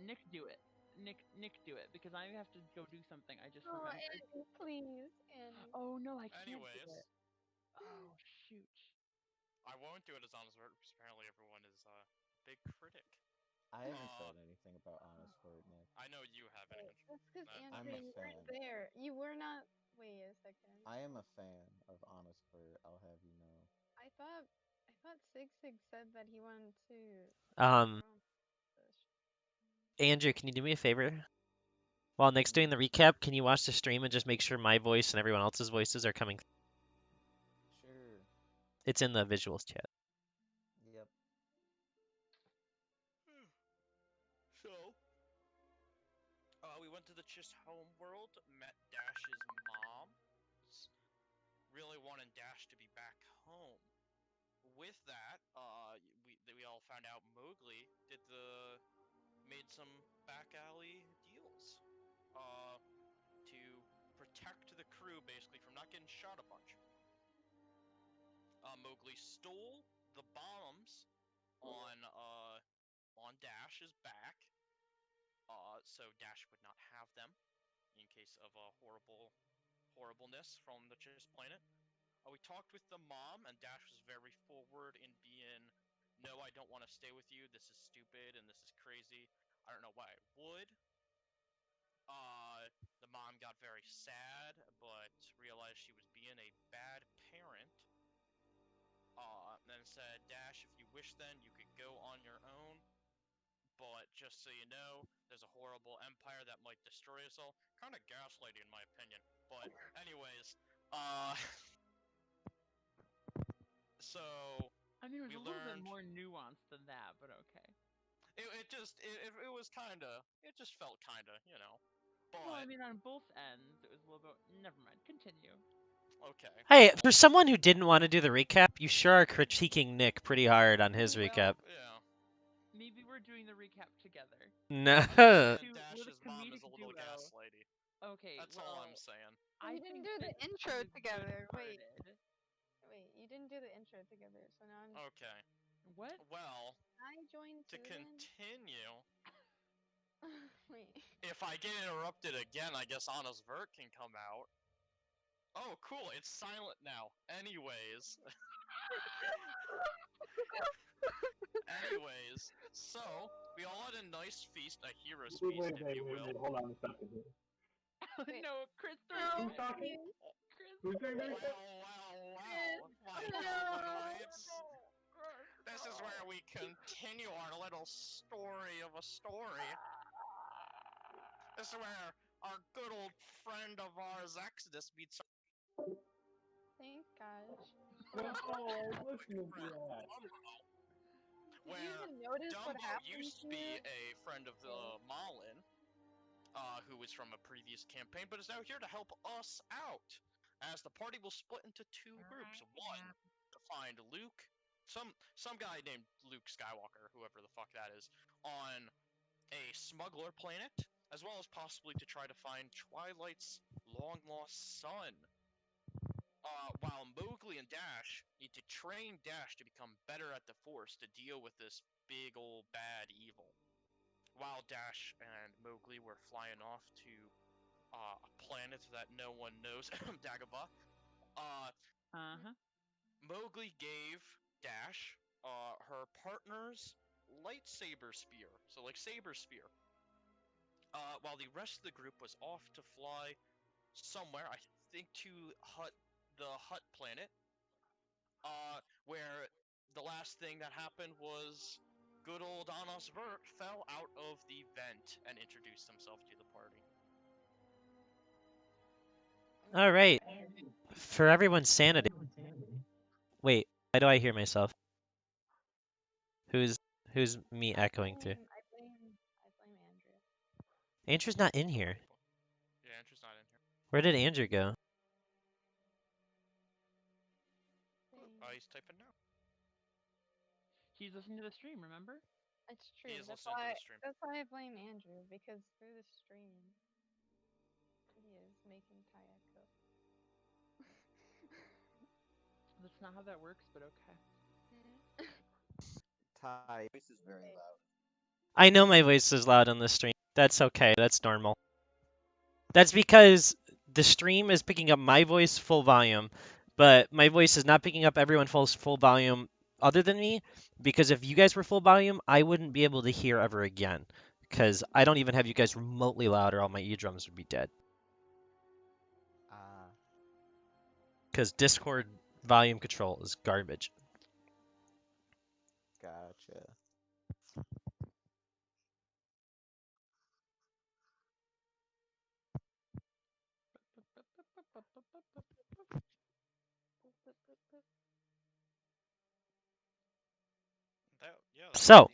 Nick, do it. Nick, do it because I have to go do something. I just Oh, remembered. Andy, please, Andy. Oh no, I can't do Anyways, it. Oh shoot. I won't do it as honest word because apparently everyone is a big critic. I haven't Uh, said anything about honest word, Nick. I know you haven't, Wait, Andrew. that's because That I'm Andrew, a you makes weren't fan. there. You were not. Wait a second. I am a fan of honest word. I'll have you know. I thought, I thought Sig Sig said that he wanted to Um, grow this. Andrew, can you do me a favor? While Nick's doing the Hmm. recap, can you watch the stream and just make sure my voice and everyone else's voices are coming? Sure. It's in the visuals chat. Yep. so. We went to the Chist home world, met Dash's mom. Really wanted Dash to be back home. With that, we all found out Mowgli made some back alley deals. To protect the crew basically from not getting shot a bunch. Mowgli stole the bombs on Dash's back, so Dash would not have them in case of a horribleness from the Chist planet. We talked with the mom, and Dash was very forward in being, no, I don't want to stay with you. This is stupid and this is crazy. I don't know why I would. The mom got very sad, but realized she was being a bad parent. Then said, Dash, if you wish then, you could go on your own. But just so you know, there's a horrible empire that might destroy us all. Kind of gaslighting in my opinion. But anyways, so I mean, it was we a little bit learned more nuanced than that, but okay. it was kind of, it just felt kind of, you know. Well, I But mean, on both ends, it was a little bit. Never mind. Continue. okay. Hey, for someone who didn't want to do the recap, you sure are critiquing Nick pretty hard on his recap. Well, Yeah. maybe we're doing the recap together. No. I'm just saying We're the Dash's mom is comedic a little duo. gaslighty. Okay, That's all I'm well, saying. We I didn't think do the that she intro was together. Wait, good-hearted. wait, you didn't do the intro together. So now I'm. Okay. What? Well, I joined to too then. continue, Wait. if I get interrupted again, I guess Anna's vert can come out. Oh, cool, it's silent now. Anyways, so we all had a nice feast, a hero's feast, if you will. Hold on a second here. Wait. No, Chris, No, Who's talking? please. Chris. Who's saying Well, anything? my No. goblinoids. This is where we continue our little story of a story. This is where our good old friend of ours, Exodus, meets Thank gosh. No, I was listening to friend that. Dumbo. Did you Where even notice what Dumbo happened used to be here? a friend of Malin, who was from a previous campaign, but is now here to help us out. As the party will split into two groups. One, to find Luke, some guy named Luke Skywalker, whoever the fuck that is, on a smuggler planet, as well as possibly to try to find Twilight's long lost son. While Mowgli and Dash need to train Dash to become better at the Force to deal with this big old bad evil. While Dash and Mowgli were flying off to a planet that no one knows, Dagobah, Uh-huh. Mowgli gave Dash her partner's lightsaber spear, so like saber spear. While the rest of the group was off to fly somewhere, I think to the Hut planet, where the last thing that happened was good old Anos Vert fell out of the vent and introduced himself to the party. All right. For everyone's sanity. Wait, why do I hear myself? Who's who's me echoing to? I blame Andrew. Andrew's not in here. Yeah, Andrew's not in here. Where did Andrew go? He's typing now. He's listening to the stream, remember? It's He true. is listening to the stream. That's why I blame Andrew, because through the stream he is making Kaya cook. That's not how that works, but okay. Ty, voice is very loud. I know my voice is loud on the stream. That's okay. That's normal. That's because the stream is picking up my voice full volume, but my voice is not picking up everyone full volume other than me. Because if you guys were full volume, I wouldn't be able to hear ever again. Because I don't even have you guys remotely loud, or all my eardrums would be dead. Ah, Because Discord volume control is garbage. gotcha. So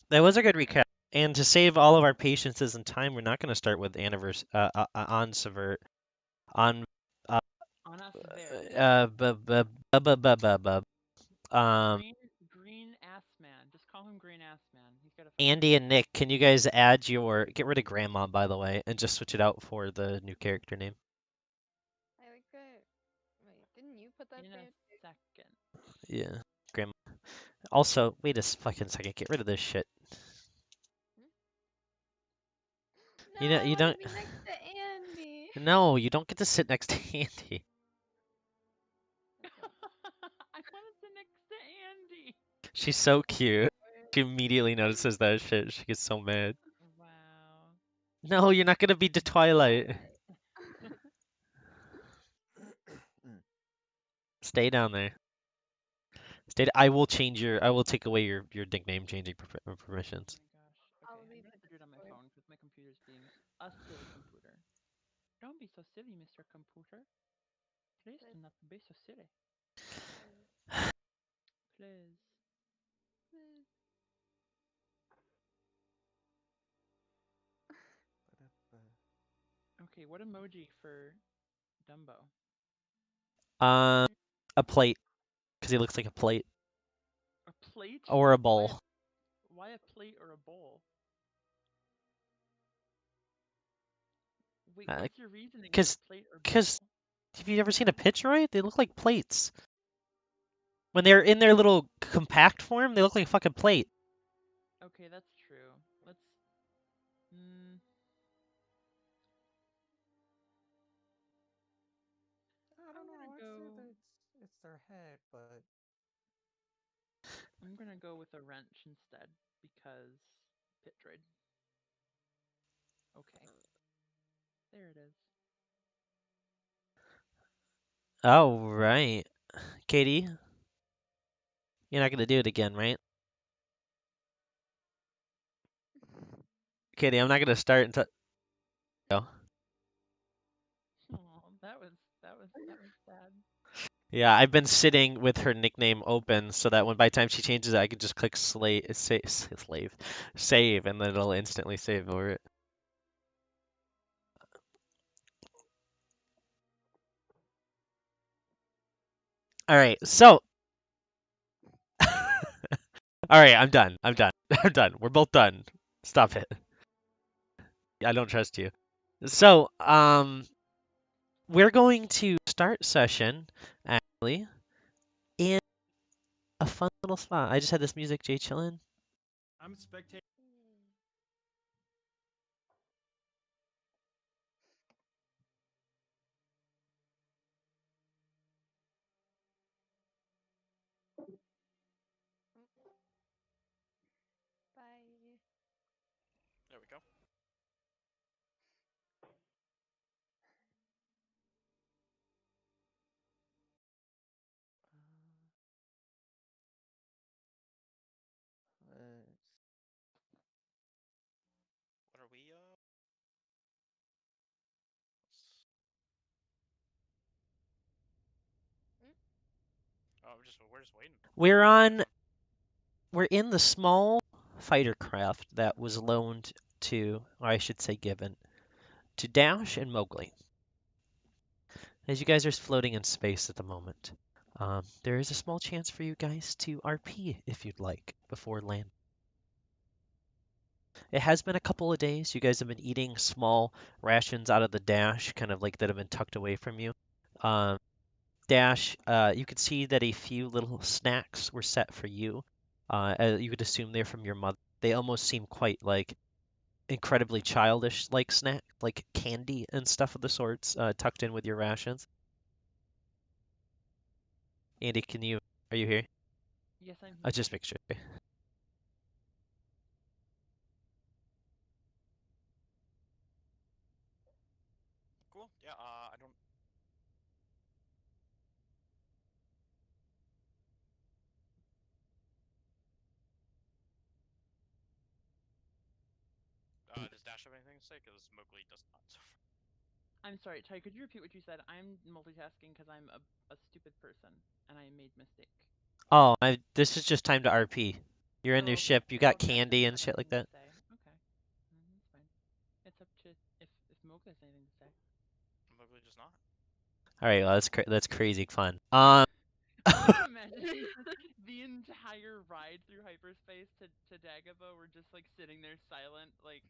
that was a good recap. And to save all of our patiences and time, we're not going to start with anniversary on Severt on On us there. um Green ass man. Just call him Green ass man. He's got a Andy and Nick. Can you guys add your get rid of Grandma, by the way, and just switch it out for the new character name? I like that. Wait, didn't you put that in there? a second. Yeah, Grandma. Also, wait a fucking second. Get rid of this shit. No, You know, I you want don't. to be next to Andy. No, you don't get to sit next to Andy. I want to sit next to Andy. She's so cute. She immediately notices that shit. She gets so mad. Wow. No, you're not gonna be the Twilight. Stay down there. I will change your. I will take away your nickname changing permissions. Oh my gosh. I'll Okay, leave I the have to do it on my Discord. phone because my computer's being a silly computer. Don't be so silly, Mr. Computer. Please do not be so silly. Please. Please. Okay, what emoji for Dumbo? A plate, because he looks like a plate A plate? or a Why bowl. why a plate or a bowl? Wait, what's your reasoning for plate or bowl? Because have you ever seen a Picturoid? They look like plates. When they're in their little compact form, they look like a fucking plate. Okay, that's true. Let's. I don't know. I said that it's their head, but I'm gonna go with a wrench instead because Pitroid. Okay. There it is. Oh, right. Katie, you're not gonna do it again, right? Katie, I'm not gonna start until. Oh. Oh, that was sad. Yeah, I've been sitting with her nickname open so that when by the time she changes it, I can just click save, and then it'll instantly save over it. All right, so. All right, I'm done. I'm done. I'm done. We're both done. Stop it. I don't trust you. So, we're going to start session actually in a fun little spot. I just had this music, Jay chillin'. I'm spectating. Bye. There we go. What are we, Oh, we're just waiting. We're in the small fighter craft that was loaned to, or I should say given, to Dash and Mowgli. As you guys are floating in space at the moment, there is a small chance for you guys to RP if you'd like before land. It has been a couple of days. You guys have been eating small rations out of the dash, kind of like that have been tucked away from you. Dash, you could see that a few little snacks were set for you. You could assume they're from your mother. they almost seem quite like incredibly childish like snack, like candy and stuff of the sorts, tucked in with your rations. Andy, are you here? Yes, I'm I here. just make sure. Cool. Yeah. I don't. Does Dash have anything to say? Because Mowgli does not. I'm sorry, Ty, could you repeat what you said? I'm multitasking because I'm a stupid person and I made mistake. Oh, this is just time to RP. You're in Oh, your okay. ship. You Well, got if Dash candy doesn't and have shit like anything to that. say, okay. That's fine. It's up to if Mocha has anything to say. Mowgli does not. All right, well, that's crazy fun. I'm just imagining the entire ride through hyperspace to Dagobah. We're just like sitting there silent, like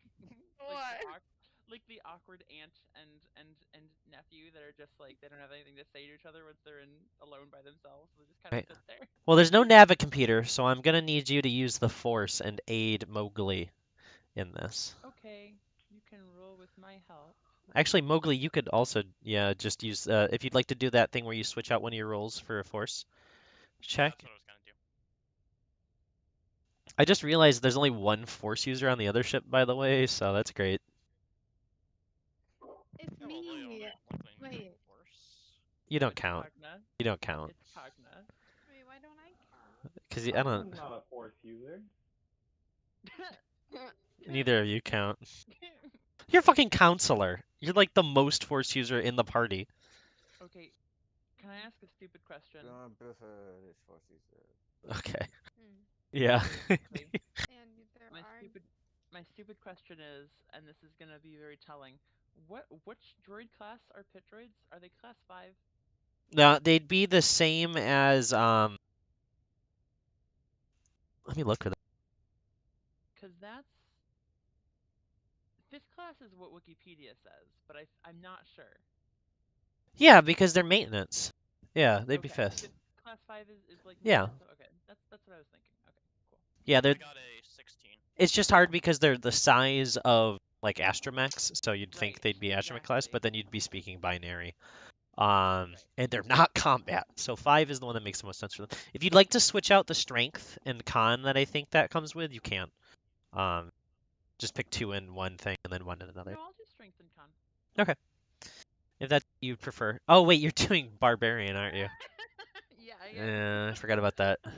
What? like the awkward aunt and nephew that are just like they don't have anything to say to each other once they're alone by themselves. So they just kind of Right. sit there. Well, there's no Navicomputer, so I'm gonna need you to use the Force and aid Mowgli in this. Okay, you can roll with my help. Actually, Mowgli, you could also, yeah, just use, if you'd like to do that thing where you switch out one of your rolls for a Force Yeah, check. that's what I was gonna do. I just realized there's only one Force user on the other ship, by the way, so that's great. It's Yeah, well, me. Wait. Force. You don't It's count. Cogna. You don't count. It's Cogna. Wait, why don't I count? Because I don't, I'm not a Force user. neither of you count. You're a fucking counselor. You're like the most Force user in the party. Okay, can I ask a stupid question? Don't prefer this forces. Okay. Hmm. Yeah. Realistically, And there my are. stupid question is, and this is gonna be very telling. Which droid class are pit droids? Are they class 5? No, they'd be the same as let me look for that. Because that's fifth class is what Wikipedia says, but I'm not sure. Yeah, because they're maintenance. Yeah, they'd be Okay, fifth. class 5 is like Yeah. maintenance. So okay, that's what I was thinking. Okay, cool. Yeah, I got a 16. it's just hard because they're the size of like astromechs, so you'd think Right, they'd be astromech class, exactly. but then you'd be speaking binary. Right. And they're not combat. So 5 is the one that makes the most sense for them. If you'd like to switch out the strength and con that I think that comes with, you can. Just pick 2 in one thing and then 1 in another. No, I'll do strength and con. Okay. If that you prefer. Oh wait, you're doing barbarian, aren't you? Yeah, I am. I forgot about that. That's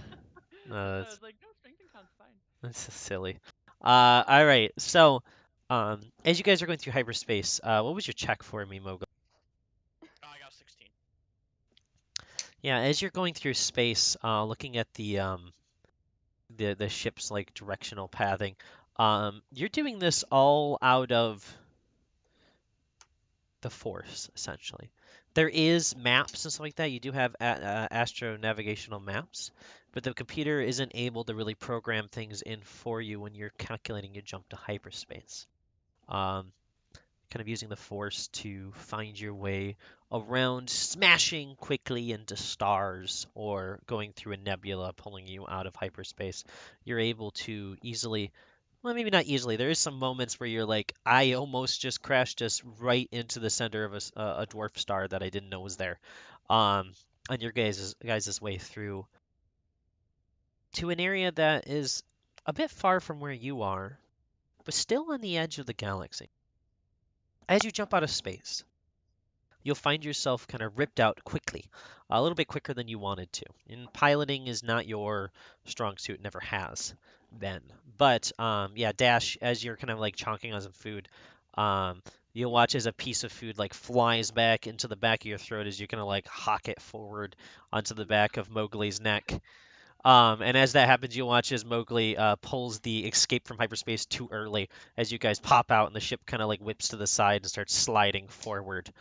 why I That's was like, no, strength and con's fine. that's so silly. All right. So, as you guys are going through hyperspace, what was your check for me, Mogo? I got 16. Yeah, as you're going through space, looking at the ship's like directional pathing, you're doing this all out of the Force, essentially. There is maps and stuff like that. You do have astro navigational maps, but the computer isn't able to really program things in for you when you're calculating your jump to hyperspace. Um, kind of using the Force to find your way around, smashing quickly into stars or going through a nebula, pulling you out of hyperspace. You're able to easily, well, maybe not easily. There is some moments where you're like, I almost just crashed just right into the center of a dwarf star that I didn't know was there. On your guys' way through to an area that is a bit far from where you are, but still on the edge of the galaxy. As you jump out of space, you'll find yourself kind of ripped out quickly, a little bit quicker than you wanted to. And piloting is not your strong suit, never has been. But yeah, Dash, as you're kind of like chonking on some food, um, you'll watch as a piece of food like flies back into the back of your throat as you kind of like hawk it forward onto the back of Mowgli's neck. And as that happens, you'll watch as Mowgli pulls the escape from hyperspace too early as you guys pop out and the ship kind of like whips to the side and starts sliding forward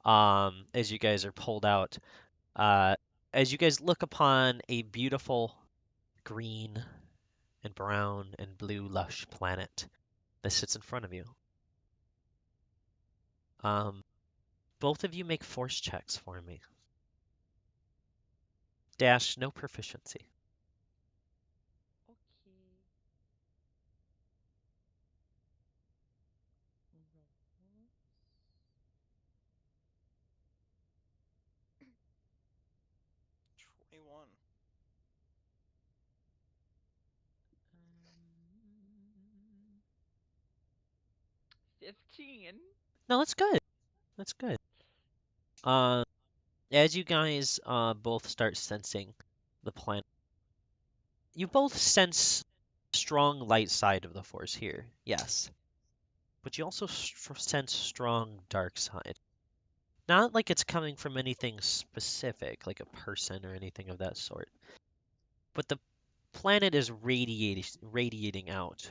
as you guys are pulled out. Uh, as you guys look upon a beautiful green and brown and blue lush planet that sits in front of you. Um, both of you make force checks for me. Dash, no proficiency. Okay. 15. No, that's good. That's good. As you guys both start sensing the planet, you both sense strong light side of the force here. Yes. But you also sense strong dark side. Not like it's coming from anything specific, like a person or anything of that sort. But the planet is radiating out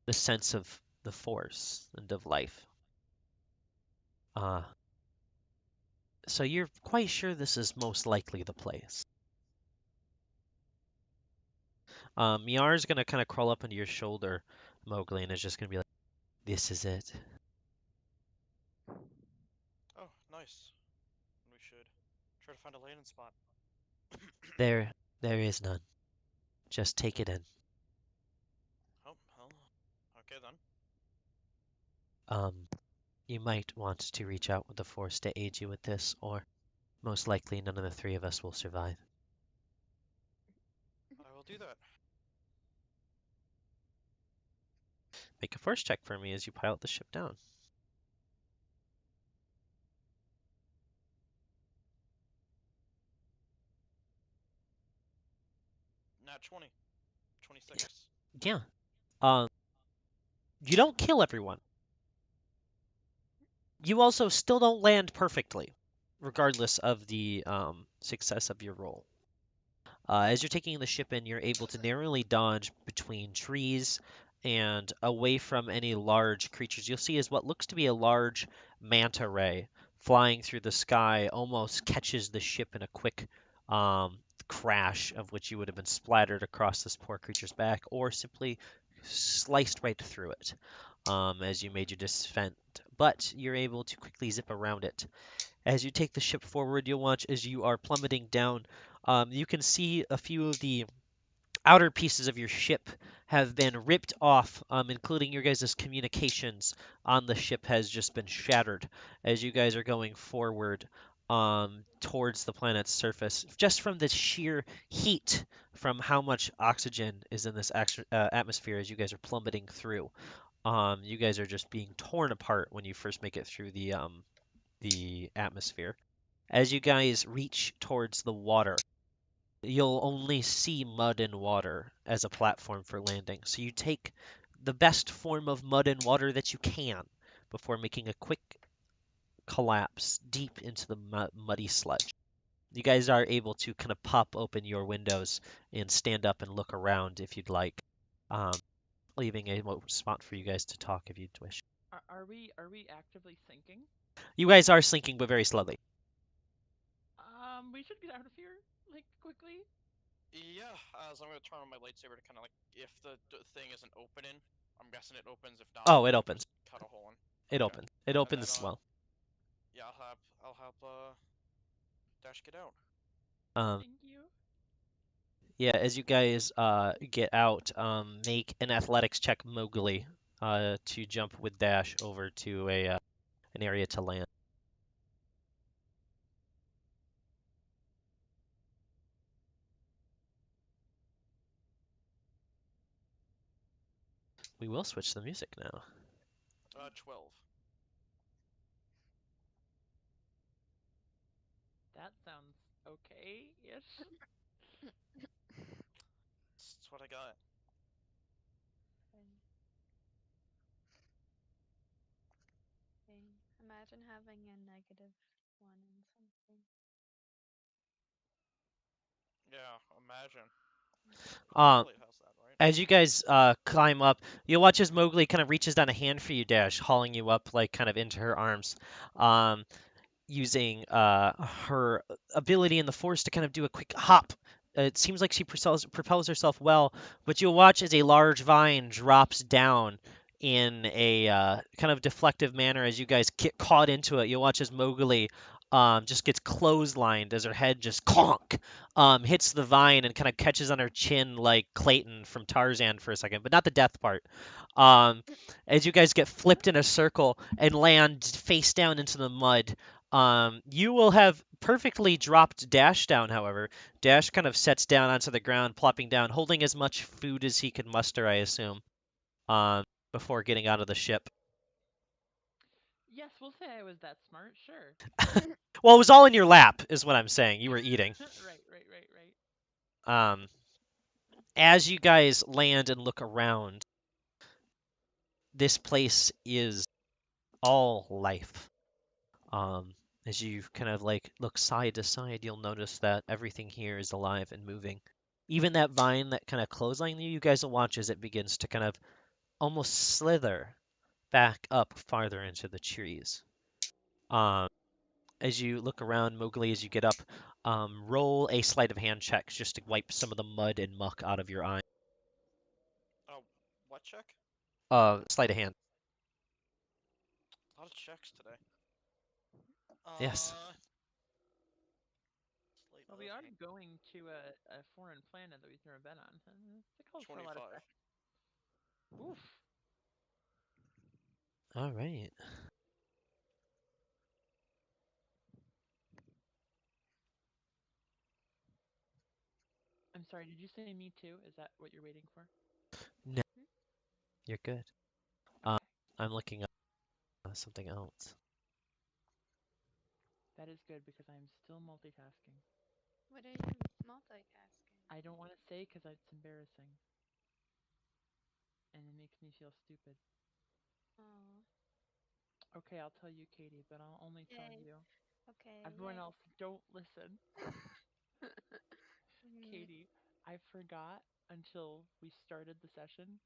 the sense of the force and of life. Uh, so you're quite sure this is most likely the place. Miar's gonna kind of crawl up into your shoulder, Mowgli, and is just gonna be like, "This is it." Oh, nice. We should try to find a landing spot. There is none. Just take it in. Oh, well. Okay then. Um, you might want to reach out with the Force to aid you with this, or most likely none of the three of us will survive. I will do that. Make a Force check for me as you pilot the ship down. Nat 20. 26. Yeah. Um, you don't kill everyone. You also still don't land perfectly, regardless of the success of your roll. As you're taking the ship in, you're able to narrowly dodge between trees and away from any large creatures. You'll see is what looks to be a large manta ray flying through the sky almost catches the ship in a quick crash, of which you would have been splattered across this poor creature's back, or simply sliced right through it as you made your descent. But you're able to quickly zip around it. As you take the ship forward, you'll watch as you are plummeting down. You can see a few of the outer pieces of your ship have been ripped off, including your guys' communications on the ship has just been shattered as you guys are going forward towards the planet's surface, just from the sheer heat from how much oxygen is in this atmosphere as you guys are plummeting through. You guys are just being torn apart when you first make it through the atmosphere. As you guys reach towards the water, you'll only see mud and water as a platform for landing. So you take the best form of mud and water that you can before making a quick collapse deep into the muddy sludge. You guys are able to kind of pop open your windows and stand up and look around if you'd like, um, leaving a spot for you guys to talk if you'd wish. Are we actively sinking? You guys are sinking, but very slowly. We should get out of here, like, quickly. Yeah, as I'm gonna turn on my lightsaber to kind of like, if the thing isn't opening, I'm guessing it opens. If not, Oh, it I'll opens. just cut a hole in. It Okay. opens. It And then, opens well. yeah, I'll help Dash get out. Um, Thank you. yeah, as you guys get out, make an athletics check, Mowgli, to jump with Dash over to an area to land. We will switch the music now. 12. That sounds okay-ish. That's what I got. Okay. Okay. Imagine having a negative one in something. Yeah, imagine. Um, Probably has that, right? as you guys climb up, you'll watch as Mowgli kind of reaches down a hand for you, Dash, hauling you up like kind of into her arms. Using her ability in the force to kind of do a quick hop. It seems like she propels herself well, but you'll watch as a large vine drops down in a kind of deflective manner as you guys get caught into it. You'll watch as Mowgli just gets clotheslined as her head just clonk hits the vine and kind of catches on her chin like Clayton from Tarzan for a second, but not the death part. Um, as you guys get flipped in a circle and land face down into the mud, you will have perfectly dropped Dash down, however. Dash kind of sets down onto the ground, plopping down, holding as much food as he can muster, I assume, um, before getting out of the ship. Yes, we'll say I was that smart. Sure. Well, it was all in your lap, is what I'm saying. You were eating. Right. Um, as you guys land and look around, this place is all life. Um, as you kind of like look side to side, you'll notice that everything here is alive and moving. Even that vine that kind of clotheslined you, you guys will watch as it begins to kind of almost slither back up farther into the trees. Um, as you look around, Mowgli, as you get up, roll a sleight of hand check just to wipe some of the mud and muck out of your eye. Oh, what check? Sleight of hand. A lot of checks today. Yes. Slate Well, of we are hand. going to a foreign planet that we've never been on. It calls for a lot of 25. check. Oof. All right. I'm sorry. Did you say me too? Is that what you're waiting for? No, you're good. Okay. I'm looking up something else. That is good because I'm still multitasking. What are you multitasking? I don't want to say because it's embarrassing. And it makes me feel stupid. Oh, Okay, I'll tell you, Katie, but I'll only tell yay. you. Okay, Everyone yay. else, don't listen. Mm, Katie, I forgot until we started the session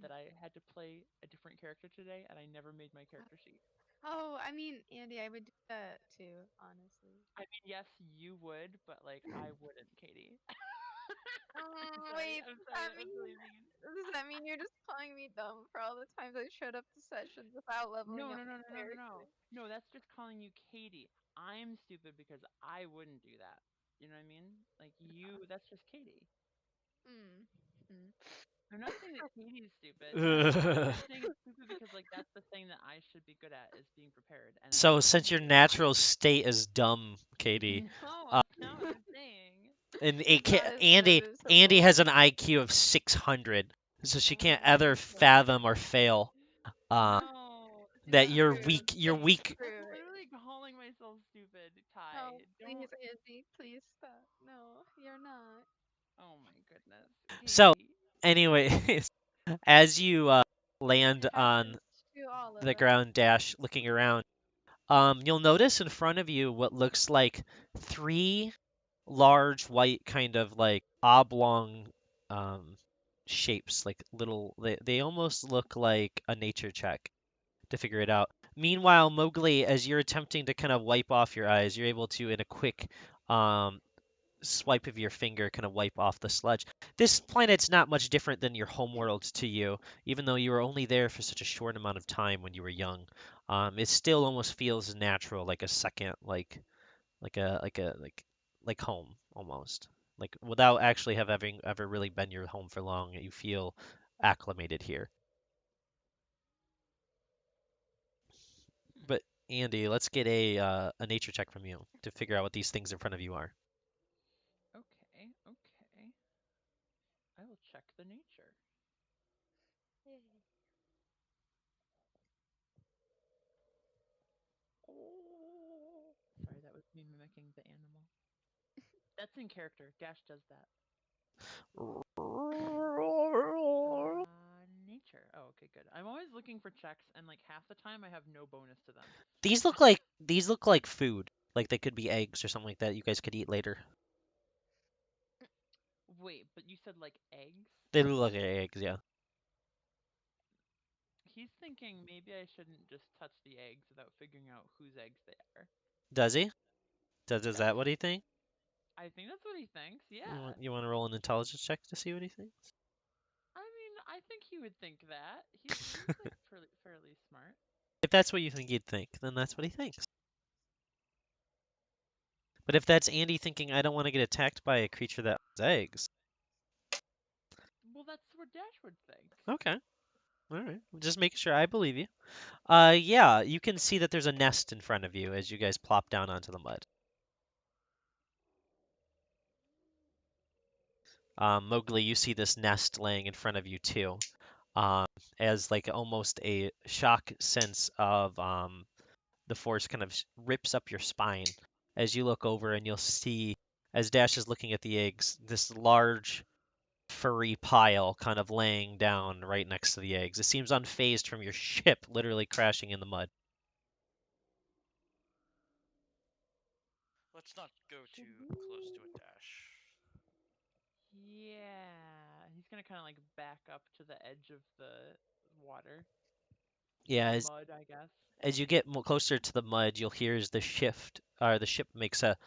that I had to play a different character today, and I never made my character sheet. Oh, I mean, Andy, I would do that too, honestly. I mean, yes, you would, but like I wouldn't, Katie. I'm sorry. Wait, I'm sorry. That was really mean. does that mean you're just calling me dumb for all the times I showed up to sessions without leveling No, up no, no, my no, no, no, no. character? No, that's just calling you Katie. I'm stupid because I wouldn't do that. You know what I mean? Like you, that's just Katie. Hmm. Hmm. I'm not saying that Katie's stupid. So, I'm saying it's stupid because like that's the thing that I should be good at is being prepared, and I'm since your just not. natural state is dumb, Katie, No, uh, that's not what I'm saying. and Not as Andy has noticeable. an IQ of 600, so she Oh can't my ever fathom or goodness. fail No, see that that's you're Prove, weak. You're please weak. that's prove it. literally calling myself stupid, Ty. No, please, Don't. Andy, please stop. No, you're not. Oh my goodness, So, Katie. anyways, as you It land on happens to all of the us. ground dash, looking around, you'll notice in front of you what looks like three large white kind of like oblong um, shapes, like little. They almost look like a nature check to figure it out. Meanwhile, Mowgli, as you're attempting to kind of wipe off your eyes, you're able to, in a quick um, swipe of your finger, kind of wipe off the sludge. This planet's not much different than your homeworld to you, even though you were only there for such a short amount of time when you were young. It still almost feels natural, like a second, like home almost. Like without actually having ever really been your home for long, you feel acclimated here. Hmm. But Andy, let's get a nature check from you to figure out what these things in front of you are. Okay, okay. I will check the nature. Oh, sorry, that was me mimicking the animal. That's in character. Dash does that. Nature. Oh, okay, good. I'm always looking for checks, and like half the time I have no bonus to them. These look like food. Like they could be eggs or something like that you guys could eat later. Wait, but you said like eggs? They look like eggs, yeah. He's thinking maybe I shouldn't just touch the eggs without figuring out whose eggs they are. Does he? Is Yes, that what he think? I think that's what he thinks. You Yeah. want you want to roll an intelligence check to see what he thinks? I mean, I think he would think that. He seems like fairly smart. If that's what you think he'd think, then that's what he thinks. But if that's Andy thinking I don't want to get attacked by a creature that has eggs, Well, that's what Dash would think. okay, all right, just making sure I believe you. Yeah, you can see that there's a nest in front of you as you guys plop down onto the mud. Mowgli, you see this nest laying in front of you too, um, as like almost a shock sense of the force kind of rips up your spine as you look over and you'll see, as Dash is looking at the eggs, this large furry pile kind of laying down right next to the eggs. It seems unfazed from your ship literally crashing in the mud. Let's not go Should too we- close to a dash. Yeah, he's gonna kind of like back up to the edge of the water. Yeah, Mud, I guess. as you get closer to the mud, you'll hear as the ship makes a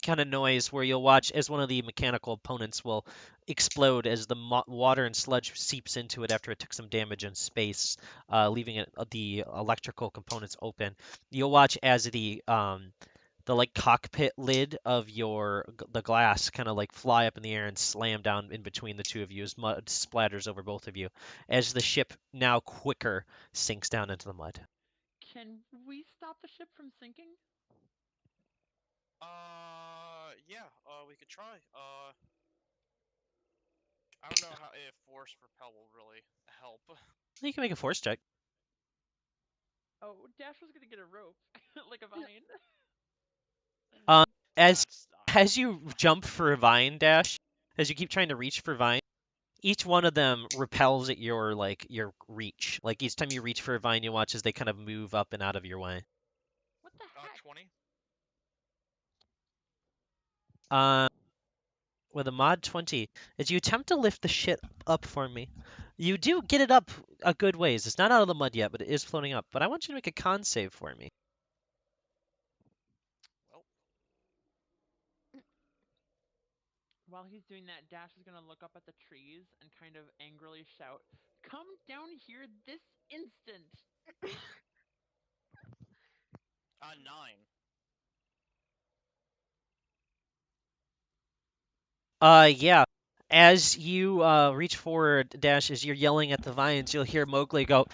kind of noise where you'll watch as one of the mechanical opponents will explode as the water and sludge seeps into it after it took some damage in space, leaving the electrical components open. You'll watch as the like cockpit lid of the glass kind of like fly up in the air and slam down in between the two of you as mud splatters over both of you as the ship now quicker sinks down into the mud. Can we stop the ship from sinking? Yeah, we could try. I don't know how if force propel will really help. You can make a force check. Oh, Dash was gonna get a rope, like a vine. Um, as That's not as you jump for Vine Dash, as you keep trying to reach for Vine, each one of them repels at your reach. Like each time you reach for a vine, you watch as they kind of move up and out of your way. What the heck? 20. Uh, with a mod 20, as you attempt to lift the shit up for me, you do get it up a good ways. It's not out of the mud yet, but it is floating up. But I want you to make a con save for me. Well, While he's doing that, Dash is gonna look up at the trees and kind of angrily shout, "Come down here this instant!" 9. Yeah. As you reach forward, Dash, as you're yelling at the vines, you'll hear Mowgli go.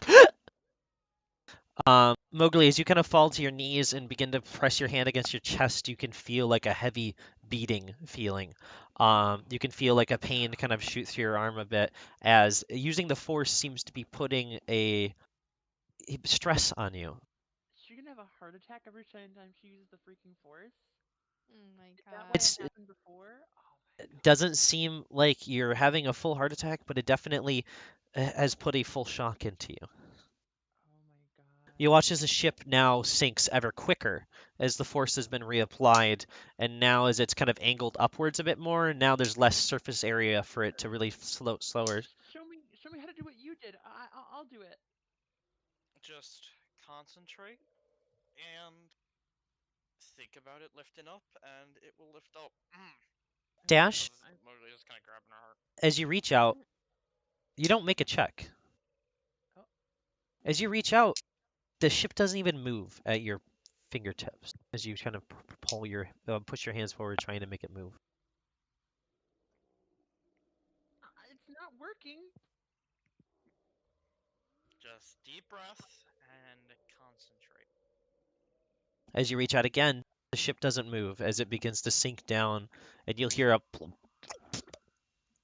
Mowgli, as you kind of fall to your knees and begin to press your hand against your chest, you can feel like a heavy beating feeling. You can feel like a pain kind of shoot through your arm a bit, as using the force seems to be putting a stress on you. Is she gonna have a heart attack every time she uses the freaking force? Oh my Is that why god. it It's, it happened before? Oh my god. doesn't seem like you're having a full heart attack, but it definitely has put a full shock into you. Oh my You god. watch as the ship now sinks ever quicker as the force has been reapplied, and now as it's kind of angled upwards a bit more, now there's less surface area for it to really float slower. Show me how to do what you did. I'll do it. Just concentrate and think about it lifting up, and it will lift up. Dash, Mowgli is kind of grabbing her heart. as you reach out, you don't make a check. Oh. As you reach out, the ship doesn't even move at your fingertips as you kind of push your hands forward trying to make it move. It's not working. Just deep breath and concentrate. As you reach out again, the ship doesn't move as it begins to sink down, and you'll hear a plump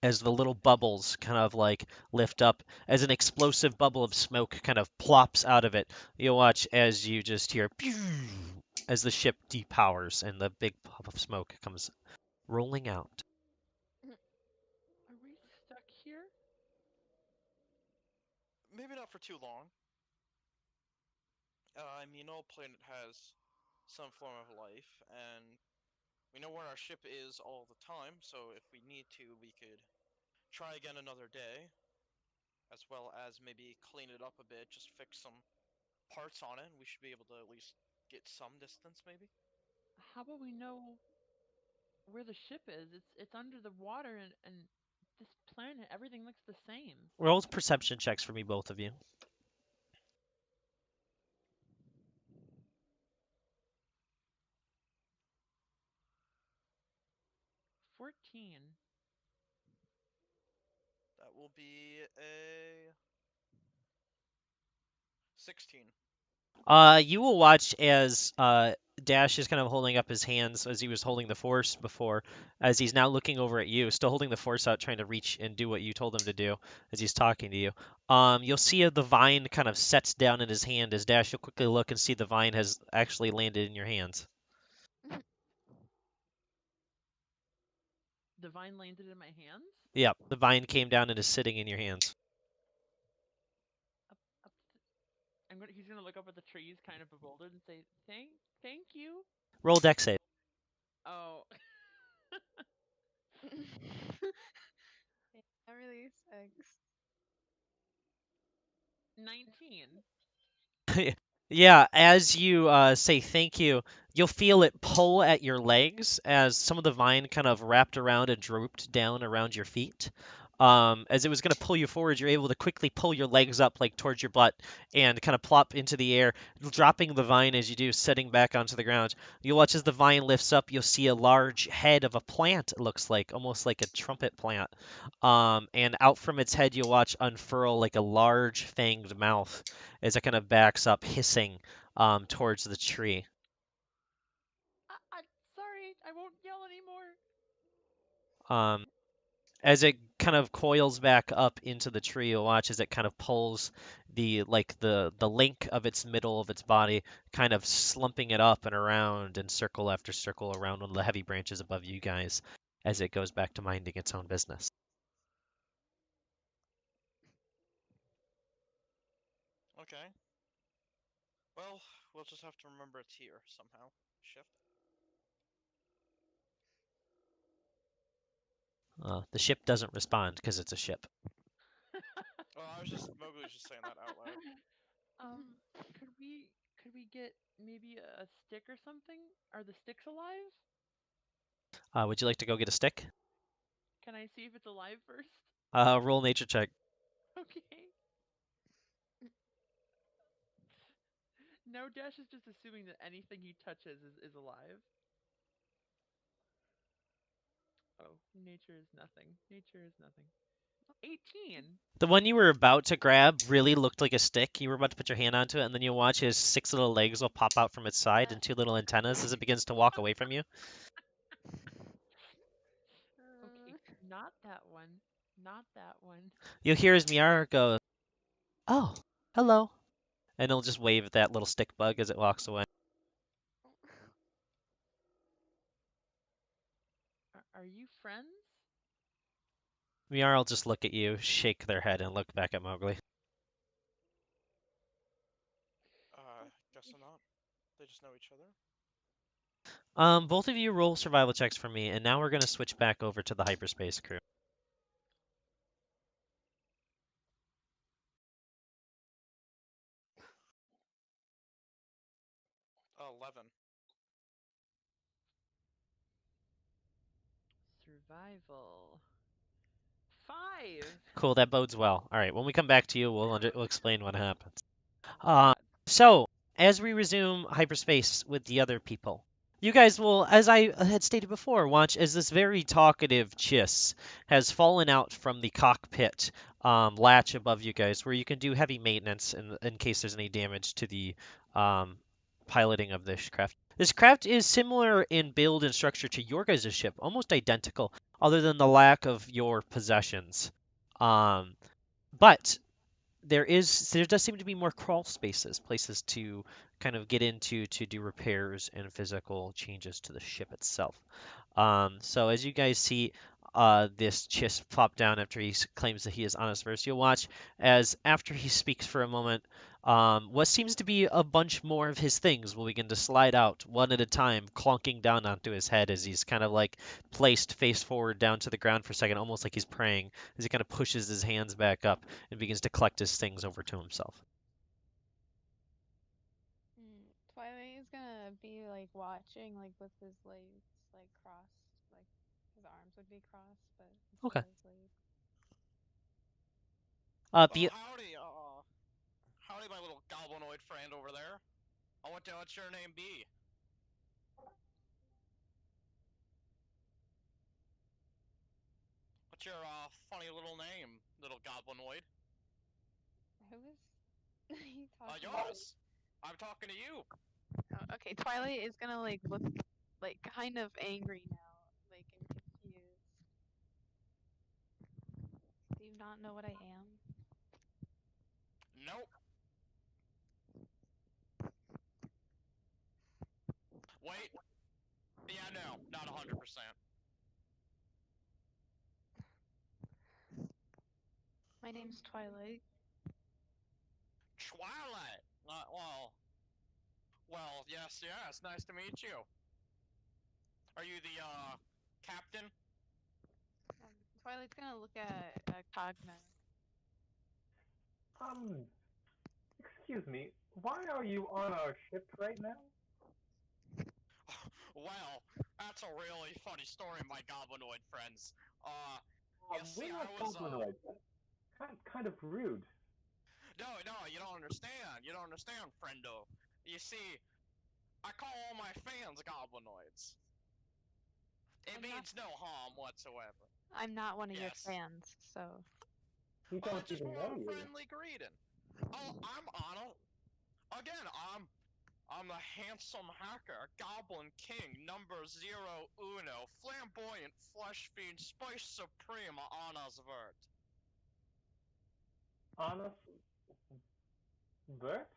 as the little bubbles kind of like lift up as an explosive bubble of smoke kind of plops out of it. You'll watch as you just hear pew as the ship depowers and the big puff of smoke comes rolling out. Are we stuck here? Maybe not for too long. I mean, all planet has some form of life, and we know where our ship is all the time, so if we need to, we could try again another day, as well as maybe clean it up a bit, just fix some parts on it, and we should be able to at least get some distance, maybe? How will we know where the ship is? It's under the water and this planet, everything looks the same. Roll perception checks for me, both of you. 14. That will be a 16. You will watch as Dash is kind of holding up his hands as he was holding the Force before, as he's now looking over at you, still holding the Force out, trying to reach and do what you told him to do as he's talking to you. You'll see the vine kind of sets down in his hand as Dash, you'll quickly look and see the vine has actually landed in your hands. The vine landed in my hands? Yep, the vine came down and is sitting in your hands. Up he's gonna look up at the trees, kind of bewildered, and say, thank you. Roll dex save. Oh. That really sucks. 19. Yeah, as you say thank you, you'll feel it pull at your legs as some of the vine kind of wrapped around and drooped down around your feet. As it was going to pull you forward, you're able to quickly pull your legs up like towards your butt and kind of plop into the air, dropping the vine as you do, setting back onto the ground. You'll watch as the vine lifts up, you'll see a large head of a plant, it looks like, almost like a trumpet plant. And out from its head, you'll watch unfurl like a large fanged mouth as it kind of backs up, hissing towards the tree. Sorry, I won't yell anymore. As it kind of coils back up into the tree, you'll watch as it kind of pulls the link of its middle of its body, kind of slumping it up and around in circle after circle around one of the heavy branches above you guys as it goes back to minding its own business. Okay. Well, we'll just have to remember it's here somehow. Shift. The ship doesn't respond because it's a ship. Oh, Mowgli was just saying that out loud. Could we get maybe a stick or something? Are the sticks alive? Would you like to go get a stick? Can I see if it's alive first? Roll nature check. Okay. No, Dash is just assuming that anything he touches is alive. Oh, nature is nothing. Nature is nothing. 18. The one you were about to grab really looked like a stick. You were about to put your hand onto it, and then you'll watch his 6 little legs will pop out from its side and 2 little antennas as it begins to walk away from you. Okay, not that one. Not that one. You'll hear his Miara go, "Oh, hello." And he'll just wave at that little stick bug as it walks away. Are you friends? Miara will just look at you, shake their head, and look back at Mowgli. Guess not. They just know each other. Both of you roll survival checks for me, and now we're going to switch back over to the hyperspace crew. 11. Survival. 5. Cool, that bodes well. All right, when we come back to you, we'll explain what happens. Oh, So, as we resume hyperspace with the other people, you guys will, as I had stated before, watch as this very talkative Chiss has fallen out from the cockpit latch above you guys, where you can do heavy maintenance in case there's any damage to the um, piloting of this craft. This craft is similar in build and structure to your guys' ship, almost identical, other than the lack of your possessions. But there does seem to be more crawl spaces, places to kind of get into to do repairs and physical changes to the ship itself. So as you guys see this Chiss plop down after he claims that he is honest verse, you'll watch as after he speaks for a moment, what seems to be a bunch more of his things will begin to slide out one at a time, clonking down onto his head as he's kind of like placed face forward down to the ground for a second, almost like he's praying, as he kind of pushes his hands back up and begins to collect his things over to himself. Twilight is gonna be like watching, like with his legs like crossed, like his arms would be crossed, but instead Okay. of his legs. Howdy, howdy, my little goblinoid friend over there. What's your name be? What's your funny little name, little goblinoid? Who is he talking Yours. I'm talking to you. about? Okay, Twilight is gonna like look like kind of angry now, like and confused. Do you not know what I am? Nope. Wait. Yeah, no, not 100%. My name's Twilight. Twilight. Well, yes, yes. Nice to meet you. Are you the captain? Twilight's gonna look at Cogna. Excuse me. Why are you on our ship right now? Well, that's a really funny story, my goblinoid friends. You see, We're I not was goblinoids. That's kind of rude. No, you don't understand. You don't understand, friendo. You see, I call all my fans goblinoids. It means no harm whatsoever. I'm not one of your Yes. fans, so. We Well, I don't just even know want a you. friendly greeting. Oh, I'm Anna. Again, I'm the handsome hacker, Goblin King, number 01, flamboyant flesh fiend, spice supreme, Anna's vert. Honest? Bert?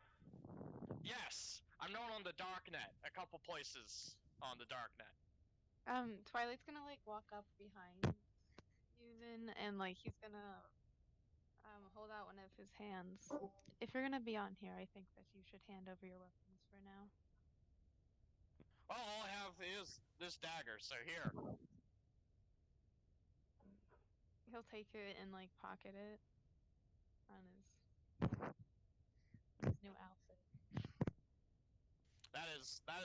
Yes, I'm known on the darknet, a couple places on the darknet. Twilight's gonna like walk up behind you then, and like he's gonna hold out one of his hands. If you're gonna be on here, I think that you should hand over your weapons for now. Well, all I have is this dagger, so here. He'll take it and like pocket it on his new outfit. That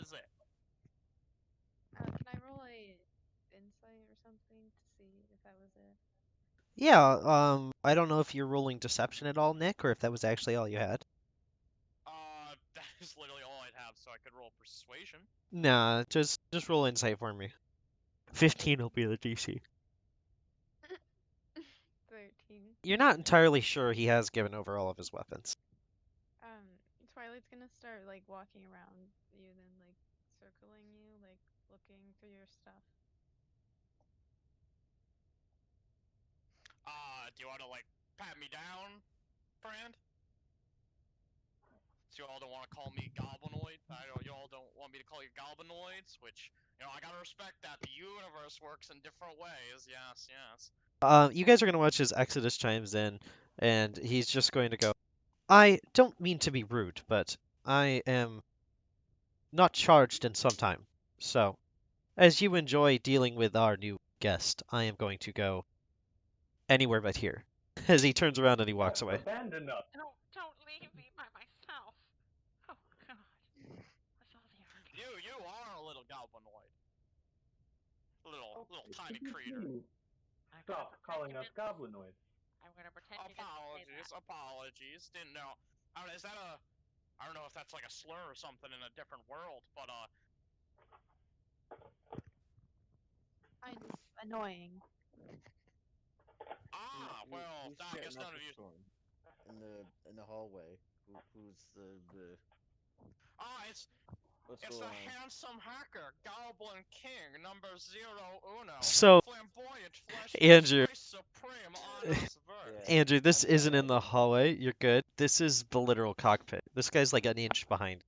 is it. Can I roll a insight or something to see if that was it? Yeah, I don't know if you're rolling deception at all, Nick, or if that was actually all you had. That is literally all I'd have, so I could roll persuasion. Nah, just roll insight for me. 15 will be the DC. 13. You're not entirely sure he has given over all of his weapons. Twilight's gonna start like walking around you, then like circling you, like looking through your stuff. Do you want to like pat me down, friend? So you all don't want to call me goblinoid? I know you all don't want me to call you goblinoids, which, you know, I gotta respect that the universe works in different ways. Yes, yes. You guys are gonna watch as Exodus chimes in, and he's just going to go, I don't mean to be rude, but I am not charged in some time. So, as you enjoy dealing with our new guest, I am going to go anywhere but here. As he turns around and he walks away. Abandon us. Don't leave me by myself. Oh God, what's all the argument? You are a little goblinoid. Little tiny Could you creature. please I'm gonna stop pretend calling you us didn't- goblinoids? I'm gonna pretend you didn't say that. Apologies. Didn't know. Is that a? I don't know if that's like a slur or something in a different world, but Kind of annoying. Well, Who's I guess setting none up of a you. storm in the hallway? Who's the It's what's It's going the on? handsome hacker, Goblin King, number 01. So, Flamboyant flesh Andrew, spice supreme Anna's vert. Yeah, Andrew, this I'm isn't in sorry. the hallway. You're good. This is the literal cockpit. This guy's like an inch behind.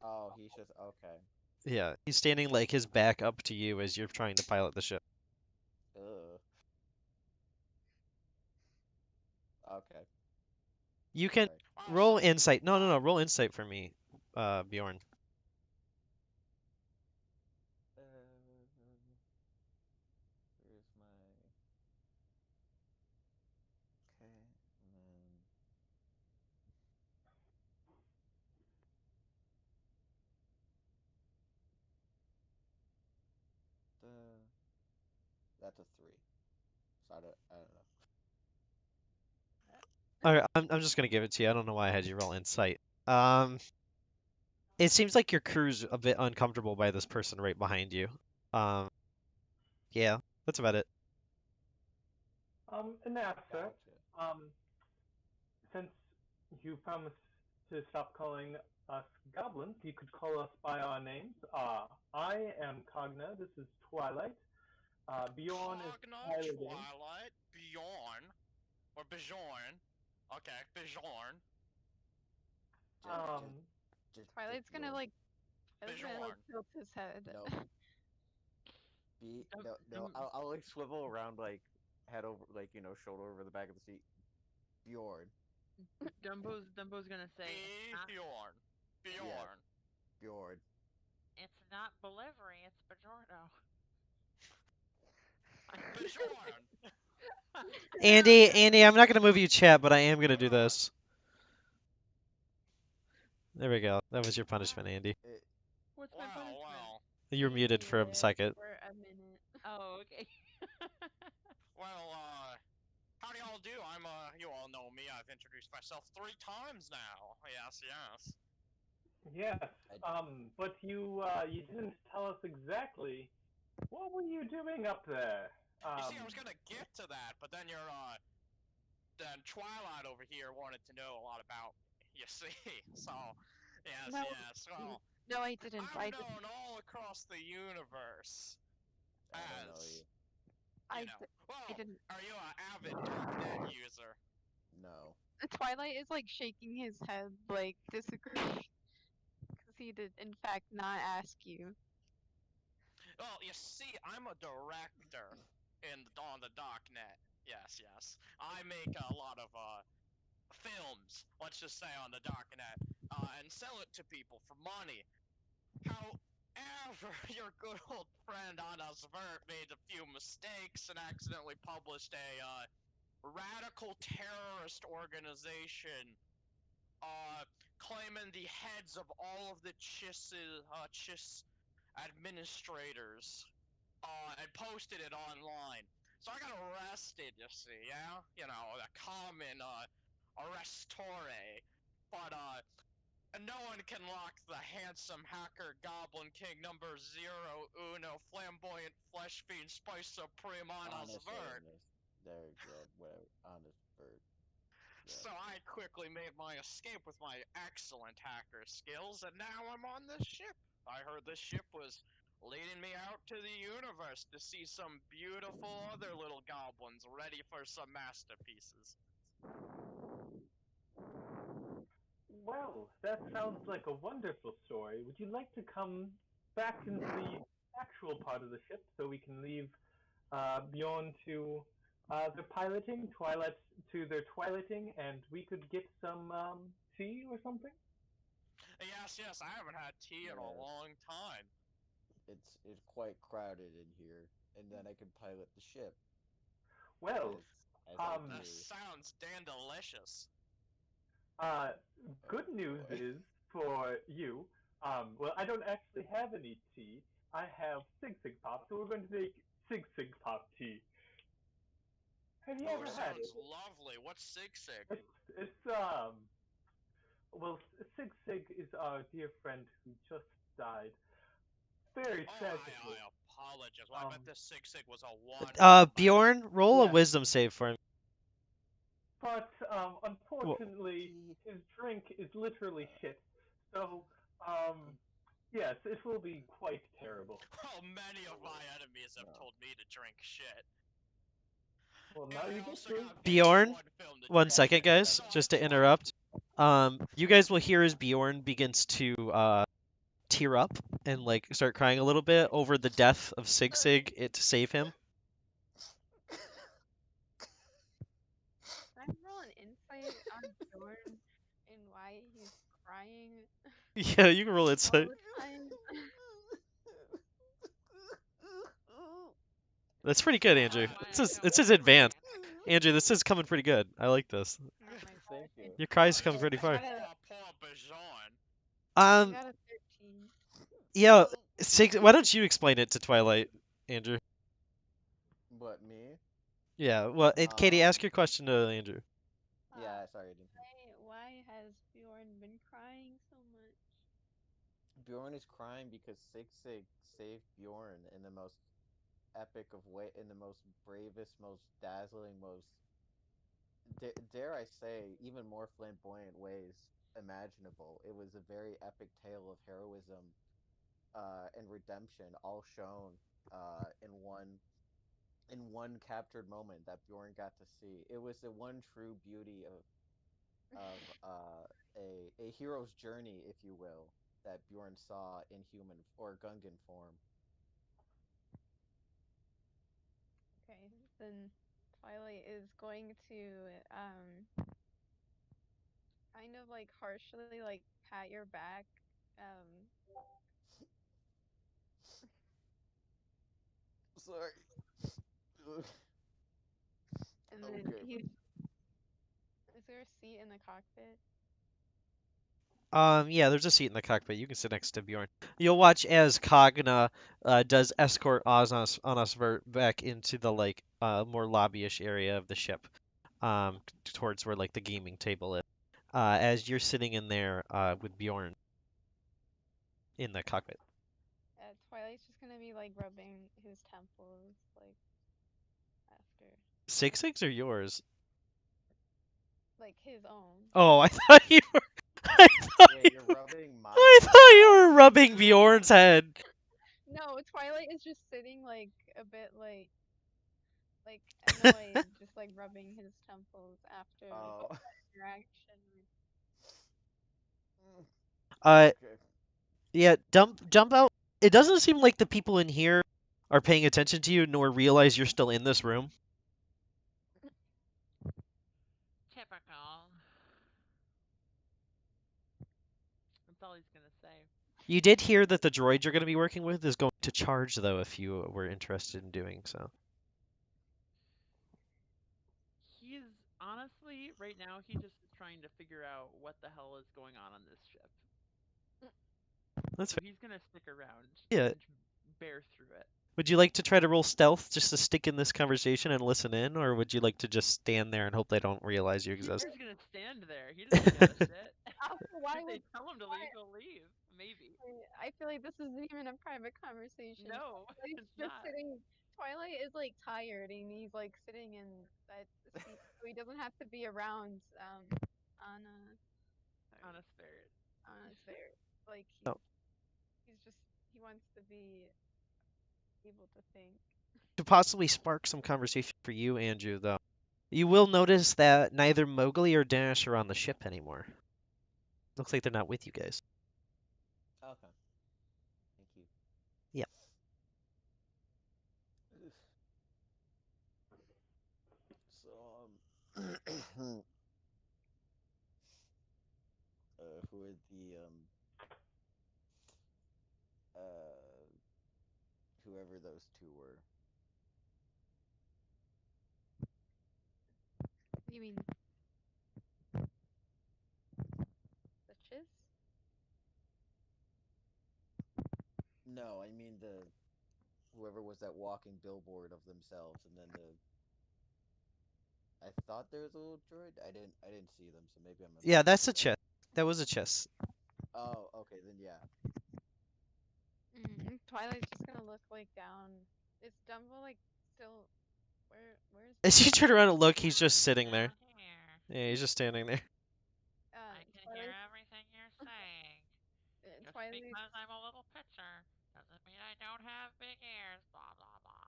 Oh, he's just okay. Yeah, he's standing like his back up to you as you're trying to pilot the ship. Ugh. Okay. You can Sorry. roll insight. No, roll insight for me, Bjorn. Where's my okay, and then the that's a 3. So I don't know. Alright, I'm just gonna give it to you. I don't know why I had you roll insight. It seems like your crew's a bit uncomfortable by this person right behind you. Um, yeah, that's about it. And after, Gotcha. since you promised to stop calling us goblins, you could call us by our names. I am Cogna. This is Twilight. Bjorn is Cogna, piloting. Twilight, Bjorn, or Bjorn. Okay, Bjorn. Um, Twilight's gonna Bjorn. like Twilight's gonna like Bjorn. tilt his head. No. Dum- No. dum- I'll like swivel around like head over, like shoulder over the back of the seat. Bjorn. Dumbo's gonna say Bjorn. Bjorn. Yeah. Bjorn. it's not Bellivery, it's Bajorno. Bjorn. Andy, I'm not gonna move you chat, but I am gonna do this. There we go. That was your punishment, Andy. What's my punishment? Well. You were muted for a Live second. for a minute. Oh, okay. Well, how do y'all do? You all know me. I've introduced myself 3 times now. Yes, yes. yes. But you didn't tell us exactly what were you doing up there. You see, I was gonna get to that, but then then Twilight over here wanted to know a lot about me. You see, so yes, No. yes. Well, No, I didn't. I'm known all across the universe I don't know as you. well. didn't. Are you an avid darknet user? No. Twilight is like shaking his head, like disagreeing, because he did in fact not ask you. Well, you see, I'm a director on the darknet. Yes, yes. I make a lot of films, let's just say, on the darknet, and sell it to people for money. However, your good old friend Anna Zvert made a few mistakes and accidentally published a radical terrorist organization claiming the heads of all of the CHIS administrators and posted it online. So I got arrested, you see, yeah? You know, the common arrestore. But no one can lock the handsome hacker Goblin King number 0 flamboyant flesh fiend spice supreme on Honest, Zvert. there you go. Whatever. Honest bird. Yeah. So I quickly made my escape with my excellent hacker skills, and now I'm on this ship. I heard this ship was leading me out to the universe to see some beautiful other little goblins ready for some masterpieces. Well, that sounds like a wonderful story. Would you like to come back into the actual part of the ship so we can leave Bjorn to their piloting, Twilight to their twilighting, and we could get some tea or something? Yes, I haven't had tea in a Yes. long time. It's quite crowded in here, and then I can pilot the ship. Well, as I That do. sounds delicious. Good news boy. is for you. Well, I don't actually have any tea. I have Sig Sig Pop, so we're going to make Sig Sig Pop tea. Have you ever had it? Sounds lovely. What's Sig Sig? It's well, Sig Sig is our dear friend who just died. Very tragically. I apologize. Well, I bet this Sig Sig was a one. Bjorn, roll a Yes. wisdom save for me. But unfortunately, his drink is literally shit. So yes, it will be quite terrible. Well, many of my enemies have told me to drink shit. Well, now you get to. Bjorn, 1 second, guys, just to interrupt. You guys will hear as Bjorn begins to tear up and like start crying a little bit over the death of Sig Sig to save him. Can I roll an insight on Jordan and why he's crying Yeah, you can roll all insight. the time? That's pretty good, Andrew. It says advanced. Andrew, this is coming pretty good. I like this. Thank you. Your cry's coming pretty far. I got a 13. Yeah, why don't you explain it to Twilight, Andrew? What, me? Yeah, well, Katie, ask your question to Andrew. Yeah, sorry, I didn't. Why has Bjorn been crying so much? Bjorn is crying because Sig Sig saved Bjorn in the most epic of in the most bravest, most dazzling, most dare I say, even more flamboyant ways. imaginable. It was a very epic tale of heroism and redemption, all shown in one captured moment that Bjorn got to see. It was the one true beauty of a hero's journey, if you will, that Bjorn saw in human or Gungan form. Okay, then Twilight is going to kind of like harshly like pat your back, um, Sorry. and then Okay. he's is there a seat in the cockpit? Yeah, there's a seat in the cockpit. You can sit next to Bjorn. You'll watch as Kagna does escort Oz back into the like more lobbyish area of the ship, towards where like the gaming table is. As you're sitting in there with Bjorn in the cockpit. Twilight's just gonna be like rubbing his temples like after Six Six or yours? like his own. Oh, I thought you were. I thought Yeah, you you're were. rubbing my I thought you temples. were rubbing Bjorn's head. No, Twilight is just sitting like a bit like annoyed, just like rubbing his temples after Oh. that interaction. Uh, Okay. yeah, jump out. It doesn't seem like the people in here are paying attention to you nor realize you're still in this room. Typical. That's all he's gonna say. You did hear that the droid you're going to be working with is going to charge, though, if you were interested in doing so. He's honestly right now he just is trying to figure out what the hell is going on this ship. That's So fair. he's gonna stick around Yeah. and bear through it. Would you like to try to roll stealth just to stick in this conversation and listen in, or would you like to just stand there and hope they don't realize you He's exist? just gonna stand there. He doesn't give a shit. Also, why If they would tell him to leave, he'll leave. Maybe. I feel like this isn't even a private conversation. No, Twilight's it's just not. sitting. Twilight is like tired and he's like sitting in that seat, so he doesn't have to be around Anna On a spirit. Anna's there. Like No. he's just he wants to be able to think. To possibly spark some conversation for you, Andrew, though. You will notice that neither Mowgli or Dash are on the ship anymore. Looks like they're not with you guys. Okay. Thank you. Yeah. So who are the uh whoever those two were? You mean the chiss? No, I mean the whoever was that walking billboard of themselves, and then I thought there was a little droid. I didn't see them, so maybe I'm Yeah, imagining that's a that. chess. That was a chess. Oh, okay, then yeah. Twilight's just gonna look like down. Is Dumbo like still where's As you Dumbo? turn around and look, he's just sitting there. Down here. Yeah, he's just standing there. I can hear Twilight everything you're saying. Just Twilight because I'm a little pitcher doesn't mean I don't have big ears. Blah blah blah.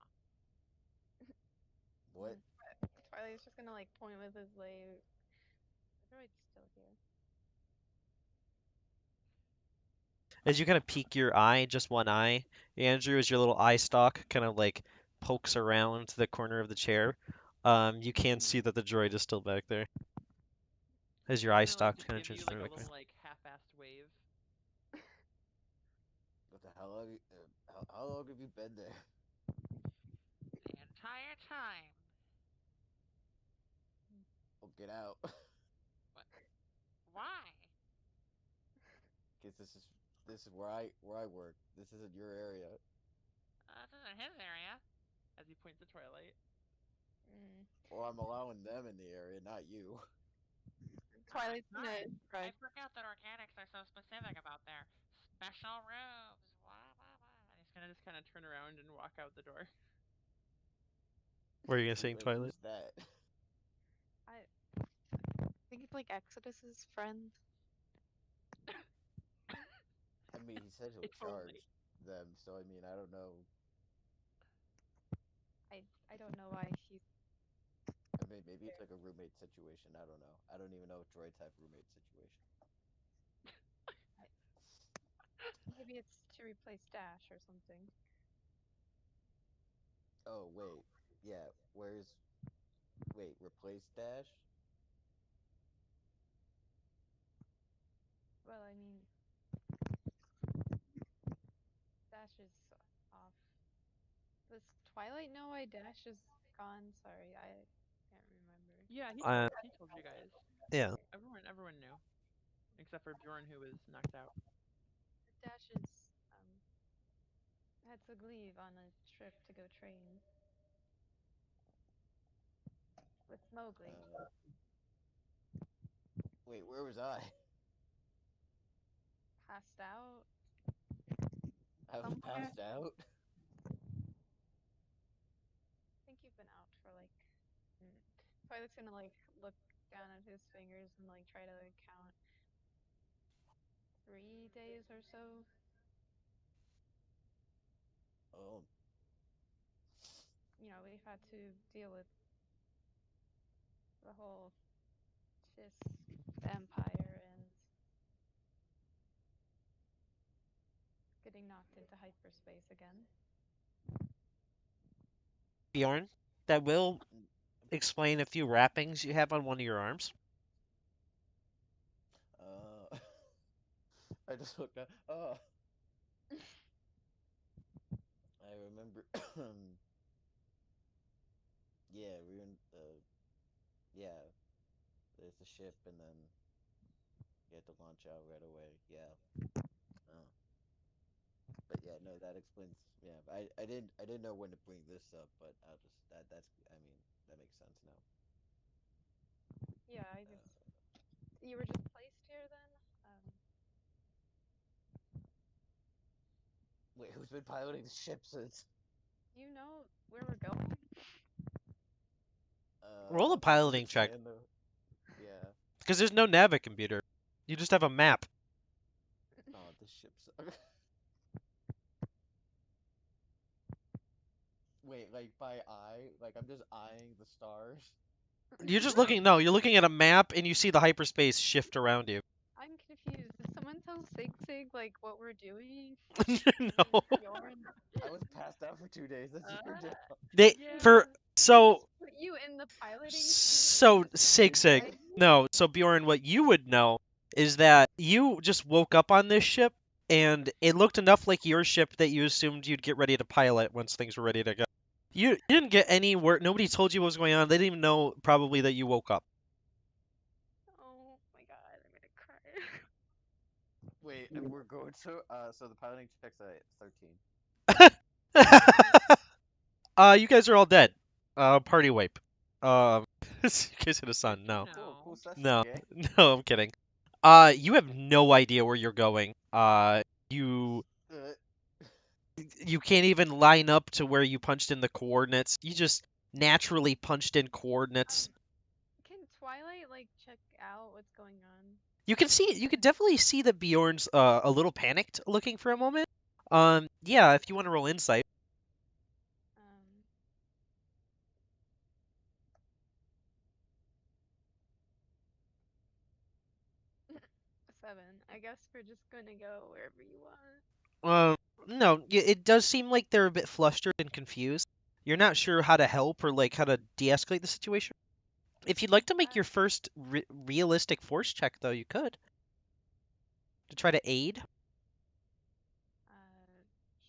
What? Twilight's just gonna like point with his like the droid's still here. As you kind of peek your eye, just one eye, Andrew, as your little eye stalk kind of like pokes around the corner of the chair, you can see that the droid is still back there. As your He's eye gonna like stalk just kind of give you transfer like a back there. little like half-assed wave. What the hell? How long have you been there? The entire time. Oh, get out. What? Why? Cause this is where I work. This isn't your area. This isn't his area. As he points to Twilight. Mm. Well, I'm allowing them in the area, not you. Twilight's gonna I shrug. forgot that organics are so specific about their special rooms. Blah blah blah. And he's gonna just kind of turn around and walk out the door. What are you gonna say, Wait, Twilight? who's that? I think it's like Exodus's friend. mean, he said he'll If only. charge them, so I mean, I don't know. I don't know why he's I mean, maybe it's like a roommate situation. I don't know. I don't even know if droids have roommate situation. maybe it's to replace Dash or something. Oh wait, yeah. Wait, replace Dash? Well, I mean, Dash is off. Does Twilight know why Dash is gone? Sorry, I can't remember. Yeah, Uh, he told you guys. yeah. Everyone knew, except for Bjorn, who was knocked out. Dash is had to leave on a trip to go train with Mowgli. Uh, wait, where was I? Passed out I was somewhere. passed out. I think you've been out for like. Mm. Twilight's gonna like look down at his fingers and like try to count 3 days or so. Oh, You know, we've had to deal with the whole Chiss Empire and getting knocked into hyperspace again. Bjorn, that will mm, explain a few wrappings you have on one of your arms. uh, I just looked up. Oh, I remember. Yeah, we were in. Yeah, there's the ship, and then you had to launch out right away. Yeah. Oh. But yeah, no, that explains. Yeah, I didn't know when to bring this up, but I'll just that's I mean that makes sense now. Yeah, I just Uh, you were just placed here then. wait, who's been piloting the ship since? Do you know where we're going? Roll a I piloting check, understand though. Yeah. because there's no Navic computer. You just have a map. Oh, this ship's. Wait, like by eye? Like I'm just eyeing the stars. You're just looking. No, you're looking at a map, and you see the hyperspace shift around you. I'm confused. Did someone tell Sig Sig like what we're doing? No, Bjorn? I was passed out for 2 days. That's your job. they for Yeah. They so just put you in the piloting seat so Sig Sig. beside me? No, so Bjorn, what you would know is that you just woke up on this ship, and it looked enough like your ship that you assumed you'd get ready to pilot once things were ready to go. You didn't get any word. Nobody told you what was going on. They didn't even know probably that you woke up. Oh my god, I'm gonna cry. Wait, and we're going so the piloting check's at 13. You guys are all dead. Party wipe. You guys hit a Wait, sun. No, cool No. session, no, gang. no. I'm kidding. You have no idea where you're going. You Uh, you can't even line up to where you punched in the coordinates. You just naturally punched in coordinates. Can Twilight like check out what's going on? You can definitely see that Bjorn's a little panicked looking for a moment. Yeah, if you want to roll insight. Um, 7. I guess we're just gonna go wherever you want. No, it does seem like they're a bit flustered and confused. You're not sure how to help or like how to de-escalate the situation. If you'd like to make your first realistic force check, though, you could to try to aid. Uh,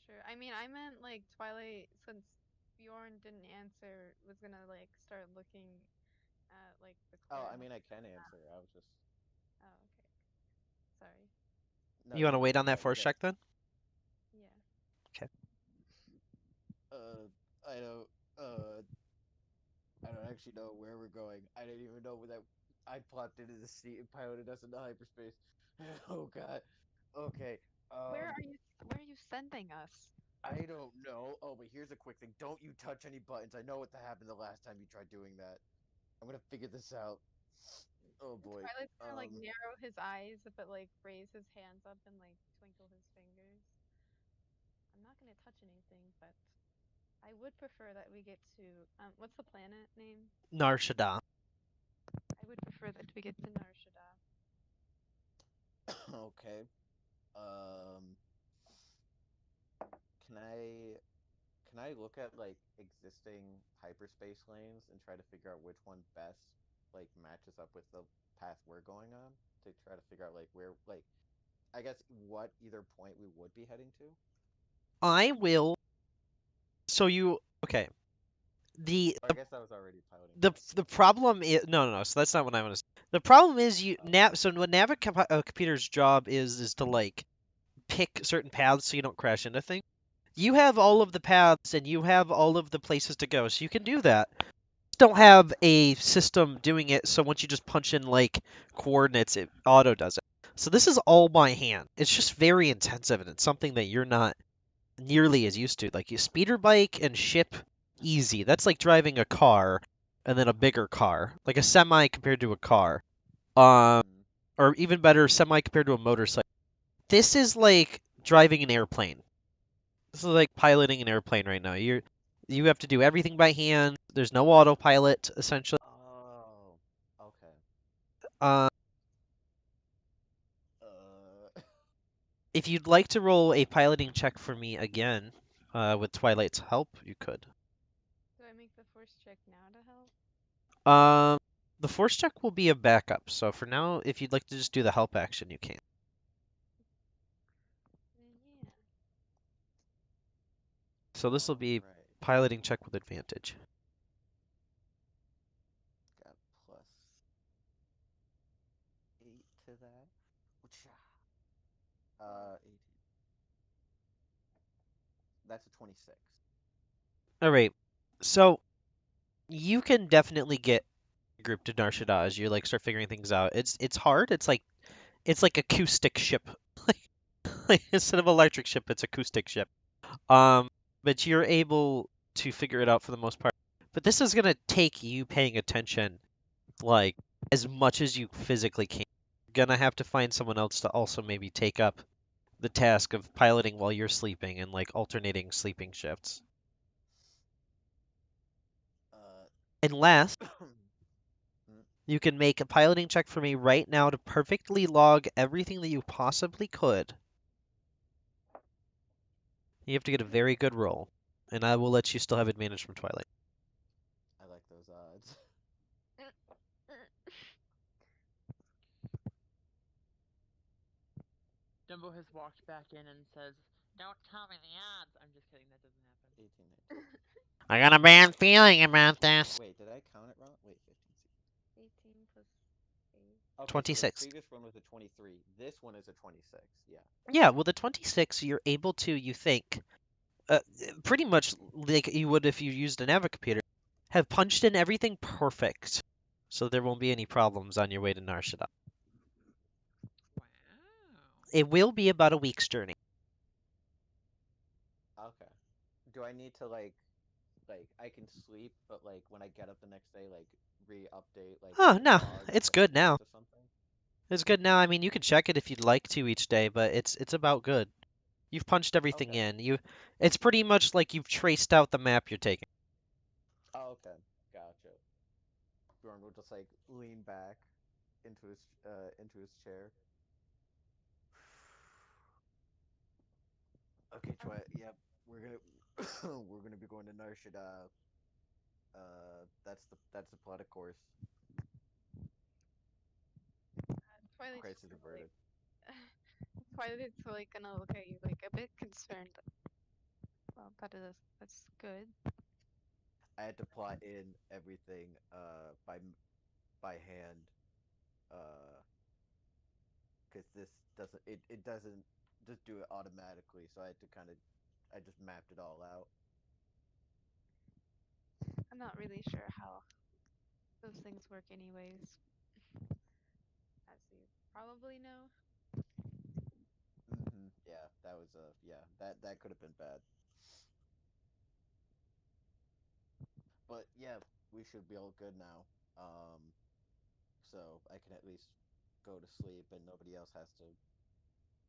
sure. I mean, I meant like Twilight, since Bjorn didn't answer, was gonna like start looking at like the oh, I coordinates. mean, I can answer. I was just. Oh, okay. Sorry. No, You want to wait on you that got, you force got. check then? Yeah. Okay. Uh, I don't. I don't actually know where we're going. I didn't even know that I plopped into the seat and piloted us into hyperspace. Oh God. Okay. Where are you sending us? I don't know. Oh, but here's a quick thing. Don't you touch any buttons. I know what happened the last time you tried doing that. I'm gonna figure this out. Oh boy. Twilight's gonna like narrow his eyes, but like raise his hands up and like twinkle his fingers. I'm not gonna touch anything, but I would prefer that we get to what's the planet name? Narshada. I would prefer that we get to Narshada. Okay. Um, can I can I look at like existing hyperspace lanes and try to figure out which one best like matches up with the path we're going on to try to figure out like where like I guess what either point we would be heading to? I will. So you okay? The Or I guess I was already piloting the check. the problem is no. So that's not what I want to say. The problem is you Oh, nav. So what computer's job is to like pick certain paths so you don't crash into things. You have all of the paths and you have all of the places to go, so you can do that. Just don't have a system doing it, so once you just punch in like coordinates, it auto does it. So this is all by hand. It's just very intensive, and it's something that you're not nearly as used to. Like you speeder bike and ship, easy. That's like driving a car and then a bigger car, like a semi compared to a car. Um, mm-hmm. or even better, semi compared to a motorcycle. This is like driving an airplane. This is like piloting an airplane right now. You have to do everything by hand. There's no autopilot essentially. Oh, okay. Uh, Uh, if you'd like to roll a piloting check for me again, with Twilight's help, you could. Do I make the force check now to help? Um, the force check will be a backup. So for now, if you'd like to just do the help action, you can. Then yeah. So this will all be right. piloting check with advantage. Got plus 8 to that. Whatcha? 18. That's a 26. All right. So you can definitely get a group to Narshada as you like start figuring things out. It's hard. It's like acoustic ship. Like instead of electric ship, it's acoustic ship. Um, but you're able to figure it out for the most part. But this is gonna take you paying attention like as much as you physically can. You're gonna have to find someone else to also maybe take up the task of piloting while you're sleeping and like alternating sleeping shifts. Uh, Unless mm, you can make a piloting check for me right now to perfectly log everything that you possibly could. You have to get a very good roll, and I will let you still have advantage from Twilight. I like those odds. Dumbo has walked back in and says, "Don't tell me the odds." I'm just kidding. That doesn't happen. 18, 19. I got a bad feeling about this. Wait, did I count it wrong? Wait, 15. 18 plus 8. Okay, so the 26. previous one was a 23. This one is a 26. Yeah. Yeah, well, the 26, you're able to, you think, uh, pretty much like you would if you used an Avocomputer, have punched in everything perfect. So there won't be any problems on your way to Narshada. Wow. It will be about a week's journey. Okay. Do I need to like I can sleep, but like when I get up the next day, like re-update like Oh, the no, log it's that I good spent now. or something? It's good now. I mean, you can check it if you'd like to each day, but it's about good. You've punched everything Okay. in. It's pretty much like you've traced out the map you're taking. Oh, okay. Gotcha. Bjorn will just like lean back into his chair. Okay, try it. Yep. We're gonna we're gonna be going to Narshada. That's the plot of course. Twilight's Crisis gonna like averted. Twilight's like gonna look at you like a bit concerned. Well, that's good. I had to plot in everything by hand uh because this doesn't just do it automatically. So I had to I just mapped it all out. I'm not really sure how those things work anyways, as you probably know. Yeah, that was yeah, that could have been bad. But yeah, we should be all good now. so I can at least go to sleep and nobody else has to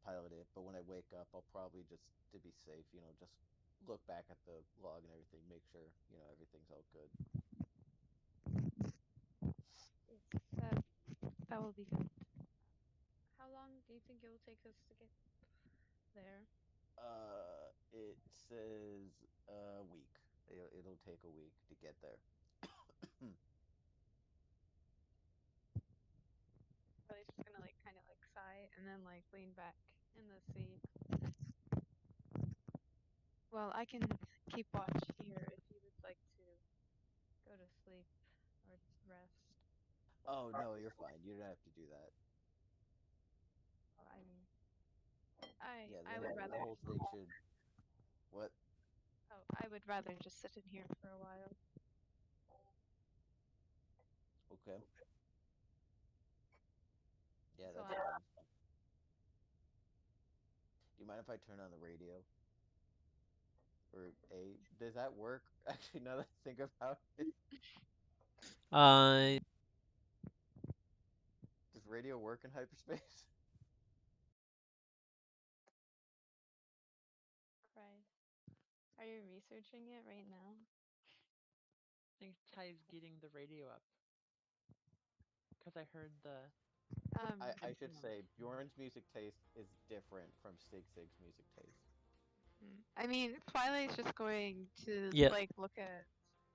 pilot it. But when I wake up, I'll probably just to be safe, just look back at the log and everything, make sure everything's all good. Yes, that will be good. How long do you think it will take us to get there? It says a week. It'll take a week to get there. Probably just gonna like kind of like sigh and then like lean back in the seat. Well, I can keep watch here if you would like to go to sleep or rest. Oh no, you're fine. You don't have to do that. Well, I mean, Yeah, I would the rather. whole thing should. What? Oh, I would rather just sit in here for a while. Okay. Yeah, So that's I, fine. Do you mind if I turn on the radio? Or does that work? Actually, now that I think about it, Uh, does radio work in hyperspace? Christ. Are you researching it right now? I think Ty's getting the radio up because I heard the. I should Thing on say the- Bjorn's music taste is different from Sig's music taste. I mean, Twilight's just going to yeah. like look at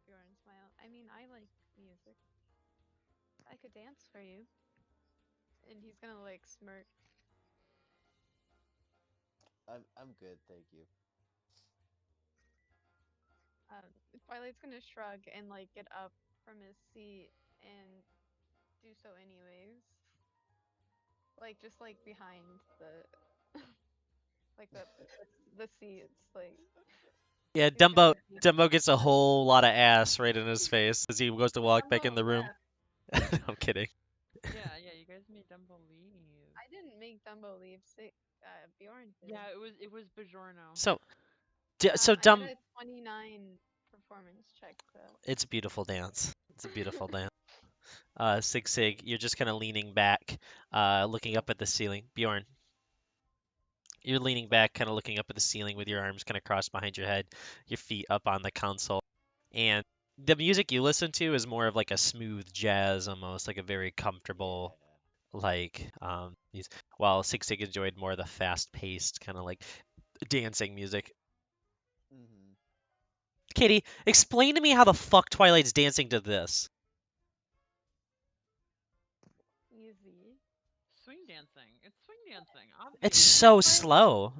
Bjorn smile. I mean, I like music. I could dance for you. And he's gonna like smirk. I'm good, thank you. Twilight's gonna shrug and like get up from his seat and do so anyways. Like just like behind the like the seats like Yeah, he's gonna Dumbo gets a whole lot of ass right in his face as he goes to walk back in Dumbo the room. left. I'm kidding. Yeah, you guys made Dumbo leave. I didn't make Dumbo leave. Bjorn did. Yeah, it was Bajorno. So, I got a 29 performance check though. it's a beautiful dance. It's a beautiful dance. Sig, you're just kind of leaning back, looking up at the ceiling. Bjorn, you're leaning back, kind of looking up at the ceiling with your arms kind of crossed behind your head, your feet up on the console. And the music you listen to is more of like a smooth jazz, almost like a very comfortable, Yeah. like while Sig enjoyed more of the fast-paced kind of like dancing music. Mhm. Katie, explain to me how the fuck Twilight's dancing to this. Easy. Swing dancing. It's swing dancing, It's obviously. so slow.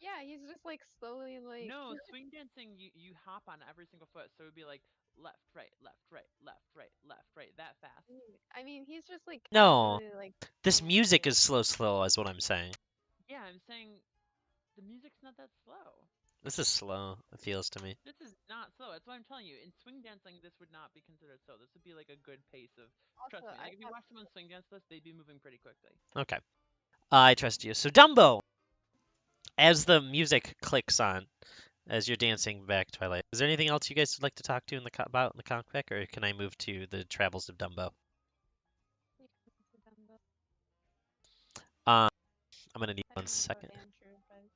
Yeah, he's just like slowly like. No, swing dancing, you hop on every single foot, so it would be like left, right, left, right, left, right, left, right, that fast. I mean, he's just like No, casually like. this music dancing. is slow, is what I'm saying. Yeah, I'm saying the music's not that slow. This is slow, it feels to me. This is not slow. That's what I'm telling you. In swing dancing, this would not be considered slow. This would be like a good pace of. Trust Also, me. Like if you watch someone swing dance this, they'd be moving pretty quickly. Okay. I trust you. So, Dumbo, as the music clicks on, as you're dancing back, Twilight, is there anything else you guys would like to talk to about in the comic, or can I move to the travels of Dumbo? Um, I'm gonna need I one don't know about second. Andrew, but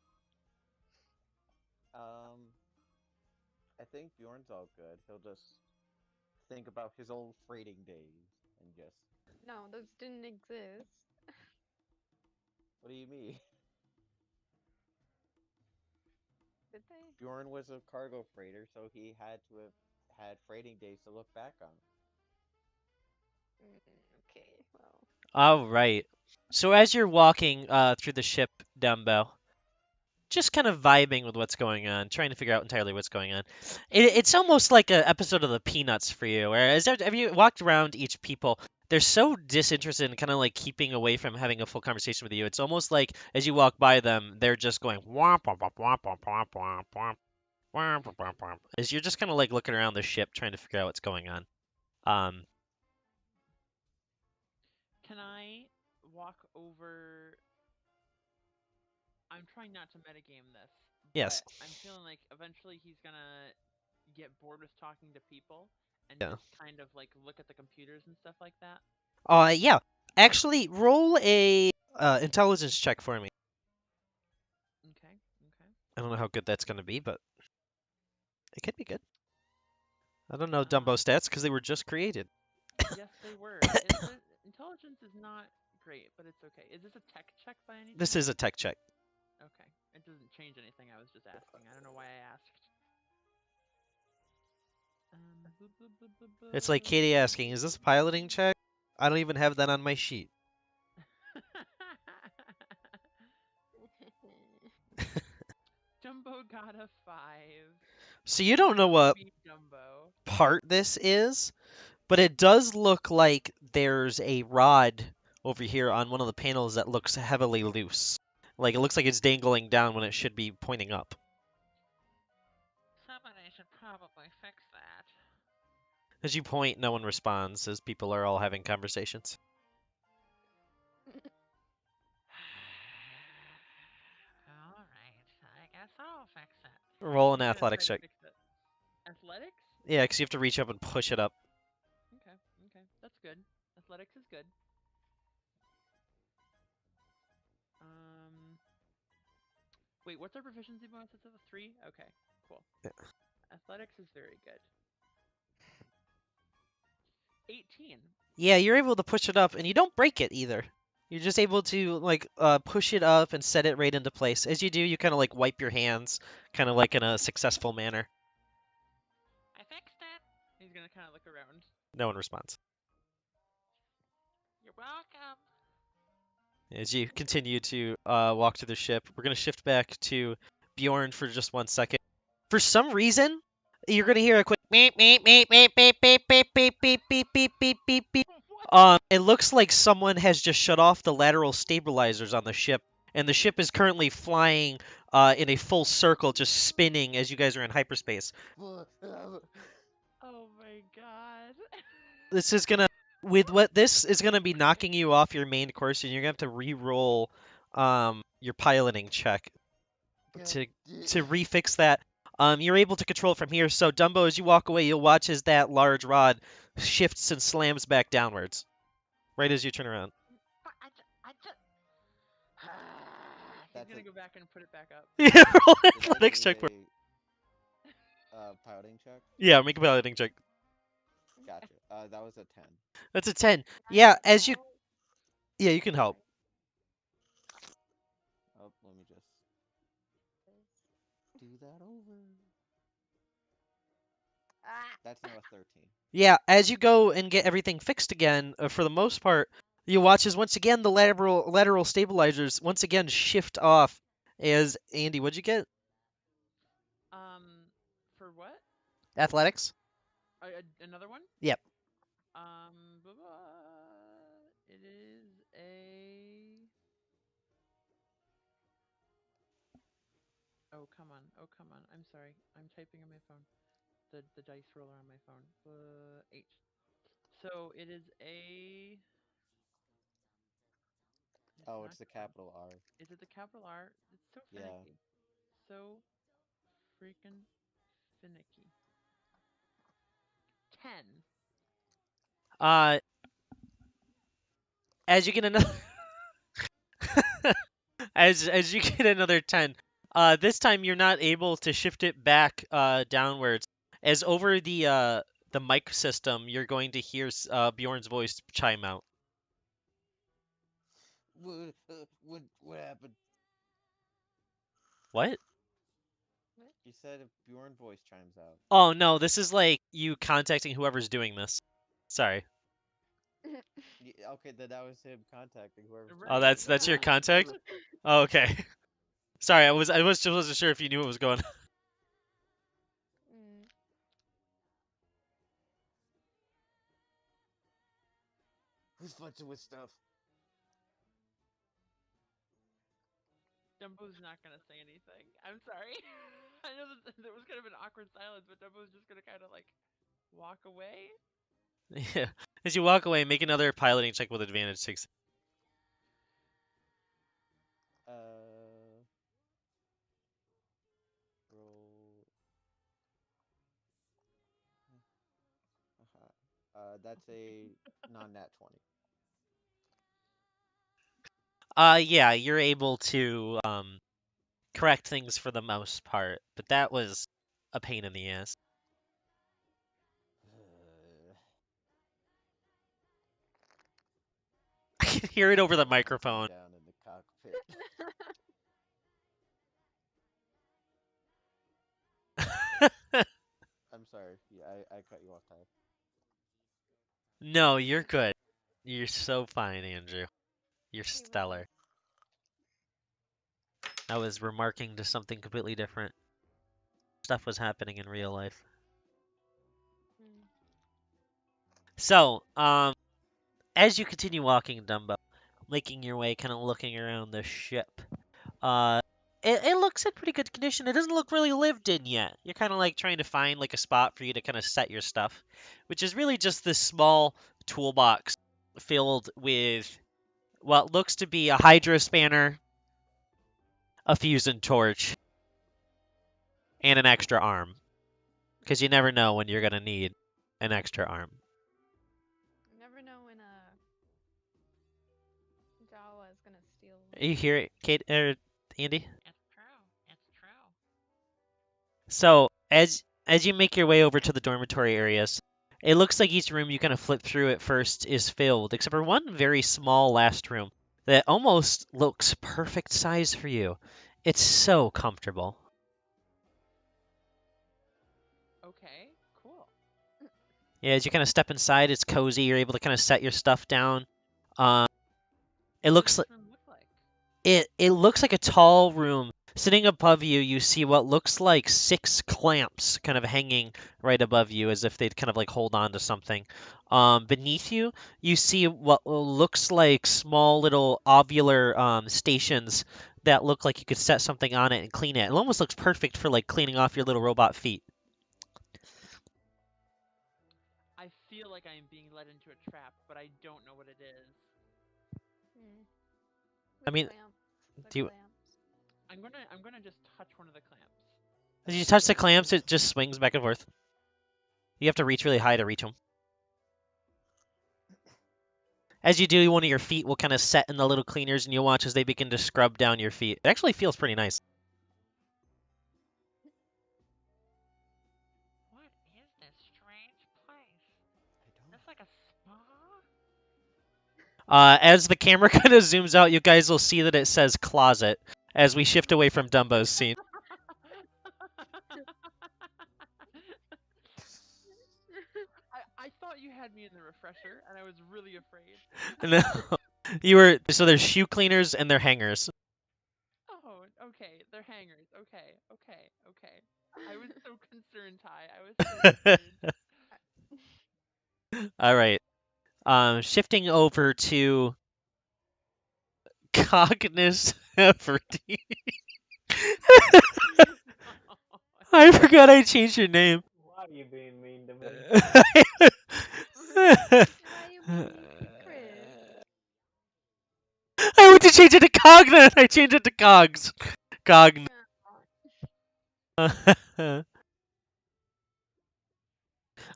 I think Bjorn's all good. He'll just think about his old freighting days and just. no, those didn't exist. What do you mean? Did they? Bjorn was a cargo freighter, so he had to have had freighting days to look back on. Okay, well. All right. So as you're walking through the ship, Dumbo, just kind of vibing with what's going on, trying to figure out entirely what's going on. It's almost like an episode of the Peanuts for you, whereas have you walked around each people, they're so disinterested in kind of like keeping away from having a full conversation with you. It's almost like as you walk by them, they're just going womp womp womp womp womp womp womp womp womp womp womp womp. As you're just kind of like looking around the ship, trying to figure out what's going on. Um, Can I walk over? I'm trying not to metagame this, yes. but I'm feeling like eventually he's gonna get bored with talking to people and Yeah. just kind of like look at the computers and stuff like that. Yeah. Actually, roll a intelligence check for me. Okay. Okay. I don't know how good that's gonna be, but it could be good. I don't know Dumbo Um, stats because they were just created. yes, they were. Intelligence is not great, but it's okay. Is this a tech check by any This chance? is a tech check. Okay. It doesn't change anything. I was just asking. I don't know why I asked. Boop, boop, boop, boop, It's like Katie asking, "Is this a piloting boop. check?" I don't even have that on my sheet. Dumbo got a 5. So you don't know what Be Dumbo. part this is, but it does look like there's a rod over here on one of the panels that looks heavily loose. Like it looks like it's dangling down when it should be pointing up. Somebody should probably fix that. As you point, no one responds as people are all having conversations. Alright, I guess I'll fix it. Roll an Who's gonna try athletics to check. fix it? Athletics? Yeah, because you have to reach up and push it up. Okay, okay. That's good. Athletics is good. Um, wait, what's our proficiency bonus? It's a 3? Okay, cool. Yeah. Athletics is very good. 18. Yeah, you're able to push it up, and you don't break it either. You're just able to like push it up and set it right into place. As you do, you kind of like wipe your hands, kind of like in a successful manner. I fixed it. He's gonna kind of look around. No one responds. You're welcome. As you continue to walk to the ship, we're gonna shift back to Bjorn for just 1 second. For some reason, you're gonna hear a quick beep beep beep beep beep beep beep beep beep beep beep beep beep beep. It looks like someone has just shut off the lateral stabilizers on the ship, and the ship is currently flying in a full circle, just spinning as you guys are in hyperspace. Oh my god. This is gonna, with what this is gonna be knocking you off your main course, and you're gonna have to re-roll your piloting check to refix that. You're able to control it from here. So Dumbo, as you walk away, you'll watch as that large rod shifts and slams back downwards, right as you turn around. But I just... He's That's gonna a- go back and put it back up. Yeah, roll an Did I athletics need check for. a piloting check? Yeah, make a piloting check. Gotcha. That was a 10. That's a 10. Can I Yeah, as you. help? Yeah, you can help. Oh, let me just This. do that over. Ah. That's now a 13. Yeah, as you go and get everything fixed again, for the most part, you watch as once again the lateral stabilizers once again shift off. As Andy, what'd you get? For what? Athletics. Another one? Yep. Blah, blah. It is a... Oh, come on. Oh, come on. I'm sorry. I'm typing on my phone. The dice roller on my phone. 8. So it is a... It's Oh, not it's the 12. capital R. Is it the capital R? It's so Yeah. finicky. So freaking finicky. 10. Uh, as you get another, as you get another 10, this time you're not able to shift it back downwards. As over the mic system, you're going to hear Bjorn's voice chime out. What happened? What? You said if Bjorn voice chimes out. Oh no, this is like you contacting whoever's doing this. Sorry. Okay, then that was him contacting whoever's doing Oh, Right. it. that's your Yeah. contact. Oh, okay. Sorry, I was just wasn't sure if you knew what was going on. Mm. Who's futzing with stuff? Dumbo's not gonna say anything. I'm sorry. I know that there was kind of an awkward silence, but Dumbo's just gonna kind of like walk away. Yeah. As you walk away, make another piloting check with advantage 6. Roll. That's a non-nat 20. Yeah, you're able to correct things for the most part, but that was a pain in the ass. I can hear it over the microphone. Down in the cockpit. I'm sorry. Yeah, I cut you off, Ty. No, you're good. You're so fine, Andrew. You're He stellar. I was remarking to something completely different. Stuff was happening in real life. Hmm. So, as you continue walking, Dumbo, making your way, kind of looking around the ship, uh, it looks in pretty good condition. It doesn't look really lived in yet. You're kind of like trying to find like a spot for you to kind of set your stuff, which is really just this small toolbox filled with what looks to be a hydro spanner, a fusion torch, and an extra arm. Because you never know when you're gonna need an extra arm. You never know when Jawa is gonna steal. You hear it, Kate or Andy? It's true. It's true. So as you make your way over to the dormitory areas, it looks like each room you kind of flip through at first is filled, except for one very small last room that almost looks perfect size for you. It's so comfortable. Okay, cool. Yeah, as you kind of step inside, it's cozy. You're able to kind of set your stuff down. Um, it What does looks this like room look like? it looks like a tall room. Sitting above you, you see what looks like 6 clamps kind of hanging right above you as if they'd kind of like hold on to something. Beneath you, you see what looks like small little ovular stations that look like you could set something on it and clean it. It almost looks perfect for like cleaning off your little robot feet. I feel like I am being led into a trap, but I don't know what it is. Hmm. I mean, The do you, clamps. I'm gonna just touch one of the clamps. as you touch the clamps, it just swings back and forth. You have to reach really high to reach them. As you do, one of your feet will kind of set in the little cleaners, and you'll watch as they begin to scrub down your feet. It actually feels pretty nice. What is this strange place? It's like a spa? As the camera kind of zooms out, you guys will see that it says closet as we shift away from Dumbo's scene. I thought you had me in the refresher, and I was really afraid. No, you were so there's shoe cleaners and they're hangers. Oh, okay. They're hangers. Okay, okay, okay. I was so concerned, Ty. I was so concerned. All right. Shifting over to Cognis Everty. I forgot I changed your name. Why are you being mean to me? Why you mean Chris? I went to change it to Cogna and I changed it to Cogs. Cogna.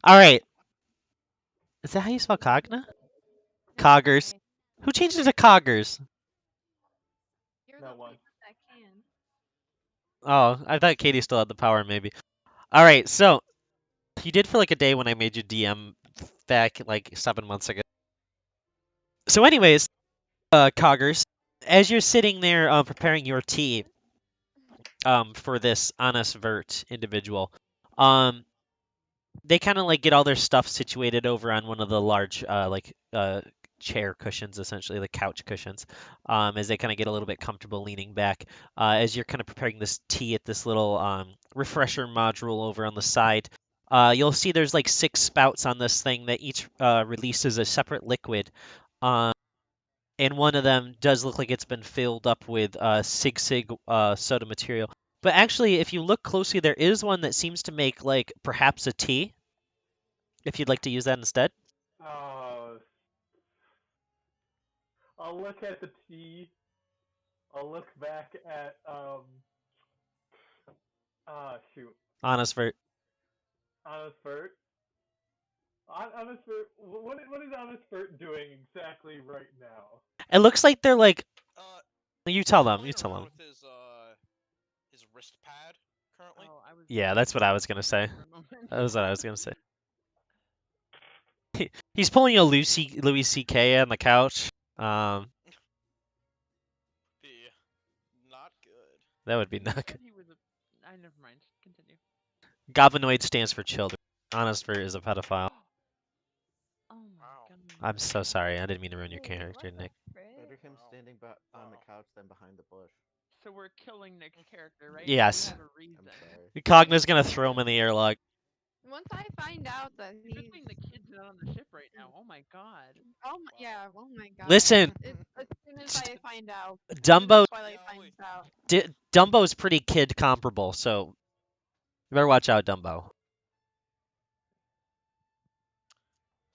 Alright. Is that how you spell Cogna? Coggers. Okay. Who changed it to Coggers? You're No the one. only one that can. Oh, I thought Katie still had the power, maybe. Alright, so you did for like a day when I made you DM back like 7 months ago. So anyways, Coggers, as you're sitting there preparing your tea for this honest vert individual, they kind of like get all their stuff situated over on one of the large chair cushions, essentially the couch cushions, as they kind of get a little bit comfortable leaning back as you're kind of preparing this tea at this little refresher module over on the side. You'll see there's like 6 spouts on this thing that each releases a separate liquid. Um, and one of them does look like it's been filled up with Sig soda material. But actually, if you look closely, there is one that seems to make like perhaps a tea. If you'd like to use that instead. Oh, I'll look at the tea. I'll look back at shoot, Honest vert. Honest Bert. Honest Bert, what is Honest Bert doing exactly right now? It looks like they're like You tell them. Playing You tell around them. with his wrist pad currently. Oh, I was. Yeah, that's what I was gonna say. For a moment. That was what I was gonna say. He's pulling a Louis C.K. on the couch. Be not good. That would be He not said good. he was a. I never mind. Continue. Goblinoid stands for children. Honestver is a pedophile. Oh my Wow. god. I'm so sorry. I didn't mean to ruin your Wait, character, what the Nick. frick? Better him Wow. standing on the Wow. couch than behind the bush. So we're killing Nick's character, right? Yes. We have a reason. I'm sorry. Cogna's gonna throw him in the airlock. Once I find out that Good he's thing the kid's not on the ship right now. Oh my god. oh my, Wow. yeah, oh my god. Listen, As soon as I find out, as soon Dumbo, as Twilight Yeah, finds out. Dumbo's pretty kid comparable, so you better watch out, Dumbo.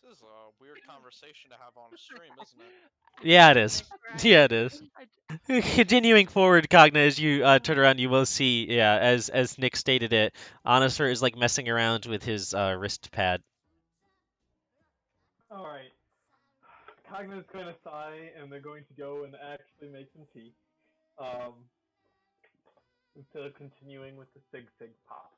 This is a weird conversation to have on a stream, isn't it? Yeah, it is. Right? Yeah, it is. I, Continuing forward, Cogna, as you turn around, you will see, yeah, as Nick stated it, Onisfer is like messing around with his wrist pad. Alright. Cogna's going to sigh, and they're going to go and actually make some tea. Instead of continuing with the Sig pop.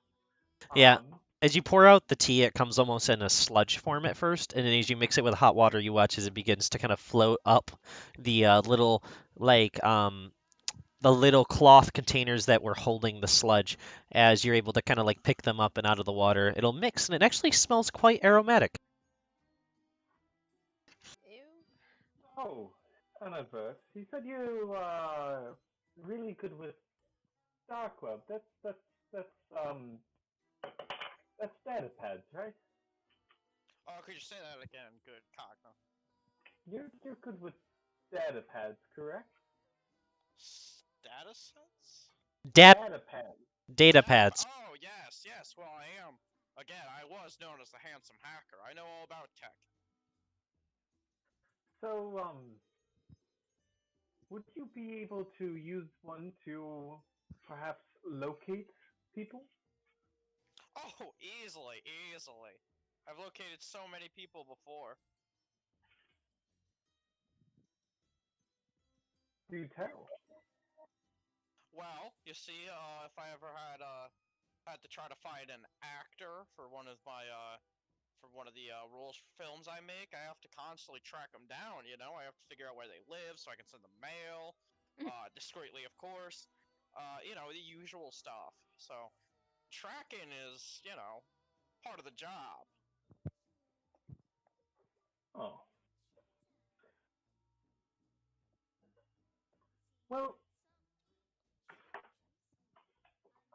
Yeah. As you pour out the tea, it comes almost in a sludge form at first, and then as you mix it with hot water, you watch as it begins to kind of float up the little like the little cloth containers that were holding the sludge. As you're able to kind of like pick them up and out of the water, it'll mix, and it actually smells quite aromatic. Ew. Oh, Unadverse. He said you really good with Dark Web. That's data pads, right? Oh, could you say that again? Good, Cogna. You're good with data pads, correct? Status sets? Data pads. Data pads. Oh, yes. Well, I am. Again, I was known as the handsome hacker. I know all about tech. So, would you be able to use one to perhaps locate people? Oh, easily. I've located so many people before. Do tell. Well, you see, if I ever had to try to find an actor for one of my roles for films I make, I have to constantly track them down. You know, I have to figure out where they live so I can send them mail, discreetly, of course. The usual stuff. So tracking is, part of the job. Oh. Well,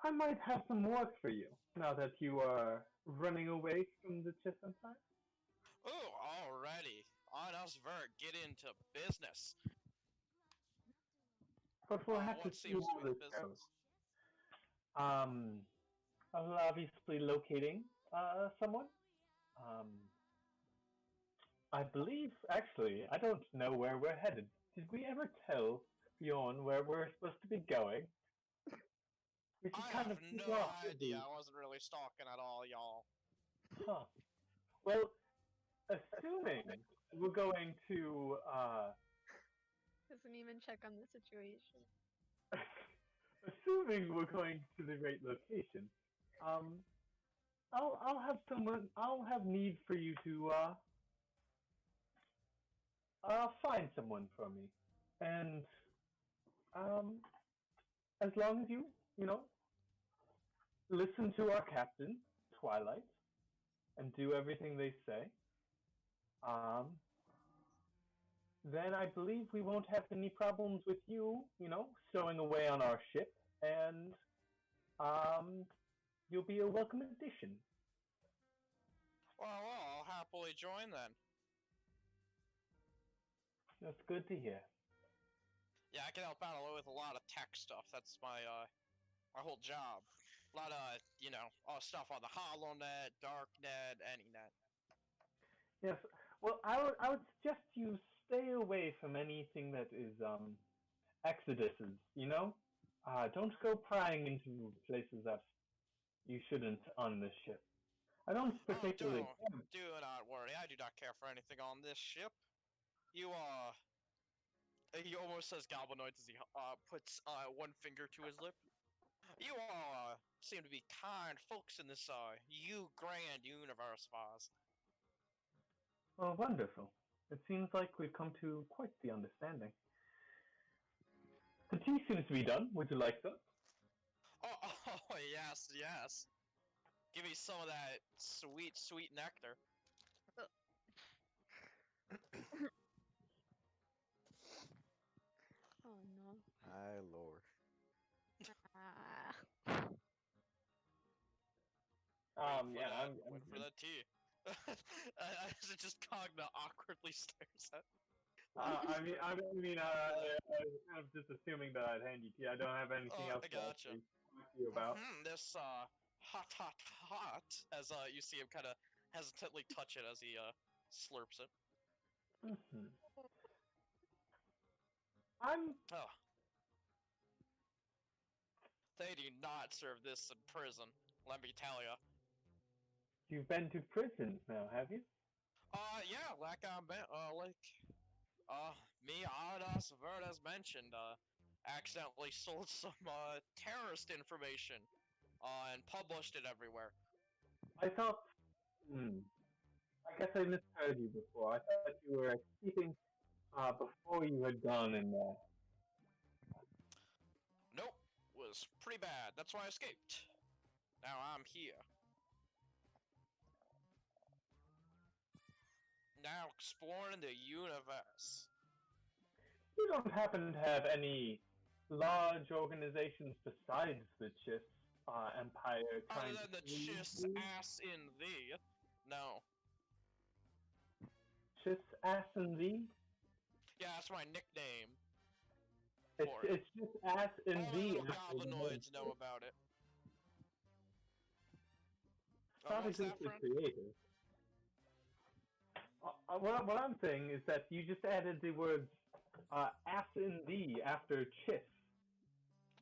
I might have some work for you now that you are running away from the Chip Empire. Ooh, already. On us, Vert, get into business. But we'll have to What see seems to how be the this goes. business? I'm obviously locating someone. I believe, actually, I don't know where we're headed. Did we ever tell Bjorn where we're supposed to be going? We just I kind have of took no off, didn't idea. we? I wasn't really stalking at all, y'all. Huh. Well, assuming we're going to Doesn't even check on the situation. assuming we're going to the right location, I'll have need for you to find someone for me, and as long as you know listen to our captain Twilight and do everything they say, um, then I believe we won't have any problems with you stowing away on our ship, and um, you'll be a welcome addition. Well, I'll happily join then. That's good to hear. Yeah, I can help out with a lot of tech stuff. That's my whole job. A lot of stuff on the HoloNet, DarkNet, AnyNet. Yes. Well, I would suggest you stay away from anything that is exoduses. Don't go prying into places that you shouldn't on this ship. I don't Oh, particularly. do not worry. I do not care for anything on this ship. You He almost says goblinoids as he puts one finger to his lip. You all seem to be kind folks in this you grand universe of ours. Well, wonderful. It seems like we've come to quite the understanding. The tea seems to be done. Would you like some? Oh yes, yes. Give me some of that sweet, sweet nectar. Oh no. My lord. Ah. Yeah, Wait for that tea. As it just Cogna awkwardly stares at. I was kind of just assuming that I'd hand you tea. I don't have anything else I to gotcha. actually talk to you about. This hot. As you see him kind of hesitantly touch it as he slurps it. Mm-hmm. I'm Oh, they do not serve this in prison. Let me tell ya. You've been to prison now, have you? Yeah, like me, Adas Verd, as mentioned, accidentally sold some terrorist information, and published it everywhere. I thought. I guess I misheard you before. I thought you were escaping before you had gone in there. Nope, was pretty bad. That's why I escaped. Now I'm here. Now exploring the universe. You don't happen to have any large organizations besides the Chiss Empire Other trying to than the squeeze chiss you? ass in thee. No. Chiss Ass and Thee? Yeah, that's my nickname It's, for it. it's just Ass and All the Thee little after the name. goblinoids know about it. It's not What's that, exactly friend? creative. What I'm saying is that you just added the words Ass and Thee after Chiss.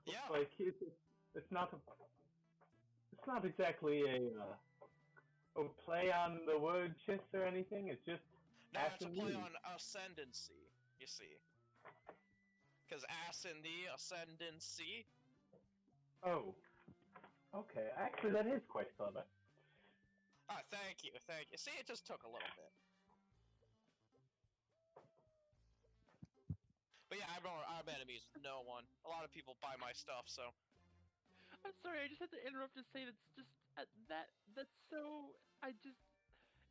Yeah. Like it's not a, it's not exactly a play on the word Chiss or anything. It's just No, Ass it's a and play Thee. on ascendancy, you see. Because ass in the ascendancy. Oh, okay. Actually, that is quite clever. Ah, thank you. See, it just took a little bit. But yeah, I'm enemies with no one. A lot of people buy my stuff, so. I'm sorry, I just had to interrupt to say that's just that's so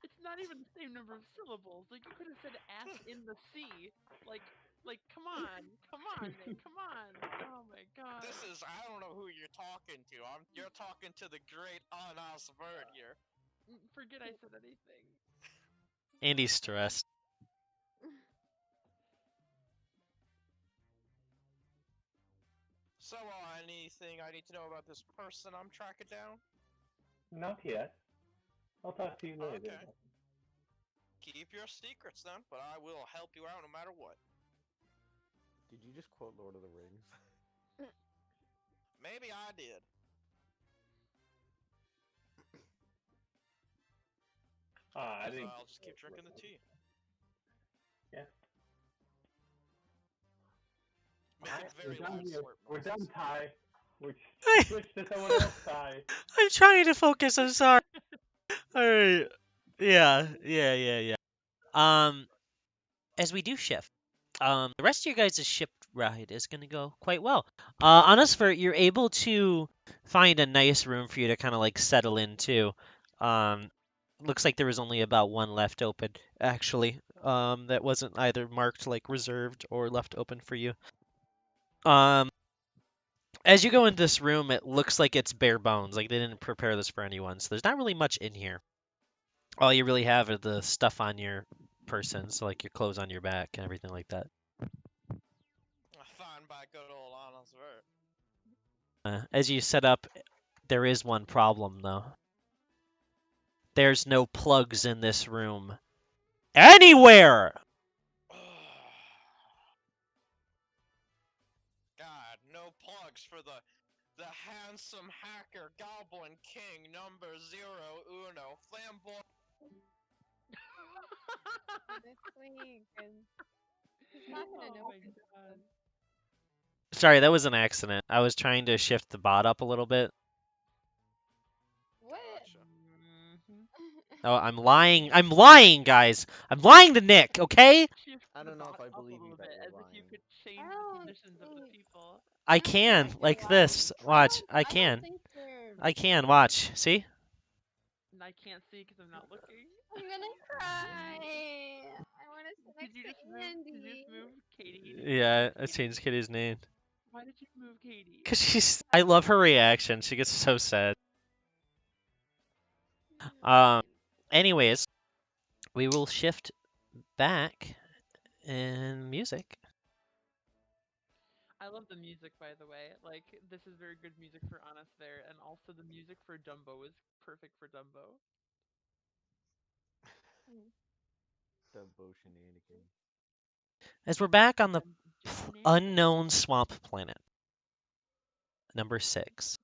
it's not even the same number of syllables. Like you could have said ass in the sea. Like come on, Nick, come on. Oh my god. I don't know who you're talking to. You're talking to the great Anas Bird here. Forget I said anything. Andy's stressed. So, anything I need to know about this person I'm tracking down? Not yet. I'll talk to you later. Okay. Keep your secrets then, but I will help you out no matter what. Did you just quote Lord of the Rings? Maybe I did. I think I'll just keep drinking the tea. Yeah. Making very loud slurp We're noises. done, Ty. We I, switch to someone else, Ty. I'm trying to focus. I'm sorry. All right. Yeah. As we do shift, the rest of your guys' ship ride is gonna go quite well. Honestly, you're able to find a nice room for you to kind of like settle into. Looks like there was only about one left open, actually. That wasn't either marked like reserved or left open for you. Um, as you go into this room, it looks like it's bare bones. Like they didn't prepare this for anyone, so there's not really much in here. All you really have are the stuff on your person, so like your clothes on your back and everything like that. Fine by good old Anas Bird. As you set up, there is one problem though. There's no plugs in this room. Anywhere! God, no plugs for the handsome hacker Goblin King number 01 flamboyant. Honestly, you could He's not gonna Oh know. my god. Sorry, that was an accident. I was trying to shift the bot up a little bit. What? Gotcha. Mhm. Oh, I'm lying. I'm lying, guys. I'm lying to Nick, okay? Shift I the don't know bot if I up a believe you little that bit, you're as if you lying. could change I the don't positions of the think. people. I don't feel can, like you're like lying. this. Watch. I I don't can. think you're. I can. Watch. See? And I can't see because I'm not looking. I'm gonna cry. I want to sit Did next you to just move? Did you Andy. just move Katie? Did you Yeah, move I Katie? changed Kitty's name. Why did you move Katie? Cause she's. I love her reaction. She gets so sad. Um. Anyways, we will shift back in music. I love the music, by the way. Like, this is very good music for Honest there, and also the music for Dumbo is perfect for Dumbo. Dumbo shenanigans. As we're back on the Do shenanigans. unknown swamp planet, number 6.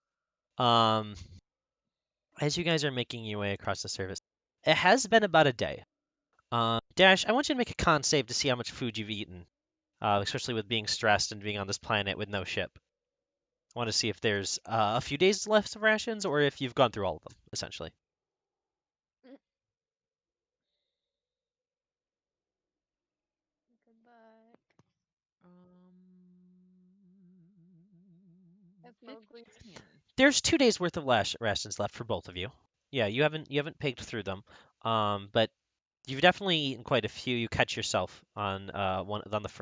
Um. As you guys are making your way across the surface, it has been about a day. Dash, I want you to make a con save to see how much food you've eaten, especially with being stressed and being on this planet with no ship. I want to see if there's a few days left of rations or if you've gone through all of them, essentially. Goodbye. That's Mowgli's. 15. There's 2 days worth of rations left for both of you. Yeah, you haven't pigged through them, but you've definitely eaten quite a few. You catch yourself on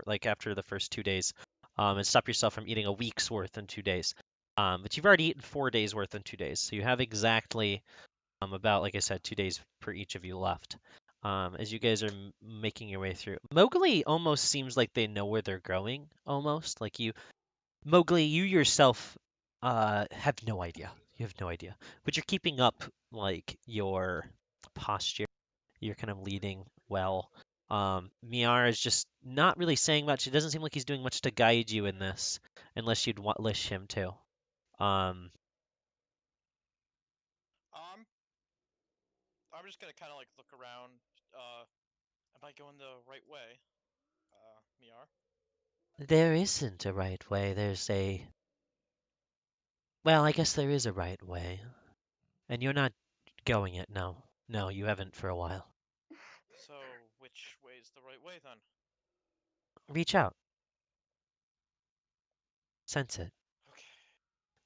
like after the first 2 days, and stop yourself from eating a week's worth in 2 days. But you've already eaten 4 days worth in 2 days, so you have exactly about, like I said, 2 days per each of you left. As you guys are making your way through, Mowgli almost seems like they know where they're going. Almost like Mowgli, you yourself have no idea. You have no idea, but you're keeping up like your posture. You're kind of leading well. Miar is just not really saying much. It doesn't seem like he's doing much to guide you in this, unless you'd wish him to. Um, Um, I'm just gonna kind of like look around. Am I going the right way? Miar. there isn't a right way. Well, I guess there is a right way, and you're not going it. No, no, you haven't for a while. So which way's the right way then? Reach out, sense it. Okay,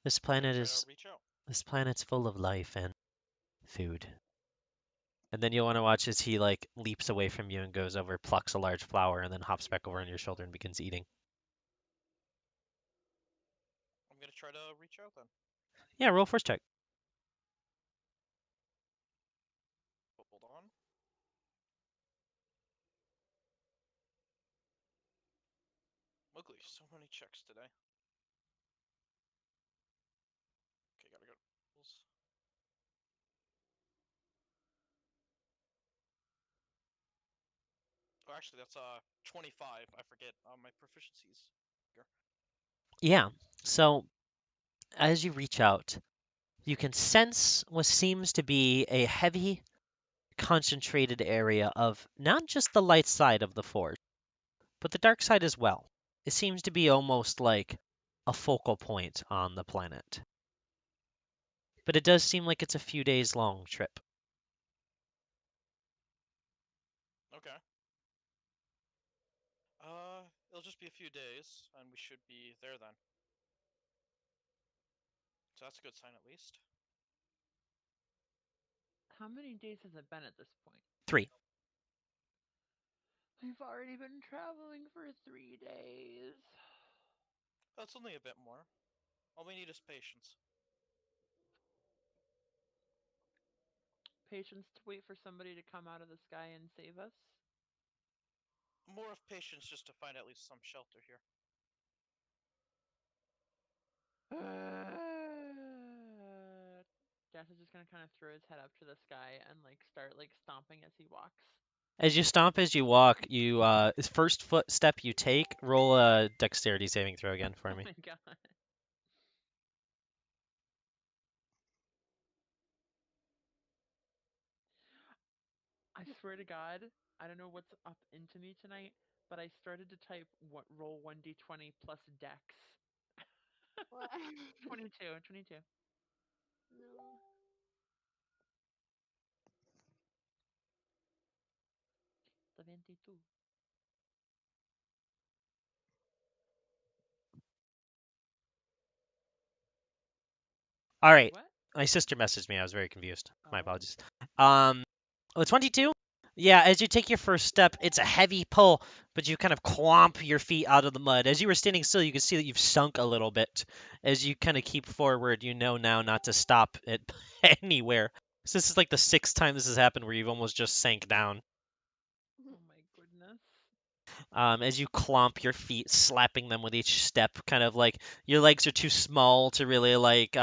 This I'm gonna planet try to is reach out. this planet's full of life and food. And then you'll want to watch as he like leaps away from you and goes over, plucks a large flower, and then hops back over on your shoulder and begins eating. I'm gonna try to reach out then. Yeah, roll force check. Hold on. Mowgli, so many checks today. Okay, gotta go. Oh, actually, that's 25. I forget my proficiencies here. Yeah. So as you reach out, you can sense what seems to be a heavy, concentrated area of not just the light side of the force, but the dark side as well. It seems to be almost like a focal point on the planet. But it does seem like it's a few days long trip. Okay. It'll just be a few days, and we should be there then. So that's a good sign at least. How many days has it been at this point? 3. We've already been traveling for 3 days. That's only a bit more. All we need is patience. Patience to wait for somebody to come out of the sky and save us. More of patience just to find at least some shelter here. Dash is just gonna kind of throw his head up to the sky and like start like stomping as he walks. As you stomp, as you walk, you first footstep you take, roll a dexterity saving throw again for Oh me. my god. I swear to God, I don't know what's up into me tonight, but I started to type roll 1d20 plus dex. What? 22, 22. No. The 22. All right. What? My sister messaged me. I was very confused. My Oh. apologies. Oh, 22? Yeah, as you take your first step, it's a heavy pull, but you kind of clomp your feet out of the mud. As you were standing still, you can see that you've sunk a little bit. As you kind of keep forward, you know now not to stop it anywhere. So this is like the sixth time this has happened where you've almost just sank down. Oh my goodness. As you clomp your feet, slapping them with each step, kind of like your legs are too small to really like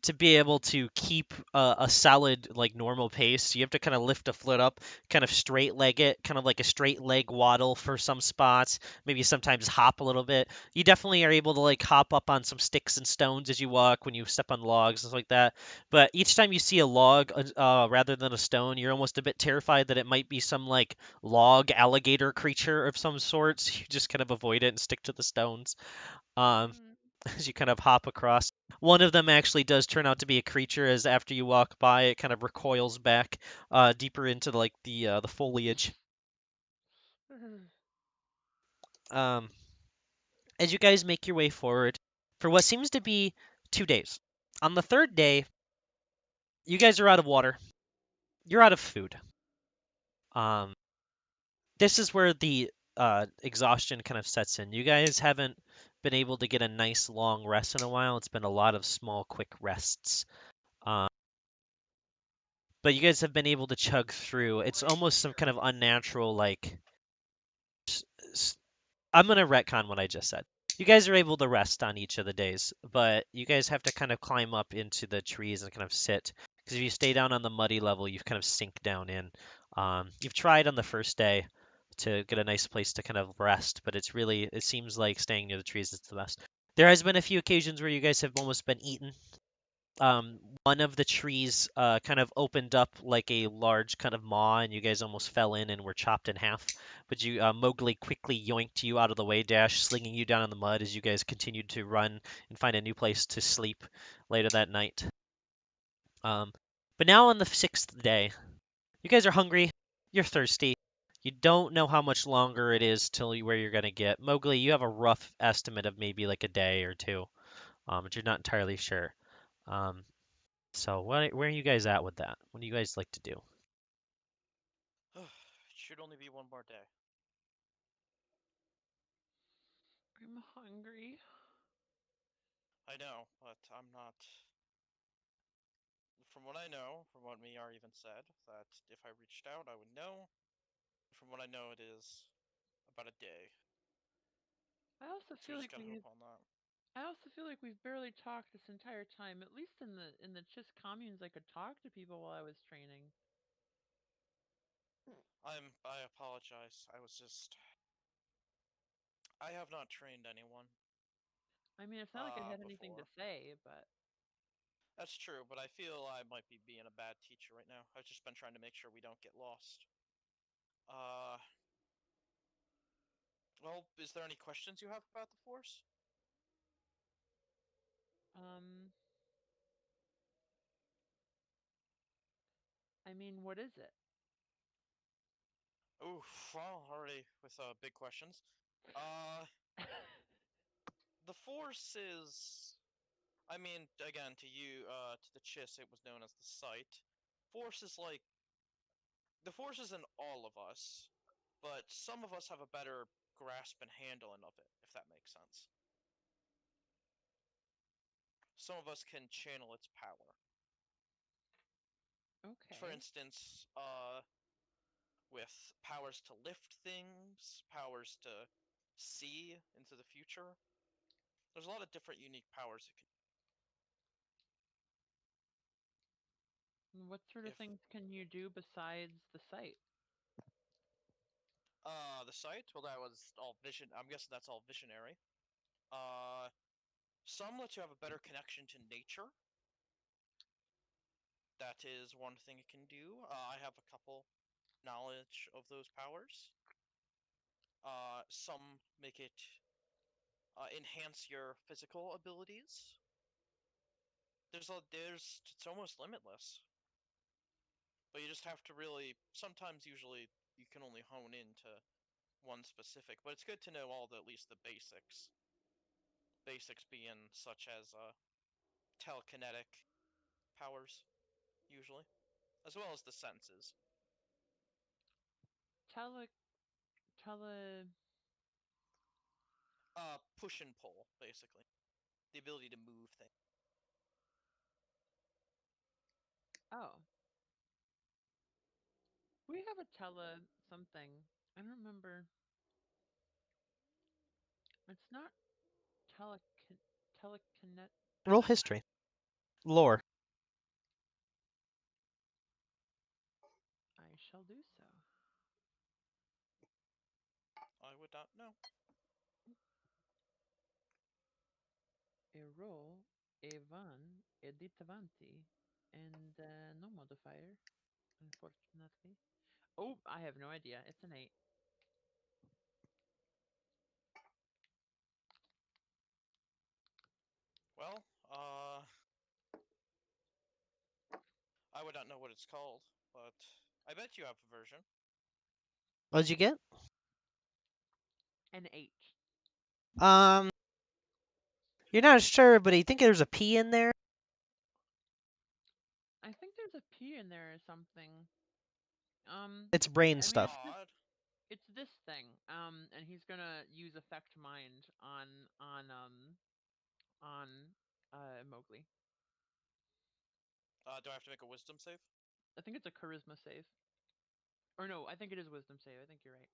to be able to keep a solid like normal pace. You have to kind of lift a foot up, kind of straight leg it, kind of like a straight leg waddle for some spots. Maybe sometimes hop a little bit. You definitely are able to like hop up on some sticks and stones as you walk when you step on logs and stuff like that. But each time you see a log rather than a stone, you're almost a bit terrified that it might be some like log alligator creature of some sorts. You just kind of avoid it and stick to the stones. Um, Mm. as you kind of hop across. One of them actually does turn out to be a creature, as after you walk by, it kind of recoils back deeper into like the foliage. Um, as you guys make your way forward for what seems to be 2 days. On the third day, you guys are out of water. You're out of food. Um, this is where the exhaustion kind of sets in. You guys haven't been able to get a nice long rest in a while. It's been a lot of small, quick rests. Um, but you guys have been able to chug through. It's almost some kind of unnatural, like. s- I'm gonna retcon what I just said. You guys are able to rest on each of the days, but you guys have to kind of climb up into the trees and kind of sit. Because if you stay down on the muddy level, you kind of sink down in. You've tried on the first day to get a nice place to kind of rest, but it seems like staying near the trees is the best. There has been a few occasions where you guys have almost been eaten. One of the trees kind of opened up like a large kind of maw, and you guys almost fell in and were chopped in half. But Mowgli quickly yoinked you out of the way, Dash, slinging you down in the mud as you guys continued to run and find a new place to sleep later that night. Um, but now on the sixth day, you guys are hungry, you're thirsty, you don't know how much longer it is till where you're gonna get. Mowgli, you have a rough estimate of maybe like a day or two, but you're not entirely sure. Um, So where are you guys at with that? What do you guys like to do? It should only be one more day. I'm hungry. I know, but I'm not. From what I know, from what Miyar even said, that if I reached out, I would know. From what I know, it is about a day. I also So feel we just like gotta hope on that. we've barely talked this entire time. At least in the Chiss communes, I could talk to people while I was training. I apologize. I was just. I have not trained anyone. I mean, it's not like I had anything to Before. say, but That's true, but I feel I might be being a bad teacher right now. I've just been trying to make sure we don't get lost. Uh, well, is there any questions you have about the Force? um, I mean, what is it? Ooh, well, already with big questions. Uh, the Force is. I mean, again, to you, to the Chiss, it was known as the Sight. Force is like the Force is in all of us, but some of us have a better grasp and handling of it, if that makes sense. Some of us can channel its power. For Okay. instance, with powers to lift things, powers to see into the future. There's a lot of different unique powers it can. And what sort of If things can you do besides the sight? the sight, well, that was all vision. I'm guessing that's all visionary. Uh, some let you have a better connection to nature. That is one thing it can do. I have a couple knowledge of those powers. Some make it enhance your physical abilities. It's almost limitless. But you just have to really. Sometimes, usually, you can only hone into one specific. But it's good to know all at least the basics. Basics being such as telekinetic powers, usually, as well as the senses. Tele tele Push and pull, basically. The ability to move things. oh. We have a tele something. I don't remember. It's not telekinet. Roll history. Lore. I shall do so. I would not know. A roll, a one, a ditavanti, and no modifier, unfortunately. Oh, I have no idea. It's an 8. Well, I would not know what it's called, but I bet you have a version. What'd you get? An 8. Um, you're not sure, but you think there's a P in there? I think there's a P in there or something. It's brain I mean, stuff. Odd. it's this thing. And he's gonna use affect mind on Mowgli. Do I have to make a wisdom save? I think it's a charisma save. Or no, I think it is wisdom save. I think you're right.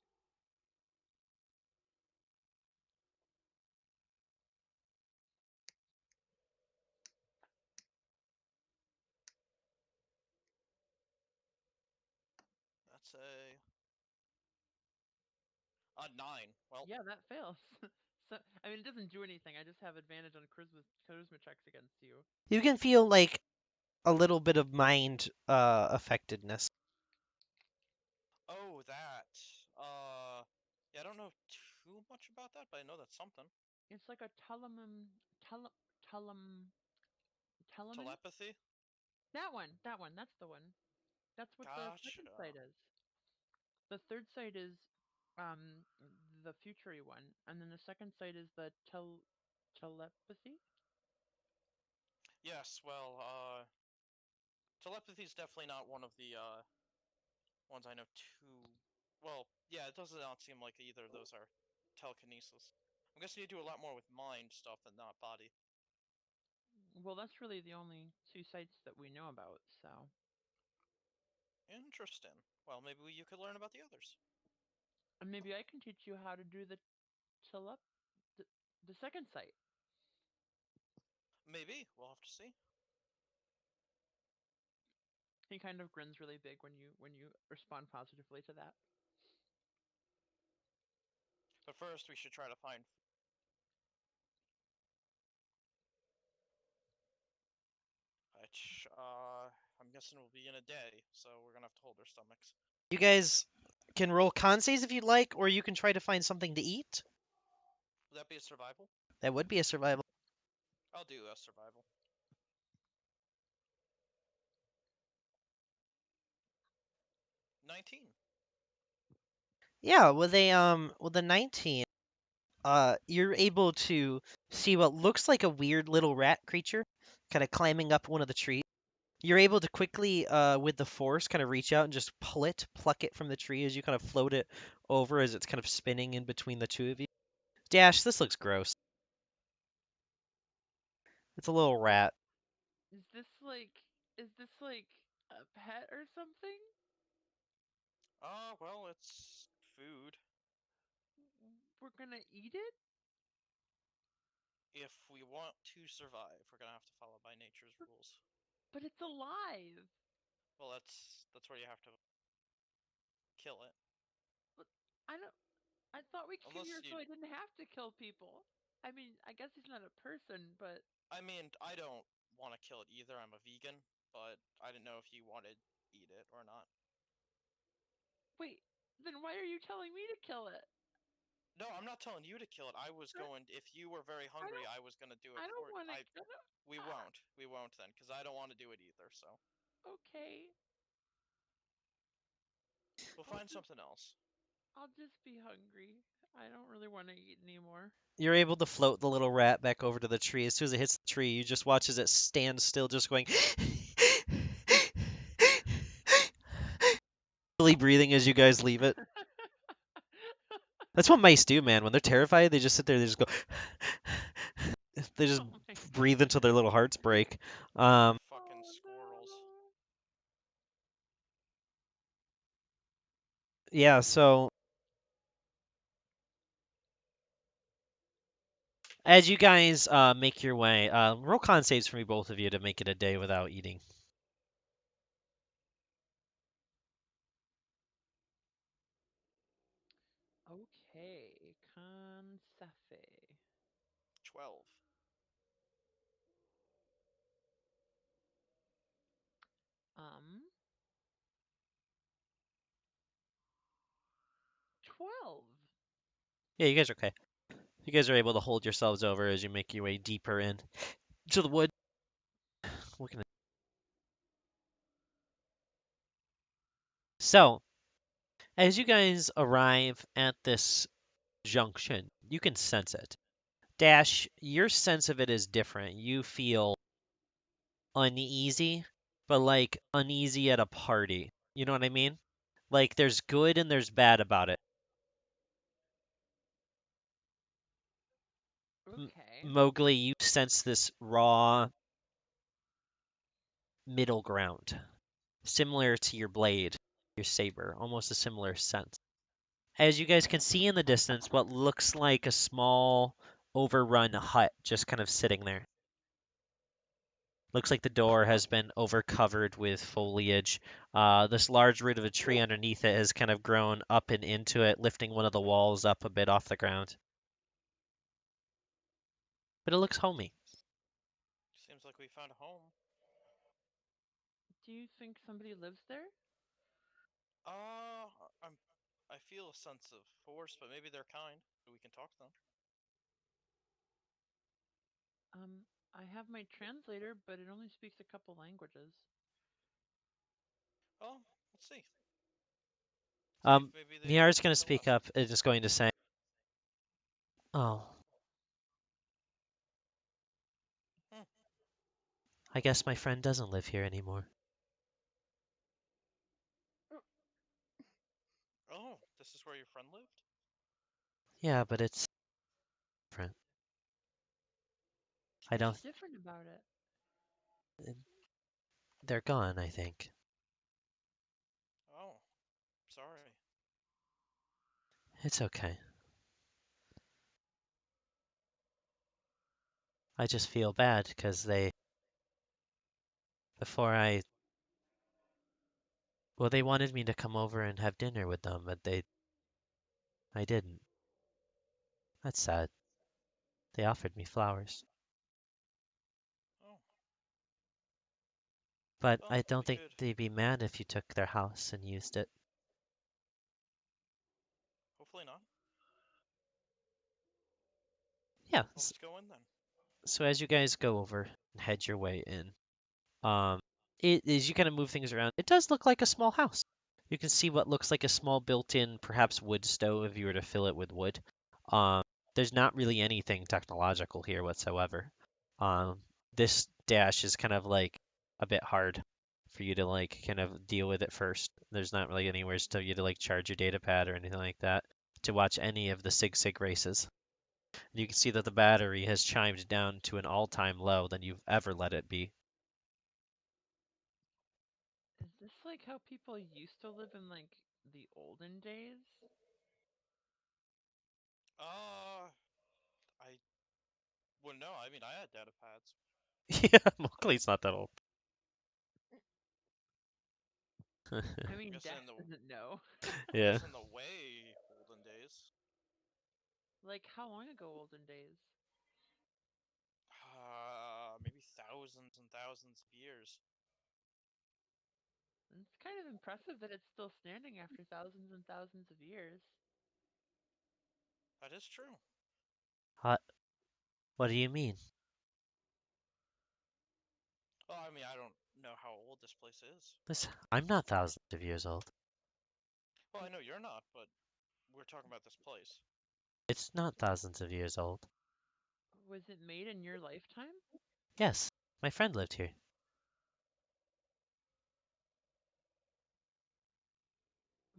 That's a 9. Well, Yeah, that fails. So I mean, it doesn't do anything. I just have advantage on charisma checks against you. You can feel like a little bit of mind affectedness. oh, that. Yeah, I don't know too much about that, but I know that's something. It's like a tele telem telemint. Telepathy? That one. That one. That's the one. That's what the Gotcha. second sight is. The third sight is um the futury one, and then the second sight is the telepathy. Yes, well, telepathy is definitely not one of the ones I know too. Well, yeah, it does not seem like either of those are telekinesis. I'm guessing you do a lot more with mind stuff than not body. Well, that's really the only two sites that we know about. So, Interesting. Well, maybe you could learn about the others. and maybe I can teach you how to do the telep the, the second sight. Maybe. We'll have to see. He kind of grins really big when you respond positively to that. But first, we should try to find. Which, I'm guessing will be in a day, so we're gonna have to hold our stomachs. You guys can roll con saves if you'd like, or you can try to find something to eat. Would that be a survival? That would be a survival. I'll do a survival. 19. Yeah, with a 19, you're able to see what looks like a weird little rat creature kind of climbing up one of the trees. You're able to quickly, with the force, kind of reach out and just pluck it from the tree as you kind of float it over as it's kind of spinning in between the two of you. Dash, this looks gross. It's a little rat. Is this like a pet or something? Well, it's food. We're gonna eat it? If we want to survive, we're gonna have to follow by nature's rules. But it's alive. Well, that's where you have to kill it. But I don't. I thought we came Unless here you, so I didn't have to kill people. I mean, I guess he's not a person, but I mean, I don't want to kill it either. I'm a vegan, but I didn't know if you wanted to eat it or not. wait. Then why are you telling me to kill it? No, I'm not telling you to kill it. I was going. If you were very hungry, I was gonna do it I don't for. want to. We won't. We won't then, because I don't want to do it either. So Okay. we'll find something else. I'll just be hungry. I don't really want to eat anymore. You're able to float the little rat back over to the tree. As soon as it hits the tree, you just watch as it stands still, just going. Really breathing as you guys leave it. That's what mice do, man. When they're terrified, they just sit there. They just go. They just Oh my breathe until their little hearts break. Fucking squirrels. Yeah. So as you guys make your way, roll con saves for me, both of you, to make it a day without eating. Okay, Consafe. 12. 12. Yeah, you guys are okay. You guys are able to hold yourselves over as you make your way deeper in to the wood. Looking at... So, as you guys arrive at this junction, you can sense it. Dash, your sense of it is different. You feel uneasy, but like uneasy at a party. You know what I mean? Like there's good and there's bad about it. Okay. Mowgli, you sense this raw middle ground, similar to your blade, your saber, almost a similar sense. As you guys can see in the distance, what looks like a small overrun hut just kind of sitting there. Looks like the door has been overcovered with foliage. This large root of a tree underneath it has kind of grown up and into it, lifting one of the walls up a bit off the ground. But it looks homey. Seems like we found a home. Do you think somebody lives there? Uh, I'm. I feel a sense of force, but maybe they're kind. We can talk to them. I have my translator, but it only speaks a couple languages. Well, let's see. See if maybe they Niar's going to listen to speak us. up and is going to say, "Oh, Hmm. I guess my friend doesn't live here anymore." Oh, this is where your friend lived? Yeah, but it's different. I What's don't. different about it? They're gone, I think. Oh, sorry. It's okay. I just feel bad because before I, well, they wanted me to come over and have dinner with them, but I didn't. That's sad. They offered me flowers. Oh, But well, I don't we think could. they'd be mad if you took their house and used it. Hopefully not. Yeah. Well, let's go in then. So as you guys go over and head your way in, um, as you kind of move things around, it does look like a small house. You can see what looks like a small built-in, perhaps wood stove if you were to fill it with wood. Um, there's not really anything technological here whatsoever. Um, this dash is kind of like a bit hard for you to like kind of deal with it first. There's not really anywhere for you to like charge your data pad or anything like that to watch any of the Sig races. You can see that the battery has chimed down to an all-time low than you've ever let it be. Is this like how people used to live in like the olden days? I wouldn't know. I mean, I had data pads. Yeah, Mowgli's not that old. I I mean, guess Dash in the doesn't know. I Yeah. guess in the way olden days. Like, how long ago olden days? Maybe thousands and thousands of years. It's kind of impressive that it's still standing after thousands and thousands of years. That is true. What do you mean? Well, I mean, I don't know how old this place is. I'm not thousands of years old. Well, I know you're not, but we're talking about this place. It's not thousands of years old. Was it made in your lifetime? Yes, my friend lived here.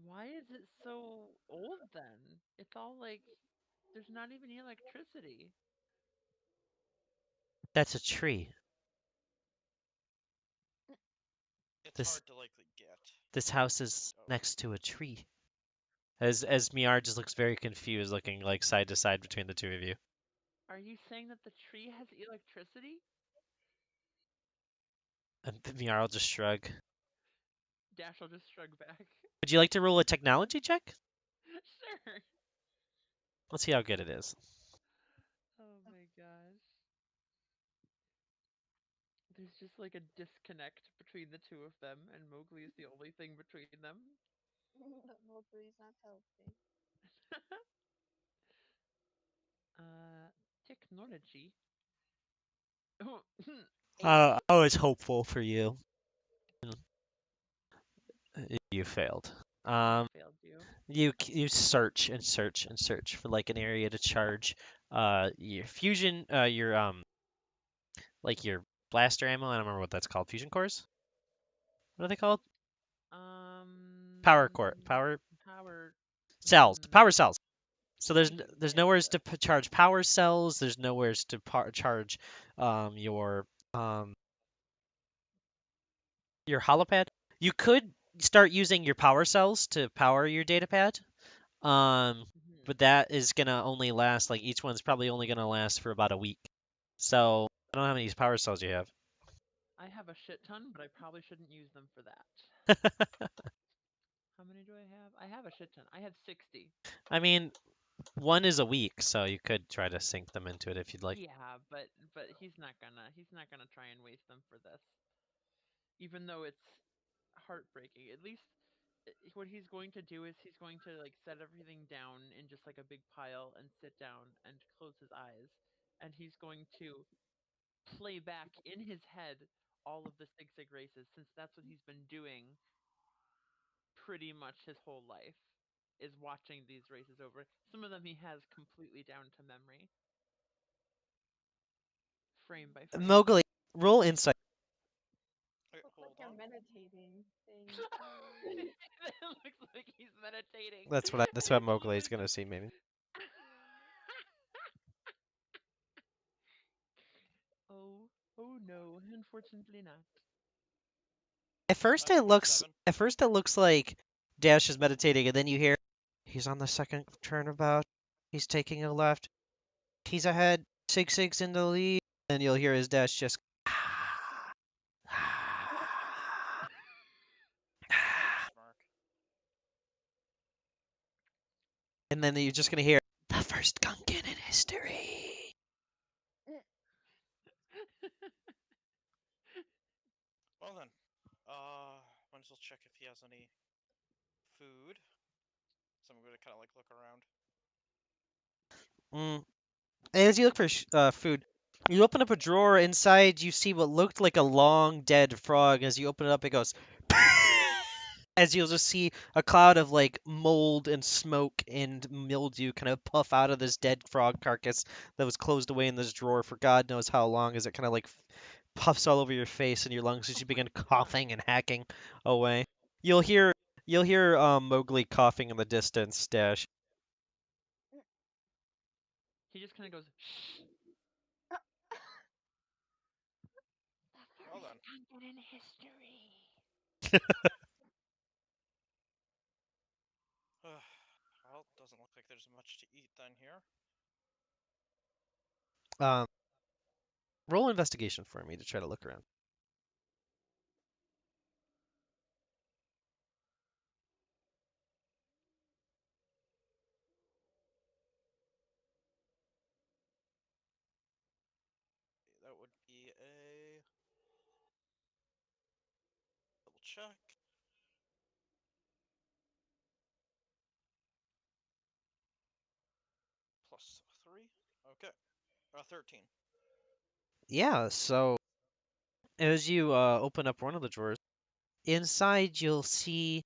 Why is it so old then? It's all like there's not even any electricity. That's a tree. It's This hard to likely get. this house is Oh, next to a tree. As Miar just looks very confused, looking like side to side between the two of you. Are you saying that the tree has electricity? And Miar will just shrug. Dash will just shrug back. Would you like to roll a technology check? Sure. Let's see how good it is. Oh my gosh. There's just like a disconnect between the two of them, and Mowgli is the only thing between them. But Mowgli's not helping. Technology. Oh, I was hopeful for you. You failed. I failed you. You search and search and search for like an area to charge your fusion your like your blaster ammo. I don't remember what that's called. Fusion cores? What are they called? Power Um, core. Power Power. cells. Power cells. So Thank you. there's Thank you, nowheres sir. to charge power cells. There's nowheres to charge your holopad. You could start using your power cells to power your datapad. Mhm. But that is gonna only last like each one's probably only gonna last for about a week. So I don't know how many power cells you have. I have a shit ton, but I probably shouldn't use them for that. How many do I have? I have a shit ton. I have 60. I mean, one is a week, so you could try to sync them into it if you'd like. Yeah, but he's not gonna try and waste them for this. Even though it's heartbreaking. At least what he's going to do is he's going to like set everything down in just like a big pile and sit down and close his eyes, and he's going to play back in his head all of the Sig Sig races, since that's what he's been doing pretty much his whole life, is watching these races over. Some of them he has completely down to memory, frame by frame. Mowgli, roll insight. wait, Looks like hold you're on. meditating. Saying, It looks like he's meditating. That's what Mowgli is gonna see maybe. Oh, oh no, unfortunately not. Seven. At first it looks like Dash is meditating, and then you hear he's on the second turnabout. He's taking a left. He's ahead. Sig's in the lead. And you'll hear his Dash just Oh, you smirk. and then you're just gonna hear the first Gungan in history. Well then, might as well check if he has any food. So I'm gonna kind of like look around. Mm. As you look for food, you open up a drawer. Inside, you see what looked like a long dead frog. As you open it up, it goes. As you'll just see a cloud of like mold and smoke and mildew kind of puff out of this dead frog carcass that was closed away in this drawer for God knows how long, as it kind of like puffs all over your face and your lungs as Oh you my begin god. coughing and hacking away. You'll hear Mowgli coughing in the distance. Dash. He just kind of goes, shh. The Well first then, continent in history. well, doesn't look like there's much to eat then here. Um, roll investigation for me to try to look around. That would be a double check. plus 3. Okay. 13. Yeah, so as you open up one of the drawers, inside you'll see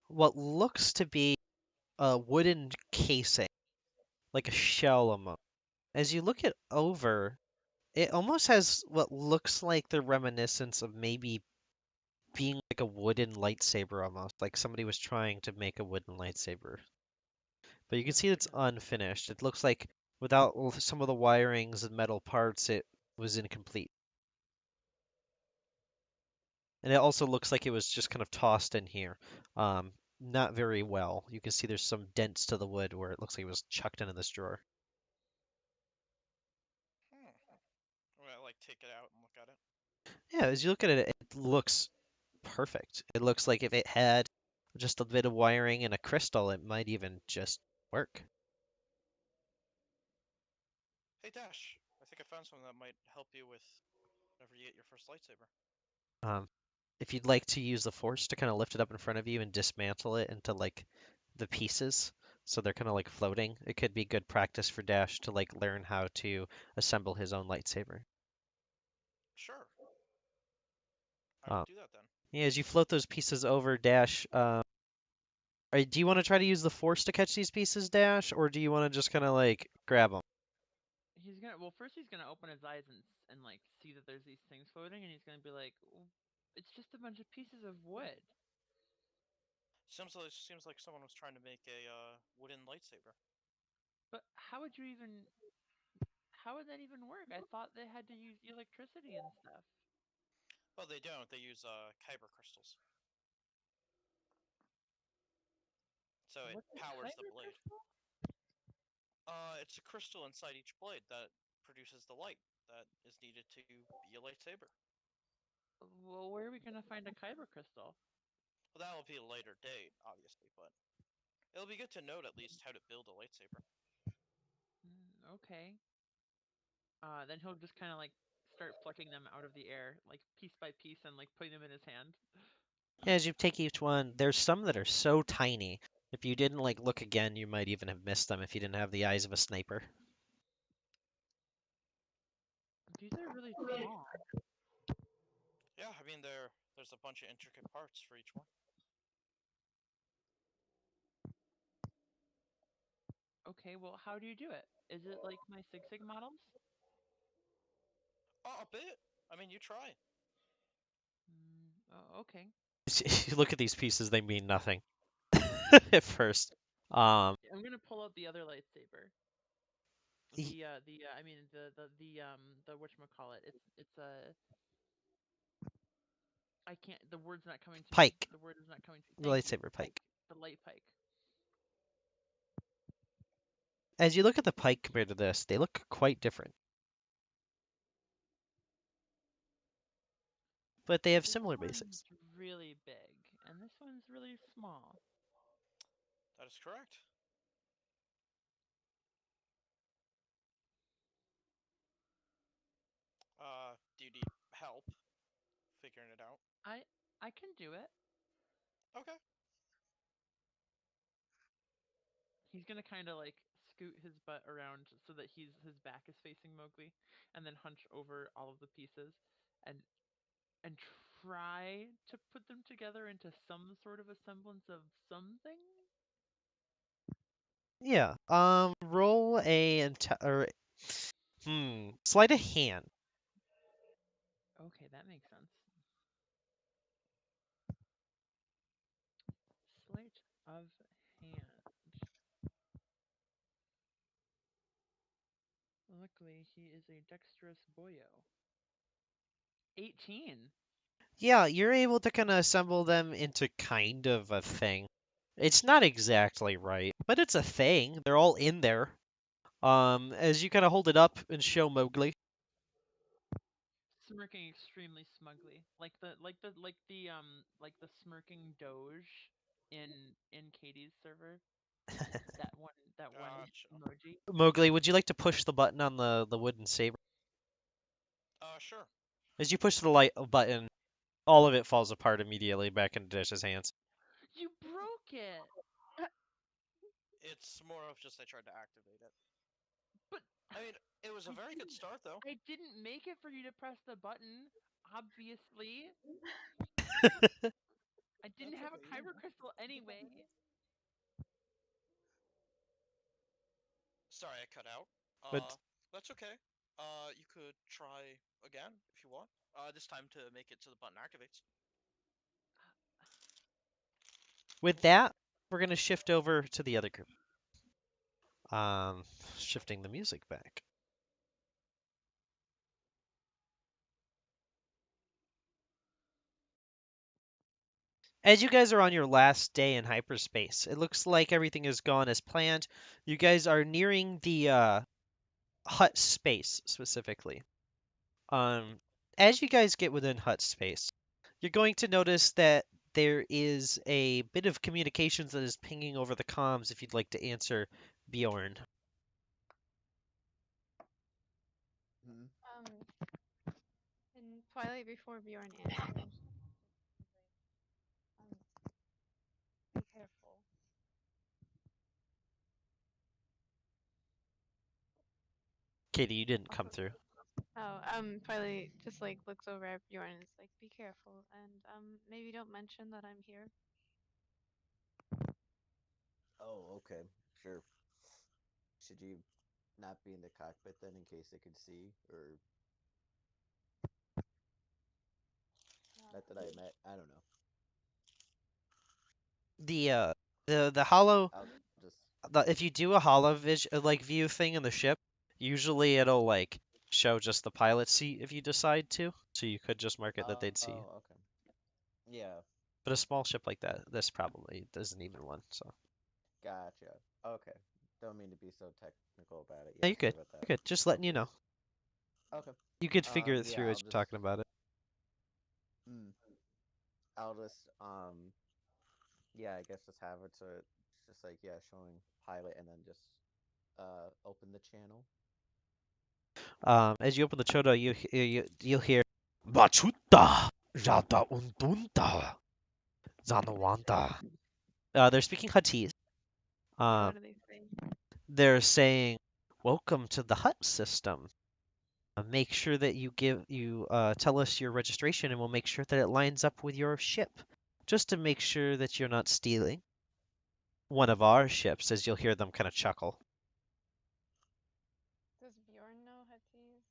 what looks to be a wooden casing, like a shell almost. As you look it over, it almost has what looks like the reminiscence of maybe being like a wooden lightsaber almost, like somebody was trying to make a wooden lightsaber. But you can see it's unfinished. It looks like without some of the wirings and metal parts, it was incomplete. And it also looks like it was just kind of tossed in here. Not very well. You can see there's some dents to the wood where it looks like it was chucked into this drawer. I'm gonna like take it out and look at it. Yeah, as you look at it, it looks perfect. It looks like if it had just a bit of wiring and a crystal, it might even just work. Hey Dash, I think I found something that might help you with whenever you get your first lightsaber. Um, if you'd like to use the force to kind of lift it up in front of you and dismantle it into like the pieces, so they're kind of like floating, it could be good practice for Dash to like learn how to assemble his own lightsaber. Sure. I Um, will do that then. yeah, as you float those pieces over, Dash, do you want to try to use the force to catch these pieces, Dash, or do you want to just kind of like grab them? He's gonna first he's gonna open his eyes and like see that there's these things floating, and he's gonna be like, "Well, it's just a bunch of pieces of wood." Seems like someone was trying to make a wooden lightsaber. But how would that even work? I thought they had to use electricity and stuff. Well, they don't. They use kyber crystals. So it What's a powers the kyber blade. crystal? It's a crystal inside each blade that produces the light that is needed to be a lightsaber. Well, where are we gonna find a kyber crystal? Well, that will be a later date, obviously, but it'll be good to note at least how to build a lightsaber. Okay. Then he'll just kind of like start plucking them out of the air, like piece by piece, and like putting them in his hand. Yeah, as you take each one, there's some that are so tiny. If you didn't like look again, you might even have missed them if you didn't have the eyes of a sniper. These are really small. Yeah, I mean there's a bunch of intricate parts for each one. Okay, well, how do you do it? Is it like my Sig Sig models? Oh, a bit. I mean, you try. Oh, okay. You look at these pieces, they mean nothing at first. I'm gonna pull out the other lightsaber. Y- I mean the whatchamacallit. It's a I can't. The word's not coming to me. Pike, The word is not coming to me. the Thank you. lightsaber pike. The light pike. As you look at the pike compared to this, they look quite different. But they have This similar one's basics. really big, and this one's really small. That is correct. Do you need help figuring it out? I can do it. Okay. He's gonna kind of like scoot his butt around so that his back is facing Mowgli, and then hunch over all of the pieces, and and try to put them together into some sort of a semblance of something. Yeah. Roll sleight of hand. Okay, that makes sense. Sleight of hand. Luckily, he is a dexterous boyo. 18. Yeah, you're able to kind of assemble them into kind of a thing. It's not exactly right, but it's a thing. They're all in there. As you kind of hold it up and show Mowgli. Smirking extremely smugly, like the smirking Doge in Katie's server. That one Gotcha. emoji. Mowgli, would you like to push the button on the wooden saber? Sure. As you push the light button, all of it falls apart immediately back into Dish's hands. You broke it. It's more of just I tried to activate it. I mean, it was a very good start, though. I didn't make it for you to press the button, obviously. I didn't That's have a okay, you kyber know. crystal anyway. Sorry, I cut out. But That's okay. You could try again if you want. This time to make it so the button activates. with that, we're gonna shift over to the other group. Shifting the music back. As you guys are on your last day in hyperspace, it looks like everything has gone as planned. You guys are nearing the hut space specifically. As you guys get within hut space, you're going to notice that there is a bit of communications that is pinging over the comms if you'd like to answer Bjorn. Hmm. In Twilight before Bjorn answers, be careful. Katie, you didn't come through. Oh, Twilight just like looks over at Bjorn and is like, be careful, and maybe don't mention that I'm here. Oh, okay, sure. Should you not be in the cockpit then, in case they could see, or not that I met? I don't know. The hollow I'll just. if you do a hollow like view thing in the ship, usually it'll like show just the pilot seat if you decide to. So you could just mark it that they'd see you. Oh, okay. Yeah, But a small ship like that, this probably doesn't even one. So gotcha. Okay. Don't mean to be so technical about it. no, Yeah, you're sorry good. about that. You're good. Just letting you know. Okay. You could figure it Yeah, through as you're talking about it. mm, I'll just, yeah, I guess just have it so it's just like, yeah, showing pilot and then just, open the channel. As you open the choda, you'll hear Bachuta Jata Untunta Zanawanta. They're speaking Huttese. Okay, Um, what do they say? they're saying, "Welcome to the hut system. Make sure that you tell us your registration, and we'll make sure that it lines up with your ship, just to make sure that you're not stealing one of our ships." As you'll hear them kind of chuckle. Does Bjorn know Huttese?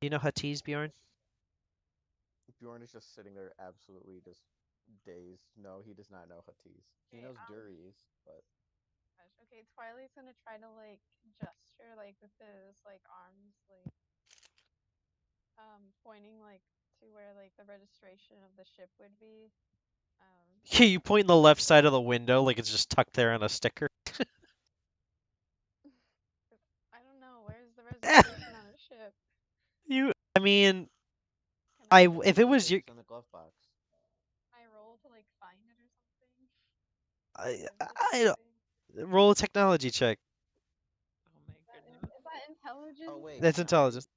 Do you know Huttese, Bjorn? Bjorn is just sitting there absolutely just dazed. No, he does not know Huttese. He Okay, knows Duries, but gosh. Okay, Twilight's gonna try to like gesture like with his like arms like pointing like to where like the registration of the ship would be. Um Yeah, you point in the left side of the window like it's just tucked there on a sticker. I don't know, where's the registration on a ship? I mean, Can I if it was your, it's in the glove box. can I roll to like find it or something? I, Or is it I something? roll a technology check. Oh my goodness. Is that Oh intelligence? wait, That's sorry. intelligence.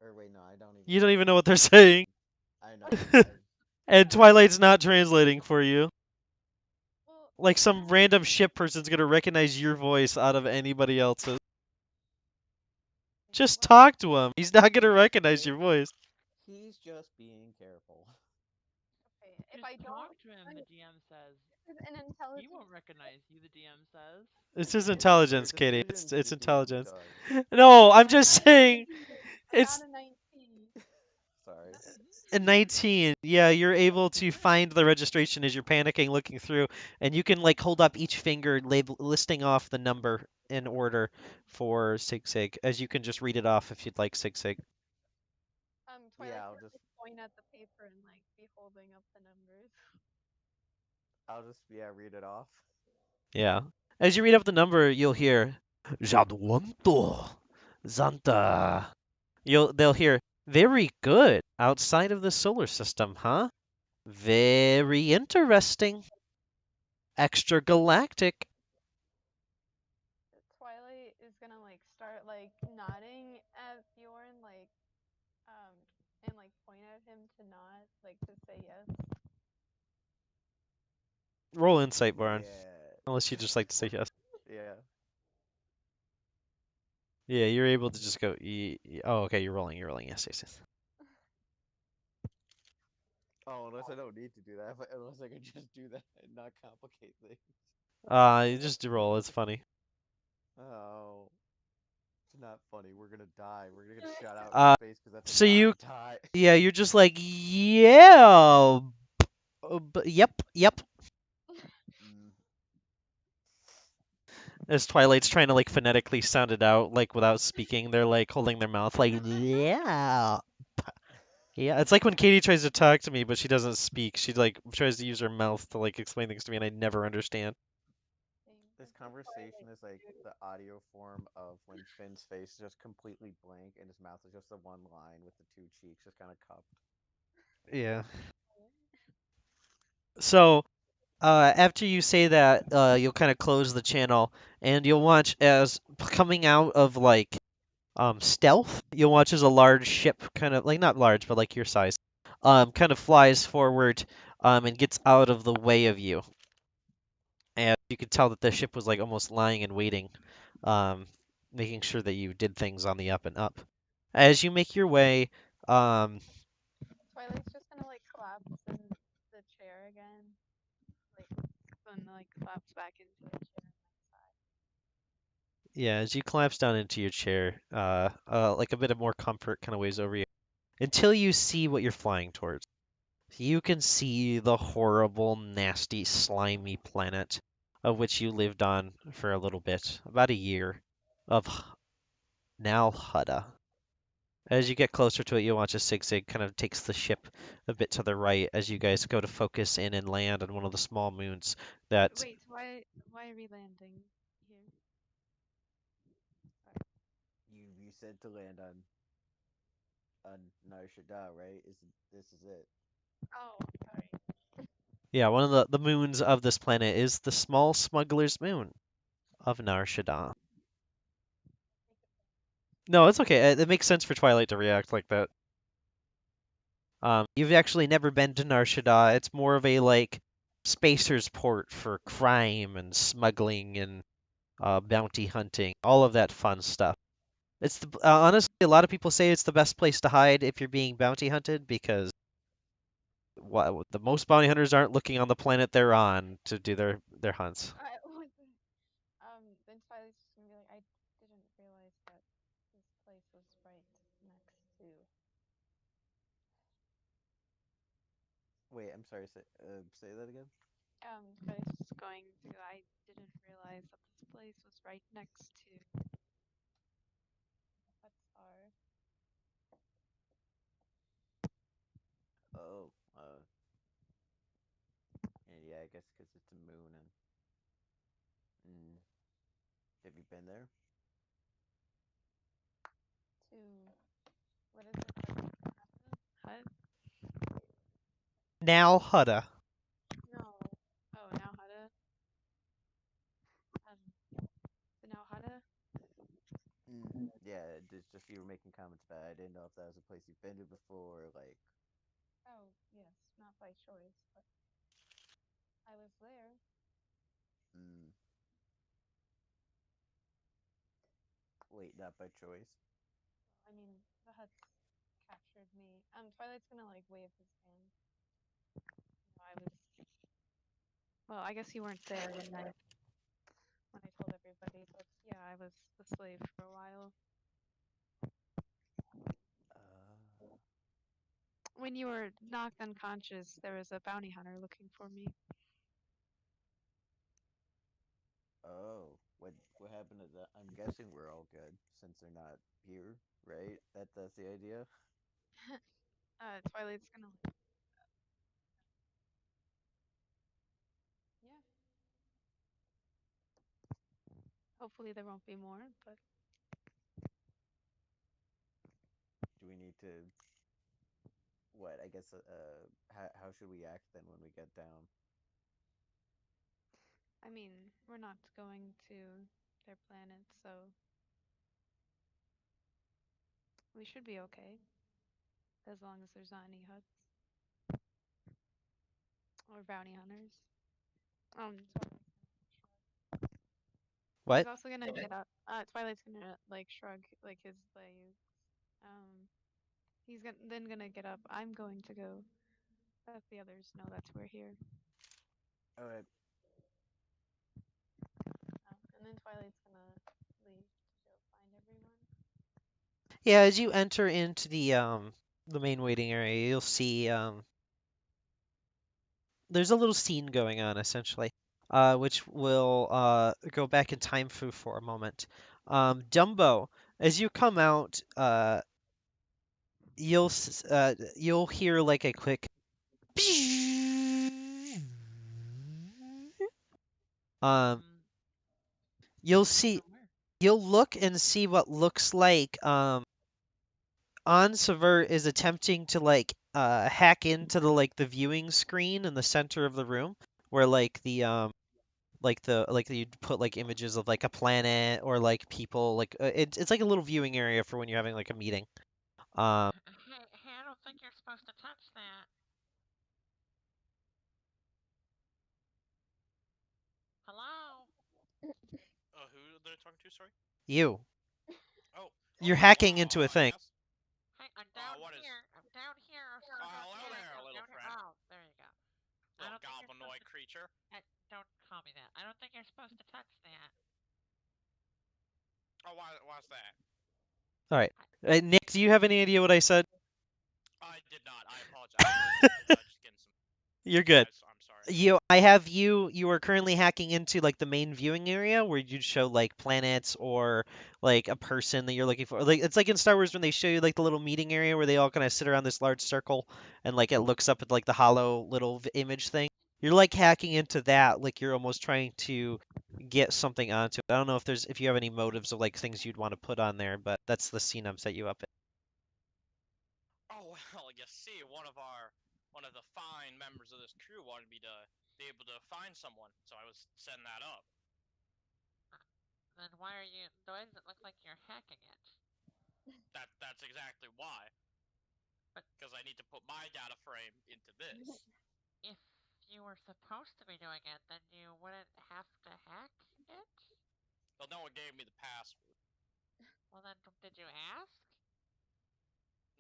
Or wait, no, I don't even You don't know. even know what they're saying, I know. and Twilight's not translating for you. Well, Like can some I random ship person's gonna recognize your voice out of anybody else's. Just well, talk to him. He's not gonna recognize your voice. He's just being careful. okay. If Just I talk don't to him, the DM says. this is an He intelligence. won't recognize you, the DM says. It's his It's your intelligence, Katie. decision It's to do, intelligence. darling. No, I'm I just got a saying 19. I it's got a 19. Sorry. a 19. Yeah, you're able to find the registration as you're panicking, looking through, and you can like hold up each finger, listing off the number in order for Sig Sig, as you can just read it off if you'd like Sig Sig. Yeah, Twilight's gonna like, point at the paper and like be holding up the numbers. I'll just yeah read it off. Yeah. As you read up the number, you'll hear Jadwanto Zanta. They'll hear very good outside of the solar system, huh? Very interesting. Extra galactic. Twilight is gonna like start like nodding at Bjorn um and like point at him to nod, like to say yes. Roll insight, Baron. Yeah. Unless you just like to say yes. Yeah. Yeah, you're able to just go. Oh, okay. You're rolling. You're rolling. Yes, yes, yes. Oh, unless I don't need to do that, but unless I can just do that and not complicate things. You just roll. It's funny. Oh, it's not funny. We're gonna die. We're gonna get shot out Uh, in space because that's so a you, non-tie. yeah, you're just like, yeah, yep, yep. Mm. As Twilight's trying to like phonetically sound it out, like without speaking, they're like holding their mouth, like, yeah. Yeah, it's like when Katie tries to talk to me, but she doesn't speak. She like tries to use her mouth to like explain things to me, and I never understand. This conversation is like the audio form of when Finn's face is just completely blank and his mouth is just the one line with the two cheeks just kind of cupped. Yeah. So, after you say that, you'll kind of close the channel, and you'll watch as coming out of like stealth, you'll watch as a large ship, kind of like not large, but like your size, kind of flies forward, and gets out of the way of you. And you could tell that the ship was like almost lying and waiting, um, making sure that you did things on the up and up. As you make your way, um, Twilight's just gonna like collapse in the chair again, like then like collapse back into the chair on my side. yeah, as you collapse down into your chair, like a bit of more comfort kind of weighs over you until you see what you're flying towards. You can see the horrible, nasty, slimy planet of which you lived on for a little bit, about a year, of Nalhutta. As you get closer to it, you watch as Sig Sig kind of takes the ship a bit to the right as you guys go to focus in and land on one of the small moons that. Wait, why are we landing here? You said to land on Nar Shaddaa, right? This is it? Oh, sorry. Yeah, one of the moons of this planet is the small smuggler's moon of Nar Shaddaa. No, it's okay. It makes sense for Twilight to react like that. You've actually never been to Nar Shaddaa. It's more of a like spacer's port for crime and smuggling and bounty hunting, all of that fun stuff. It's honestly, a lot of people say it's the best place to hide if you're being bounty hunted because the most bounty hunters aren't looking on the planet they're on to do their hunts. Then Twilight's just gonna be like, I didn't realize that this place was right next to. Wait, I'm sorry. Say that again. Twilight's just going to. I didn't realize that this place was right next to. What's our? Oh, and yeah, I guess because it's a moon and. Mm, have you been there? To. What is it? Hut? Nalhutta. No. Oh, now how to. The now how to. Mm, yeah, just you were making comments about it. I didn't know if that was a place you've been to before, like. Oh, yes, not by choice, but I was there. Mm, wait, not by choice. I mean, the huts captured me. Twilight's gonna like wave his hand. I was. Well, I guess you weren't there when I told everybody, but yeah, I was the slave for a while. Uh, When you were knocked unconscious, there was a bounty hunter looking for me. oh, what happened to that? I'm guessing we're all good since they're not here, right? That's the idea. Twilight's gonna. Yeah. Hopefully there won't be more, but Do we need to? What? I guess. How should we act then when we get down? I mean, we're not going to their planet, so we should be okay as long as there's not any huts or bounty hunters. Um, What? He's also gonna get up. Twilight's gonna like shrug like his legs. He's gonna get up. I'm going to go let the others know that we're here. All right. And then Twilight's gonna leave to go find everyone. Yeah, as you enter into the main waiting area, you'll see there's a little scene going on essentially, which will go back in time for a moment. Dumbo, as you come out, you'll hear like a quick. Um, Mm, you'll see, from where? you'll look and see what looks like Ansevert is attempting to like hack into the viewing screen in the center of the room where like you'd put like images of like a planet or like people like it's like a little viewing area for when you're having like a meeting. Um Hey, I don't think you're supposed to touch that. Hello? Who they're talking to? Sorry. you Oh. you're Oh. hacking into a thing. Yes. Hey, I'm down What is? here. I'm down here. Hello there, little friend. Oh, there you go. I Little don't think you're supposed goblinoid to. creature. Don't call me that. I don't think you're supposed to touch that. Oh, why's that? All right. Nick, do you have any idea what I said? I did not. I apologize. I was just getting some. You're good. I'm sorry. I have you are currently hacking into like the main viewing area where you'd show like planets or like a person that you're looking for. Like it's like in Star Wars when they show you like the little meeting area where they all kind of sit around this large circle and like it looks up at like the hollow little image thing. You're like hacking into that, like you're almost trying to get something onto it. I don't know if you have any motives of like things you'd want to put on there, but that's the scene I'm set you up in. Oh well, you see, one of the fine members of this crew wanted me to be able to find someone, so I was setting that up. Then why are you? Why does it look like you're hacking it? That's exactly why. But because I need to put my data frame into this. if you were supposed to be doing it, then you wouldn't have to hack it? Well, no one gave me the password. Well, then did you ask?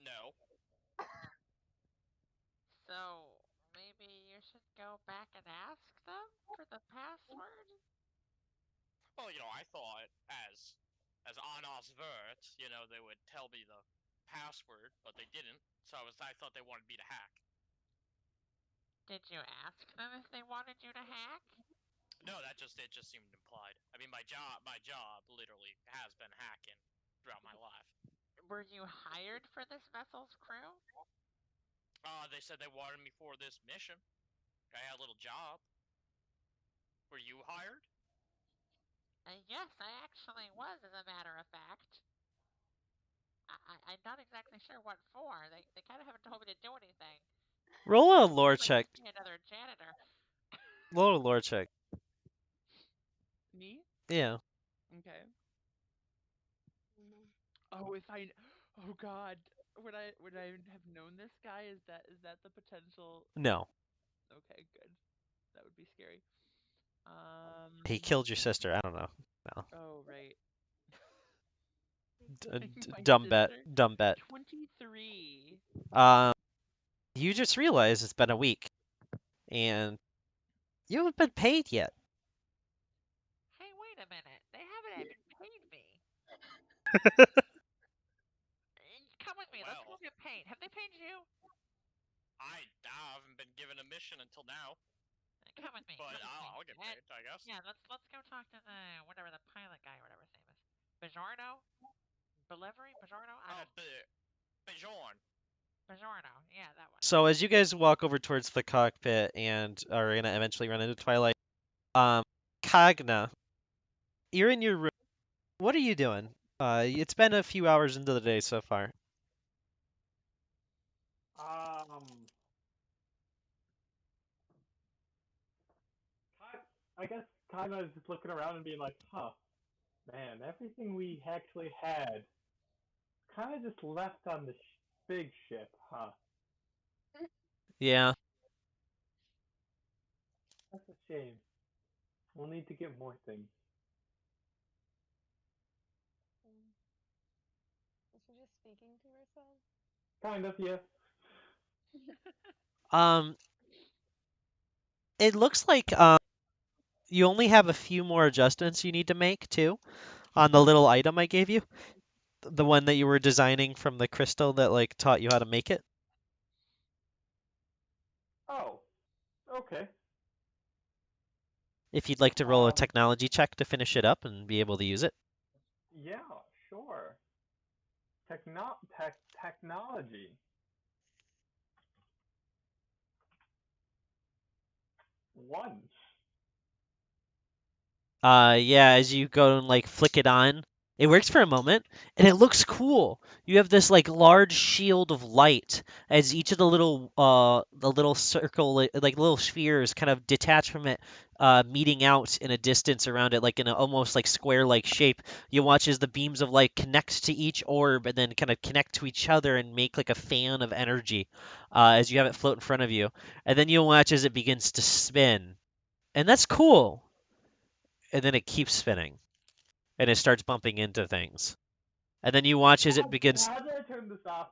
No. So maybe you should go back and ask them for the password? Well, I thought as Anos Vert, they would tell me the password, but they didn't. So I thought they wanted me to hack. Did you ask them if they wanted you to hack? No, it just seemed implied. I mean, my job literally has been hacking throughout my life. Were you hired for this vessel's crew? They said they wanted me for this mission. I had a little job. Were you hired? Yes, I actually was, as a matter of fact. I'm not exactly sure what for. They kind of haven't told me to do anything. Roll a lore Like check. just be another janitor. Roll a lore check. Me? Yeah. Okay. Oh, oh God, would I have known this guy? Is that the potential? No. Okay, good. That would be scary. He killed your sister. I don't know. No. Oh, right. My Dumb bet. sister. Dumb bet. 23. Um, you just realized it's been a week, and you haven't been paid yet. Hey, wait a minute. They haven't even paid me. Come with me. Let's go Well, get paid. Have they paid you? I haven't been given a mission until now, Come with me. but Come with me. I'll get paid, I guess. Yeah, let's go talk to the whatever the pilot guy, whatever his name is. Bajorno? Delivery? Bajorno? I don't. Bjorn. Bajorno. Yeah, that one. So as you guys walk over towards the cockpit and are gonna eventually run into Twilight, Kagna, you're in your room. What are you doing? It's been a few hours into the day so far. I guess kind of just looking around and being like, huh, man, everything we actually had kind of just left on the big ship, huh? Yeah. That's a shame. We'll need to get more things. speaking to herself? Kind of, yeah. Um, it looks like you only have a few more adjustments you need to make too on the little item I gave you, the one that you were designing from the crystal that like taught you how to make it. Oh, okay. If you'd like to roll a technology check to finish it up and be able to use it. Yeah, sure. Technology. Once. Yeah, as you go and like flick it on, it works for a moment, and it looks cool. You have this like large shield of light as each of the little circle like little spheres kind of detach from it, meeting out in a distance around it, like in an almost like square-like shape. You watch as the beams of light connect to each orb and then kind of connect to each other and make like a fan of energy, as you have it float in front of you, and then you'll watch as it begins to spin, and that's cool. And then it keeps spinning and it starts bumping into things. And then you watch as it begins. How did I turn this off?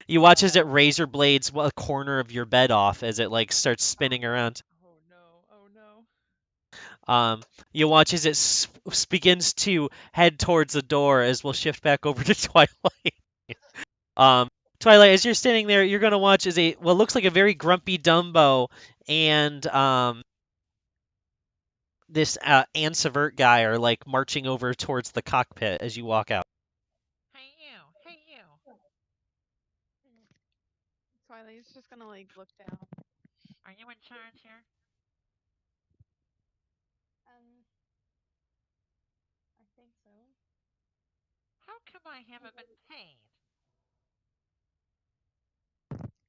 You watch as it razor blades a corner of your bed off as it like starts spinning around. Oh no! Oh no! Um, you watch as it begins to head towards the door. As we'll shift back over to Twilight. um, Twilight, as you're standing there, you're gonna watch as a what looks like a very grumpy Dumbo and this Ansevert guy are like marching over towards the cockpit as you walk out. Hey you, hey you. Twilight's just gonna like look down. Are you in charge here? I think so. How come I haven't been paid?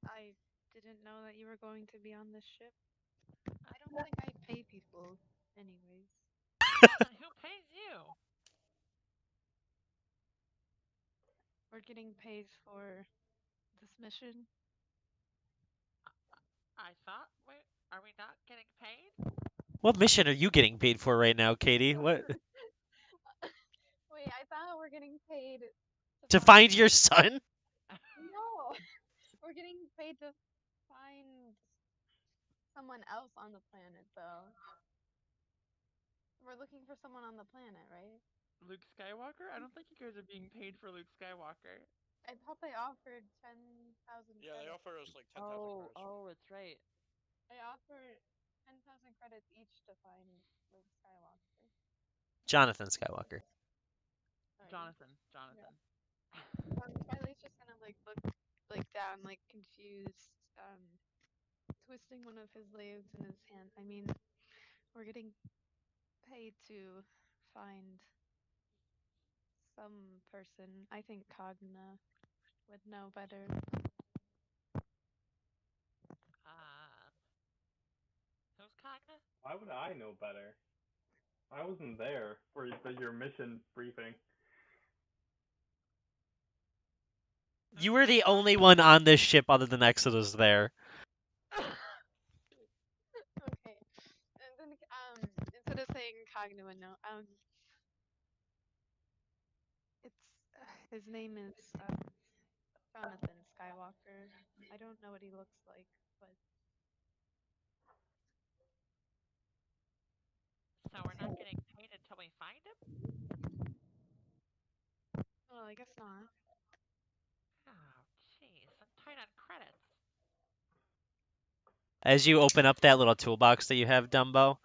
I didn't know that you were going to be on this ship. I don't think I pay people, anyways. Well, then who pays you? We're getting paid for this mission. I thought are we not getting paid? What mission are you getting paid for right now, Katie? What Wait, I thought we're getting paid to to find. find your son? No, we're getting paid to find someone else on the planet, though. We're looking for someone on the planet, right? Luke Skywalker? I don't think you guys are being paid for Luke Skywalker. I thought they offered 10,000 Yeah, they credits. offer us like 10,000 credits. Oh, it's right. They offered 10,000 credits each to find Luke Skywalker. Jonathan Skywalker. Sorry. Jonathan. Twilight's just gonna like look like down, like confused, twisting one of his legs in his hand. I mean, we're getting paid to find some person. I think Cogna would know better. Who's Cogna? Why would I know better? I wasn't there for your mission briefing. You were the only one on this ship other than Exodus there. Okay. And then instead of saying Cogna would know, it's his name is Jonathan Skywalker. I don't know what he looks like, but So we're not getting paid until we find him? well, I guess not. Oh, jeez, I'm tight on credits. As you open up that little toolbox that you have, Dumbo,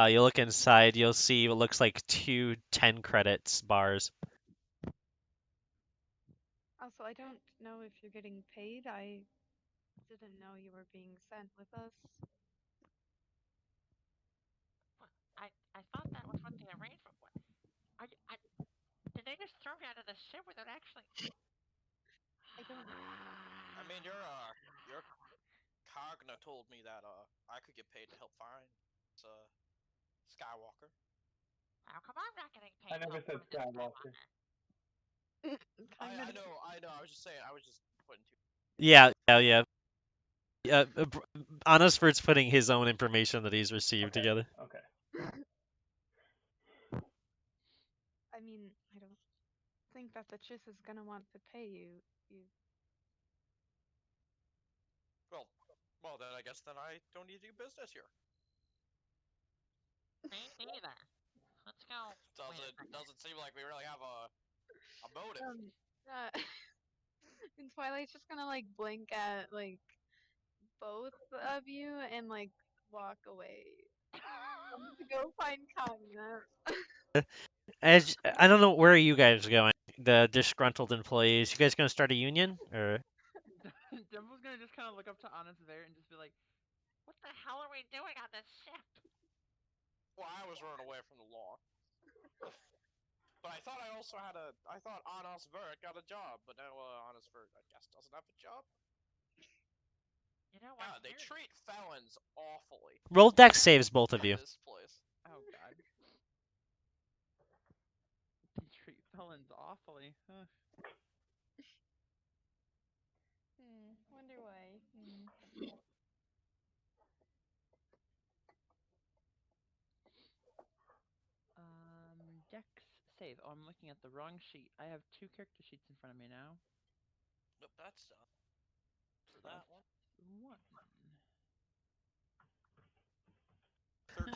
you look inside, you'll see what looks like two 10 credits bars. Also, I don't know if you're getting paid. I didn't know you were being sent with us. I thought that was what they arranged for. What? Did they just throw me out of the ship without actually? I don't. I mean, your Cogna told me that I could get paid to help find Skywalker. How come I'm not getting paid? I never to said help find Skywalker. I know, I was just saying, I was just putting two. Yeah. Honestford's putting his own information that he's received together. Okay. I mean, I don't think think that the chiss is gonna want to pay you. You Well, well, then I guess then I don't need to do business here. Me neither. Let's go. Wait a second. Doesn't seem like we really have a motive. uh, and Twilight's just gonna like blink at like both of you and like walk away to go find Kanya. As I don't know, where are you guys going? The disgruntled employees. You guys gonna start a union or? Dumbo's gonna just kind of look up to Honest Bear and just be like, What the hell are we doing on this ship? Well, I was running away from the law. But I thought I also had a. I thought Anas Vert got a job, but now Anas Vert, I guess, doesn't have a job. You know what? God, they treat felons awfully. Roll dex saves, both of you. This place. oh god. They treat felons awfully. Huh. Wonder why. Dex save. Oh, I'm looking at the wrong sheet. I have two character sheets in front of me now. Nope, that's done. That one. One.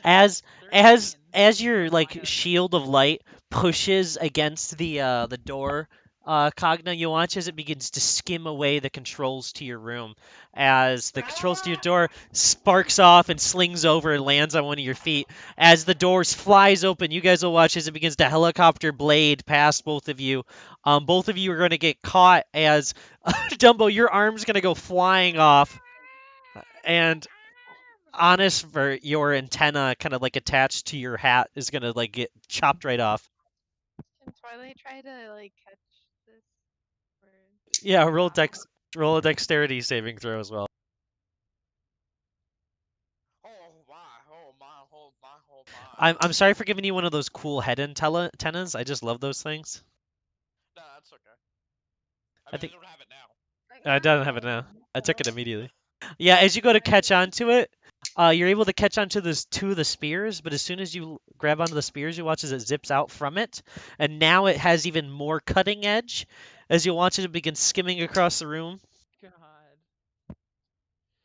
As 13. as your Oh, I like got a shield of light pushes against the door, Cogna, you watch as it begins to skim away the controls to your room. As the controls to your door sparks off and slings over and lands on one of your feet. As the doors flies open, you guys will watch as it begins to helicopter blade past both of you. Both of you are going to get caught as Dumbo, your arm's going to go flying off, and honest for your antenna kind of like attached to your hat is gonna like get chopped right off. Can Twilight try to like catch this? Or... Yeah, roll a dexterity saving throw as well. Oh my, oh my, oh my, oh my. I'm sorry for giving you one of those cool head antennas. I just love those things. No, that's okay. I think I don't have it now. I don't have it now. I took it immediately. Yeah, as you go to catch onto it, you're able to catch onto those two of the spears, but as soon as you grab onto the spears, you watch as it zips out from it, and now it has even more cutting edge. As you watch it begin skimming across the room.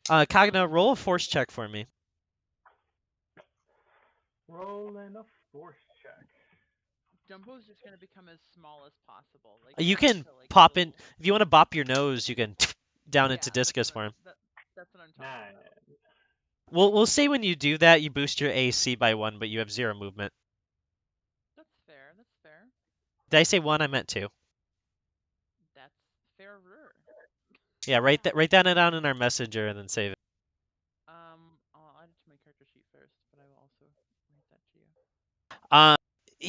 God. Cogna, roll a force check for me. Rolling a force check. Dumbo's just gonna become as small as possible. Like You down can to, like, pop in little... if you want to bop your nose. You can down into Yeah, discus for him. that's what I'm talking about. We'll say when you do that, you boost your AC by 1, but you have 0 movement. That's fair. That's fair. Did I say 1? I meant 2. That's fairer. Yeah, write that down in our messenger and then save it. I'll add it to my character sheet first, but I will also write that to you.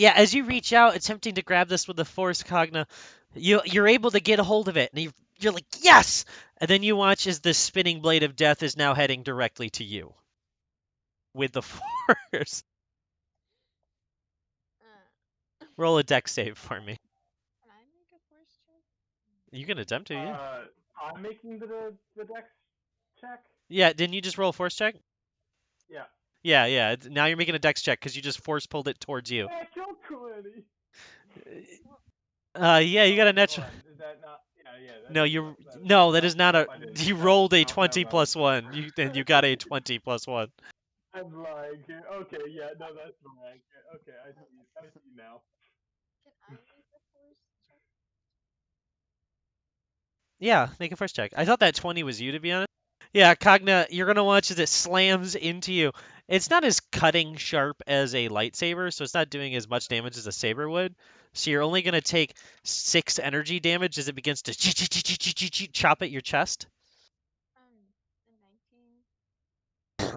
Yeah, as you reach out, attempting to grab this with the force, Cogna, you're able to get a hold of it, and you're like, yes! And then you watch as the spinning blade of death is now heading directly to you with the force. Roll a dex save for me. Can I make a force check? You can attempt to, yeah. I'm making the dex check. Yeah, didn't you just roll a force check? Yeah. Yeah. Now you're making a dex check because you just force pulled it towards you. Natural 20. Yeah, you got a natural. Is that not? Yeah. No, that is not a. You rolled a 20 no. plus 1. You got a 20 plus 1. I'm lying here. Okay, yeah, no, that's right. Okay, I see now. Can I make a force check? Yeah, make a first check. I thought that 20 was you, to be honest. Yeah, Cogna, you're going to watch as it slams into you. It's not as cutting sharp as a lightsaber, so it's not doing as much damage as a saber would. So you're only going to take 6 energy damage as it begins to chop at your chest.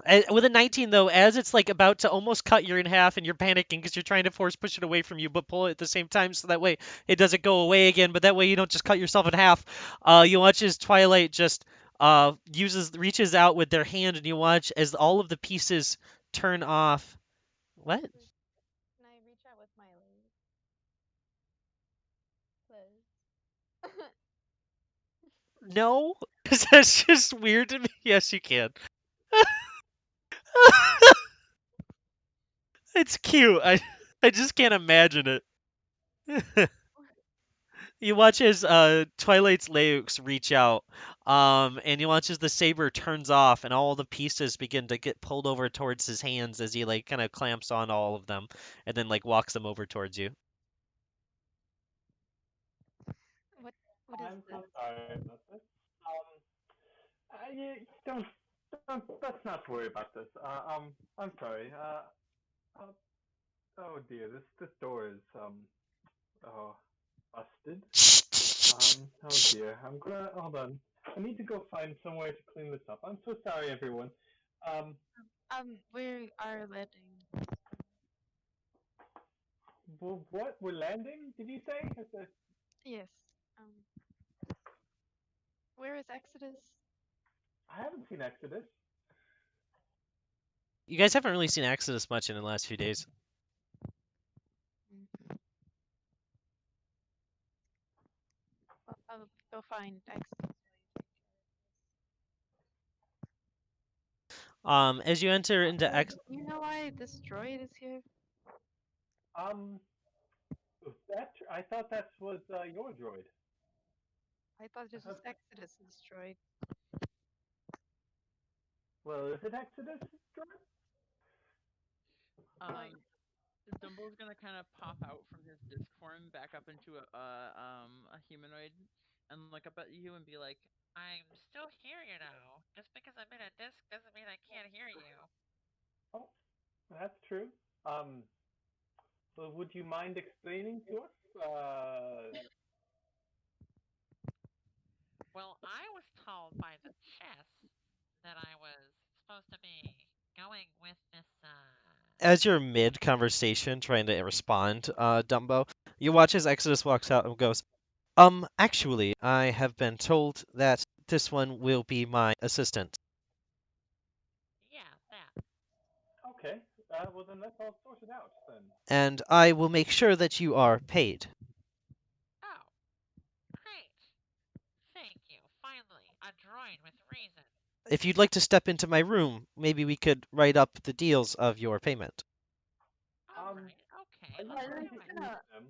A 19. With a 19, though, as it's like about to almost cut you in half and you're panicking because you're trying to force push it away from you, but pull it at the same time so that way it doesn't go away again, but that way you don't just cut yourself in half. You watch as Twilight just reaches out with their hand, and you watch as all of the pieces turn off. What? Can I reach out with my legs? No? That's just weird to me. Yes, you can. It's cute. I just can't imagine it. You watch as Twilight's Leux reach out, and you watch as the saber turns off, and all the pieces begin to get pulled over towards his hands as he like kind of clamps on all of them, and then like walks them over towards you. What what is I'm this? so sorry about this. Yeah, let's not worry about this. I'm sorry. Uh, oh dear, this door is oh busted. Oh dear. I'm gonna hold on. I need to go find somewhere to clean this up. I'm so sorry, everyone. Um, We are letting. what? We're landing? Did you say? Yes. Um, where is Exodus? I haven't seen Exodus. You guys haven't really seen Exodus much in the last few days. Mm. Well, I'll go find Exodus. As you enter into You know why this droid is here? Um, I thought that was your droid. I thought I this was thought, Exodus's droid. well, is it Exodus droid? Like, Um, Dumbo's gonna kind of pop out from his disc form back up into a humanoid and look up at you and be like, I'm still here, you know. Just because I'm in a disc doesn't mean I can't hear you. Oh, that's true. Um, so would you mind explaining to us? Well, I was told by the chess that I was supposed to be going with this, as you're mid conversation trying to respond, Dumbo, you watch as Exodus walks out and goes, actually, I have been told that this one will be my assistant, yeah, that. Okay. Well, then let's all sort it out then. and I will make sure that you are paid. Oh, great. Thank you. Finally, a droid with reason. If you'd like to step into my room, maybe we could write up the deals of your payment. All right, okay, Are you let's going do to it. eat them?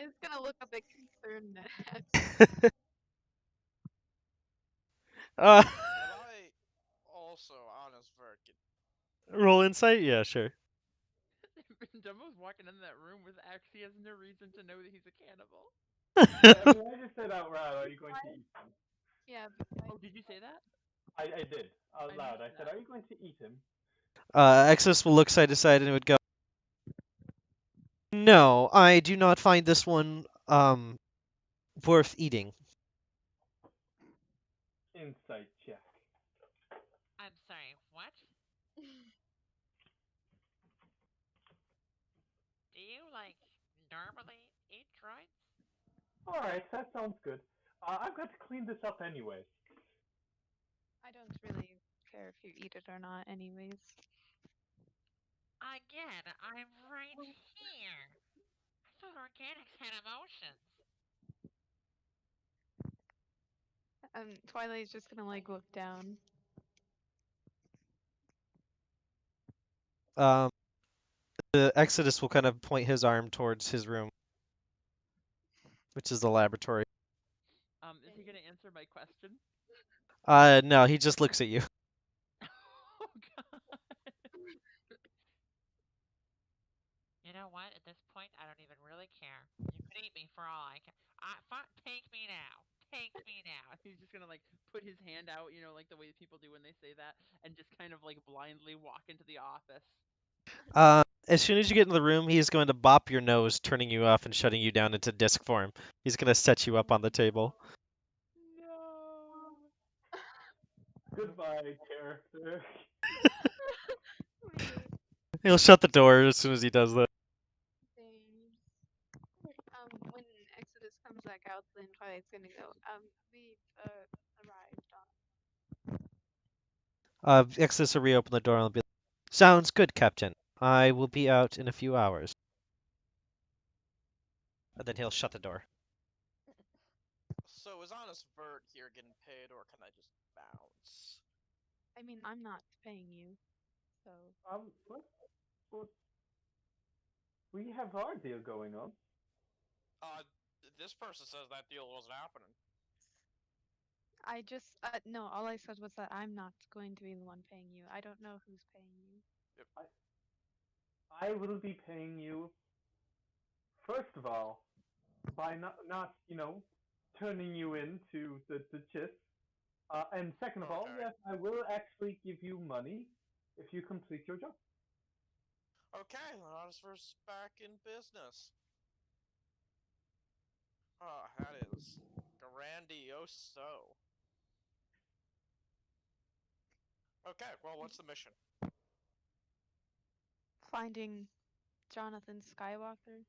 It's gonna look a bit concerned. uh, Am I also honest Virgin? roll insight? Yeah, sure. Dumbo's walking in that room with Axe. He has no reason to know that he's a cannibal. I mean, I just said out loud, are you going to eat them? Yeah. Oh, did you say that? I did. Out I loud. I missed said, that. are you going to eat him? Exodus will look side to side and would go, no, I do not find this one, worth eating. Insight check. I'm sorry, what? Do you, like, normally eat droids? Alright, that sounds good. I've got to clean this up anyway. I don't really care if you eat it or not, anyways. Again, I'm right here. I thought organics had emotions. Twilight's just gonna like look down. Um, the Exodus will kind of point his arm towards his room, which is the laboratory. Is he gonna answer my question? No, he just looks at you. Oh God. You know what? At this point, I don't even really care. You could eat me for all I care. Take me now. Take me now. He's just gonna like put his hand out, like the way people do when they say that, and just kind of like blindly walk into the office. As soon as you get in the room, he's going to bop your nose, turning you off and shutting you down into disc form. He's going to set you up on the table. No. Goodbye, character. He'll shut the door as soon as he does that. When Exodus comes back out, then Twilight's gonna go. We've arrived on. Exodus will reopen the door and will be like, sounds good, Captain. I will be out in a few hours. And then he'll shut the door. So is honest Vert here getting paid, or can I just bounce? I mean, I'm not paying you, so. What? We have our deal going on. This person says that deal wasn't happening. I just no. All I said was that I'm not going to be the one paying you. I don't know who's paying you. I will be paying you, first of all, by not turning you into the chist. And second of all, Okay. yes, I will actually give you money if you complete your job. Okay, Otisver's back in business. Ah, that is grandioso. Okay, well, what's the mission? Finding Jonathan Skywalker.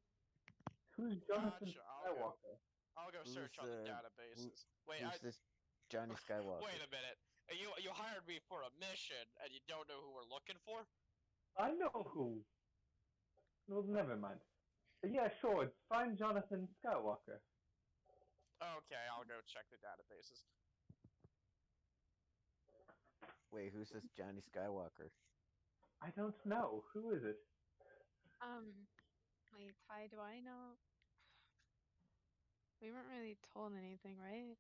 Who's Jonathan Gotcha. Skywalker? I'll go Who's search on the who, databases. Wait, who's this Johnny Skywalker? wait a minute. You hired me for a mission, and you don't know who we're looking for? I know who. Well, never mind. Yeah, sure. Find Jonathan Skywalker. Okay, I'll go check the databases. Wait, who's this Johnny Skywalker? I don't know. Who is it? Wait, Ty, do I know? We weren't really told anything, right?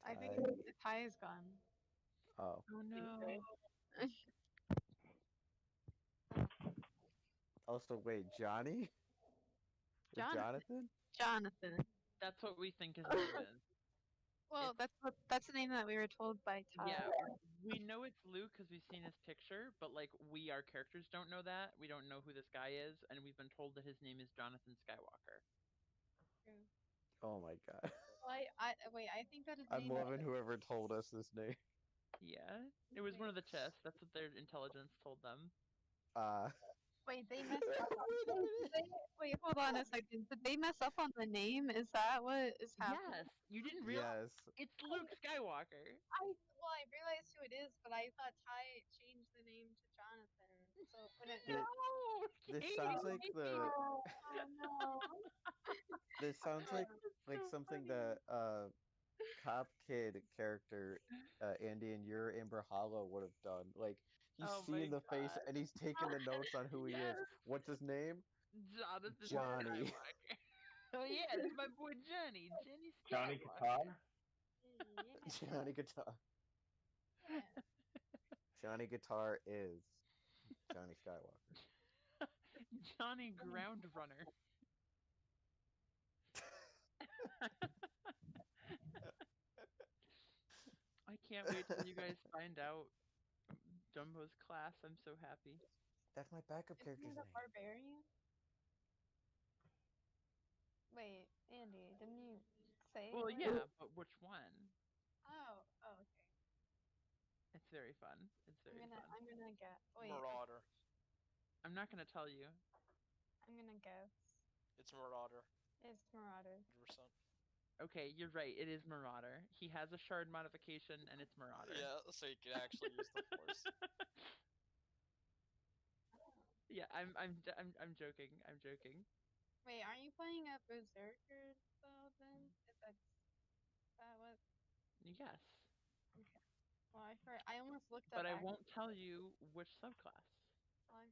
I think Ty? Ty is gone. Oh, Oh no. also wait, Johnny or Jonathan. Jonathan? Jonathan. That's what we think his name is. Well, It's- that's the name that we were told by Ty. Yeah, we know it's Luke because we've seen his picture, but like we, our characters, don't know that. We don't know who this guy is, and we've been told that his name is Jonathan Skywalker. Oh my god. Well, wait. I think that his I'm name. loving whoever told us this name. Yeah, it was one of the chests. That's what their intelligence told them. Wait, they messed up. Wait a minute. Wait, hold on a second. Did they mess up on the name? Is that what is happening? Yes, you didn't realize Yes. it's Luke Skywalker. I realized who it is, but I thought Ty changed the name to Jonathan. So when it Th- No, This Katie, sounds like the oh no. this sounds like that's so something funny. that Cop Kid character Andy and your Amber Hollow would have done. Like he's Oh my seeing the face god. and he's taking the notes on who he is. Yes, What's his name? Jonathan Johnny. Skywalker. Oh yeah, that's my boy Johnny. Johnny Johnny Skywalker. Qatar? Johnny Guitar. Johnny Guitar is Johnny Skywalker. Johnny Ground Runner. I can't wait till you guys find out Dumbo's class. I'm so happy. That's my backup Isn't character's he the name. barbarian? Wait, Andy, didn't you say? Well, what- yeah, but which one? Oh, okay. It's very fun. It's very fun. I'm gonna get. Wait, Marauder. I'm not gonna tell you. I'm gonna guess. It's Marauder. It's Marauder. 100%. Okay, you're right. It is Marauder. He has a shard modification, and it's Marauder. Yeah, so you can actually use the Force. Yeah, I'm joking. I'm joking. Wait, aren't you playing a berserker though? Then is that what? Yes, Well, I almost looked but up. I won't tell you which subclass. Well,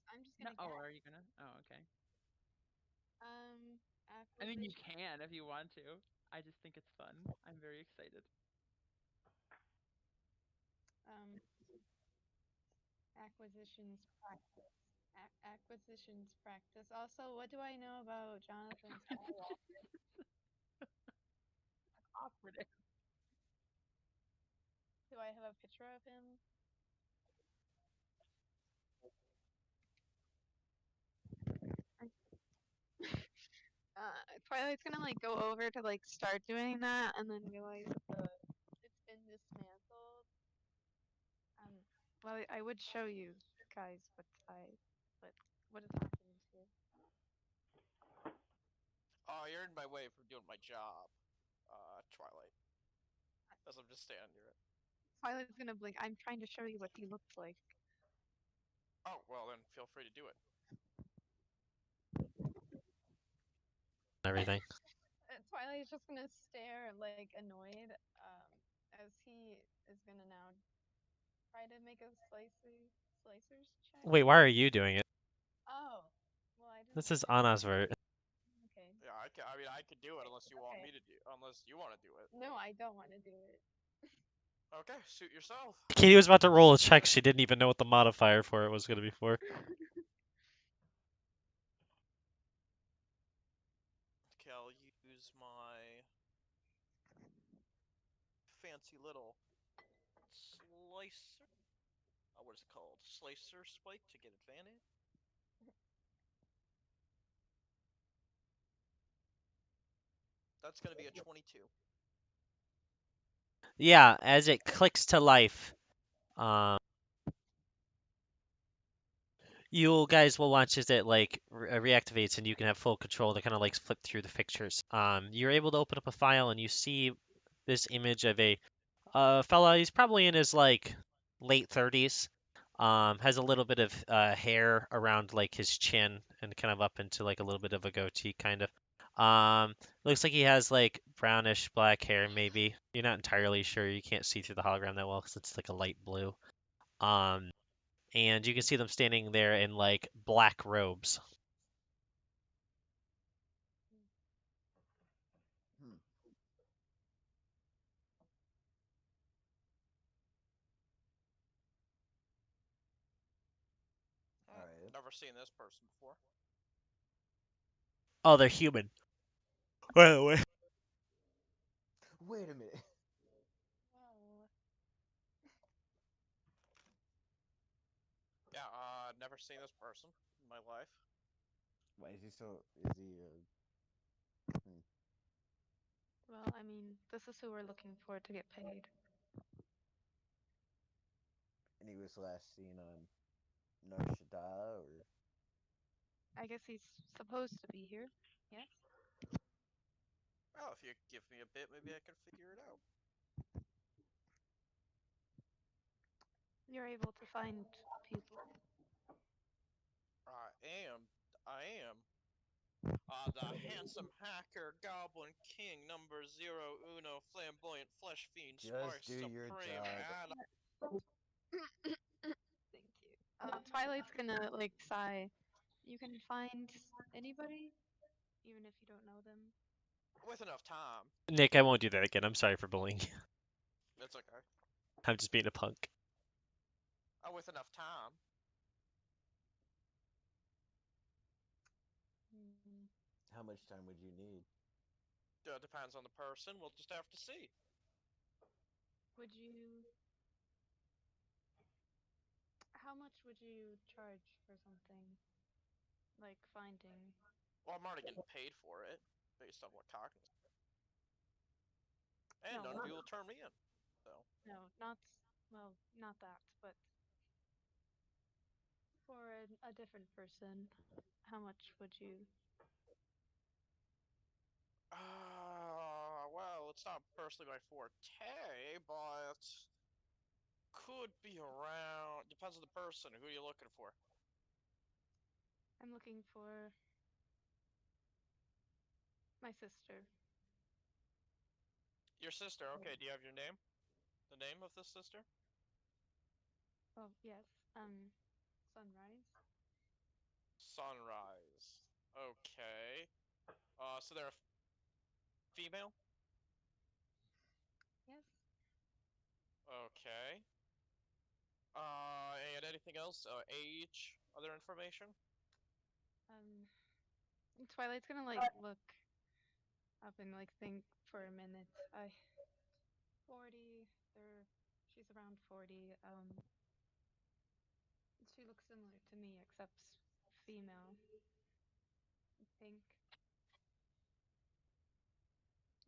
I'm just No, gonna. oh, are you gonna? Oh, okay. I mean, you Acquisition. can if you want to. I just think it's fun. I'm very excited. Acquisitions practice. Acquisitions practice. Also, what do I know about Jonathan Skywalker? Operative. Do I have a picture of him? Twilight's gonna like go over to like start doing that and then realize that it's been dismantled. Well, I would show you guys, but what has happened here? Oh, you're in my way from doing my job, Twilight. As I'm just standing near it. Twilight's gonna blink. I'm trying to show you what he looks like. Oh, well then, feel free to do it. Everything. Twilight's just gonna stare like annoyed, as he is gonna now try to make a slicer's check. Wait, why are you doing it? This is Anna's vert. Okay. Yeah, I mean, I could do it unless you want Okay. me to do. Unless you want to do it. No, I don't want to do it. Okay, suit yourself. Katie was about to roll a check. She didn't even know what the modifier for it was going to be for. Okay, I'll use my fancy little slicer. What is it called? Slicer spike to get advantage. That's gonna be a 22. Yeah, as it clicks to life, you guys will watch as it like reactivates and you can have full control to kind of like flip through the pictures. You're able to open up a file and you see this image of a fella. He's probably in his like late 30s. Has a little bit of hair around like his chin and kind of up into like a little bit of a goatee kind of. Looks like he has like brownish black hair maybe. You're not entirely sure. You can't see through the hologram that well because it's like a light blue. Um, and you can see them standing there in like black robes. Hmm. All right. Never seen this person before. Oh, they're human. By the way. Wait a minute. Wow. Yeah, never seen this person in my life. Why is he so? Is he? Well, I mean, this is who we're looking for to get paid. And he was last seen on Narshada, or I guess he's supposed to be here. Yes? Well, if you give me a bit, maybe I can figure it out. You're able to find people. I am. I am. The handsome hacker, Goblin King, number 0 flamboyant flesh fiend, just Spice do your Supreme, job. and Thank you. Twilight's gonna like sigh. You can find anybody, even if you don't know them. with enough time. Nick, I won't do that again. I'm sorry for bullying you. It's okay. I'm just being a punk. With enough time. Hmm. How much time would you need? Depends on the person. We'll just have to see. Would you? How much would you charge for something like finding? Well, I'm already getting paid for it, based on what Cockney. And No, none of not you will turn me in. So. no, not well, not that, but for a different person. How much would you? Well, it's not personally my forte, but could be around. Depends on the person. Who are you looking for? I'm looking for my sister. Your sister. Okay. Do you have your name? The name of this sister? Oh yes, Sunrise. Sunrise. Okay. So they're a female. Yes. Okay. And anything else? Age? Other information? Um, Twilight's gonna like look up and like think for a minute. 40. They're she's around 40. She looks similar to me except female. Pink.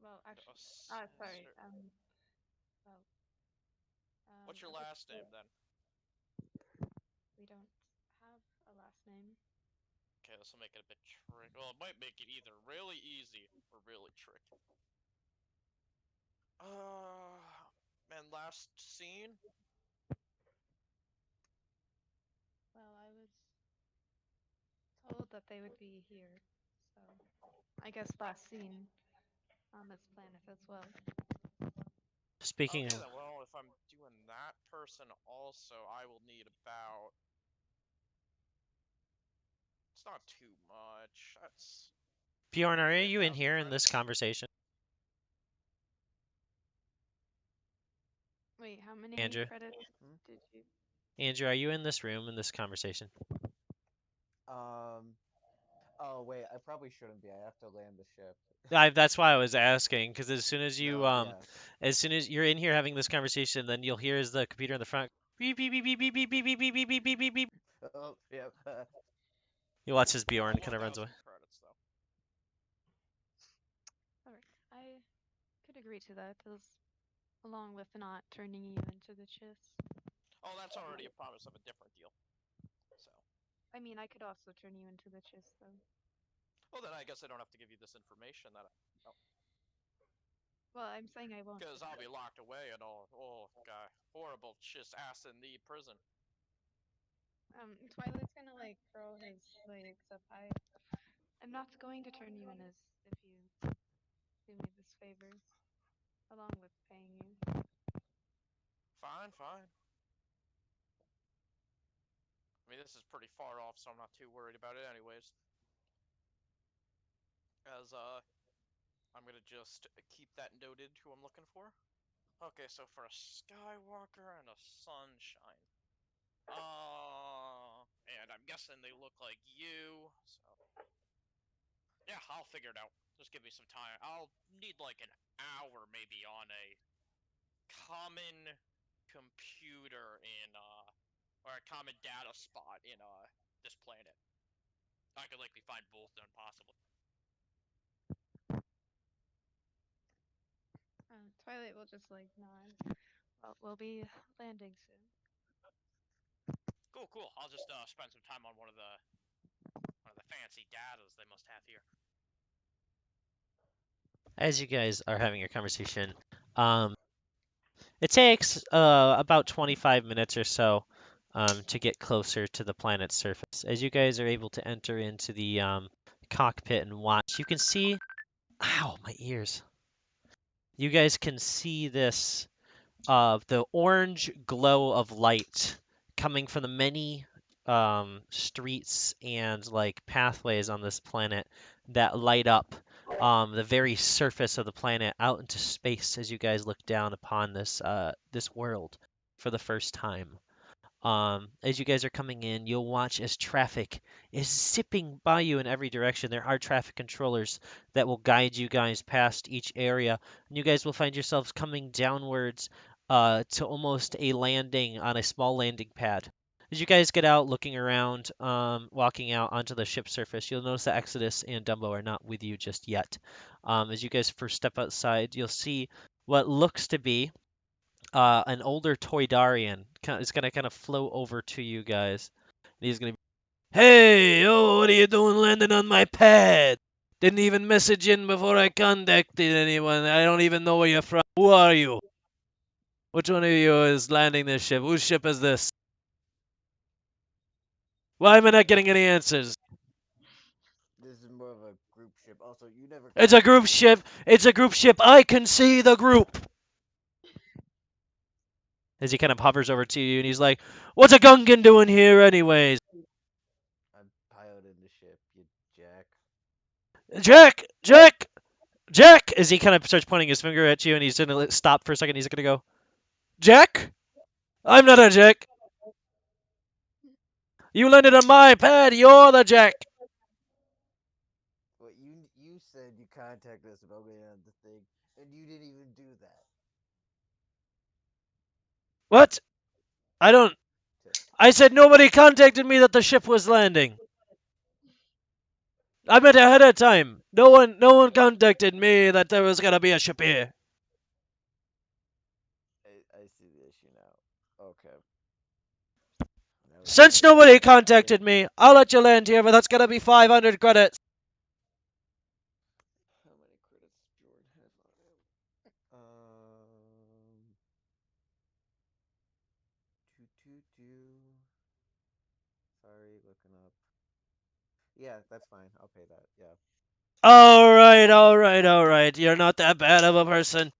Well, A actually, sorry. sister. Well, What's your a bit last name then? we don't have a last name. Okay, this will make it a bit tricky. Well, it might make it either really easy or really tricky. And last scene? Well, I was told that they would be here, so I guess last seen on this planet as well. Speaking Okay of, then, well, if I'm doing that person also, I will need about... It's not too much. That's Bjorn, are you in 1,000 here in this credits. conversation? Wait, how many Andrew? credits did you? Andrew, are you in this room in this conversation? Oh wait, I probably shouldn't be. I have to land the ship. That's why I was asking, because as soon as you No, yeah. as soon as you're in here having this conversation, then you'll hear as the computer in the front beep beep beep beep beep beep beep beep beep beep beep beep beep beep. Oh, yeah. You watch as Bjorn About kind of runs 1,000 away. credits though. Alright, I could agree to that, along with not turning you into the chiss. Oh, that's already a promise of a different deal. So. I mean, I could also turn you into the chiss, though. Well, then I guess I don't have to give you this information that. Well, I'm saying I won't. Because I'll be locked away and all. Oh, God. Horrible just ass in the prison. Twilight's gonna like curl his legs up high. I'm not going to turn you in as if you do me this favor, along with paying you. Fine, fine. I mean, this is pretty far off, so I'm not too worried about it anyways. As, I'm gonna just keep that noted who I'm looking for. Okay, so for a Skywalker and a Sunshine. And I'm guessing they look like you, so... Yeah, I'll figure it out. Just give me some time. I'll need like an hour maybe on a common computer in, or a common data spot in, this planet. I could likely find both done possible. Twilight will just like nod. Well, we'll be landing soon. Cool, cool. I'll just spend some time on one of the fancy datas they must have here. As you guys are having your conversation, it takes about 25 minutes or so to get closer to the planet's surface. As you guys are able to enter into the cockpit and watch, you can see. Ow, my ears. You guys can see this the orange glow of light coming from the many streets and like pathways on this planet that light up the very surface of the planet out into space as you guys look down upon this world for the first time. As you guys are coming in, you'll watch as traffic is zipping by you in every direction. There are traffic controllers that will guide you guys past each area, and you guys will find yourselves coming downwards to almost a landing on a small landing pad. As you guys get out, looking around, walking out onto the ship's surface, you'll notice that Exodus and Dumbo are not with you just yet. As you guys first step outside, you'll see what looks to be an older Toydarian is gonna kind of flow over to you guys. And he's gonna be, hey, oh, what are you doing landing on my pad? Didn't even message in before I contacted anyone. I don't even know where you're from. Who are you? Which one of you is landing this ship? Whose ship is this? Why am I not getting any answers? This is more of a group ship. Also, you never. It's a group ship. It's a group ship. I can see the group. As he kind of hovers over to you and he's like, what's a Gungan doing here anyways? I'm piloting the ship, you jack. Jack! Jack! Jack! As he kind of starts pointing his finger at you and he's gonna stop for a second. He's gonna go, Jack? I'm not a Jack. You landed on my pad. You're the Jack. What you said you contacted us about getting on the thing, and you didn't even do that. What? I don't. I said nobody contacted me that the ship was landing. I meant ahead of time. No one contacted me that there was gonna be a ship here. I see the issue now. Okay. Now we Since gotta nobody figure out contacted me, I'll let you land here, but that's gonna be 500 credits. how many credits Jordan has on him. Sorry, looking up. Yeah, that's fine. I'll pay that. Yeah. All right. You're not that bad of a person.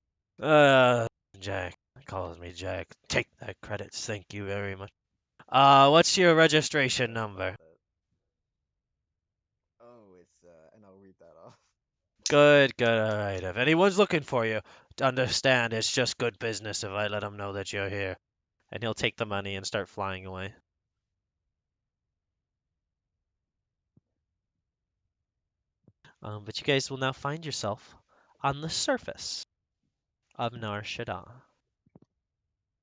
Jack calls me Jack. Take that credits. Thank you very much. What's your registration Sorry about number? that. Good, good. All right. If anyone's looking for you, understand it's just good business if I let them know that you're here. And he'll take the money and start flying away. But you guys will now find yourself on the surface of Nar Shaddaa.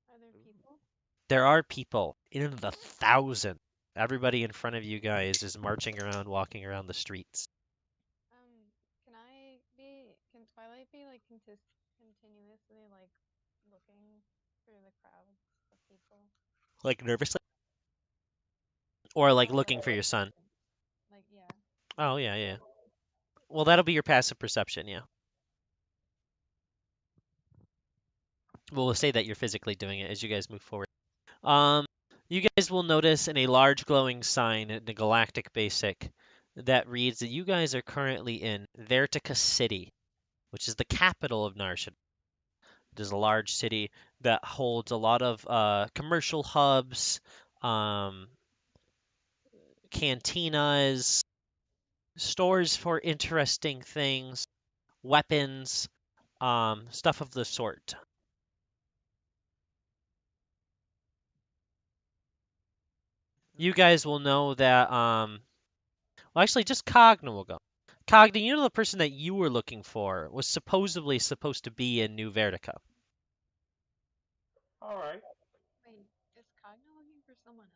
Are there people? There are people in the thousands. Everybody in front of you guys is marching around, walking around the streets. Can Twilight be like continuously like looking through the crowds of people? Like nervously? Or like No, looking for your son? like yeah. Oh, yeah, yeah. Well, that'll be your passive perception, yeah. Well, we'll say that you're physically doing it as you guys move forward. Um, you guys will notice in a large glowing sign in the Galactic Basic that reads that you guys are currently in Vertica City, which is the capital of Nar Shaddaa. It is a large city that holds a lot of commercial hubs, um, cantinas, stores for interesting things, weapons, stuff of the sort. You guys will know that. Well, actually, just Cogna will go. Cogna, you know the person that you were looking for was supposedly supposed to be in New Vertica. All right. Wait, is Cogna looking for someone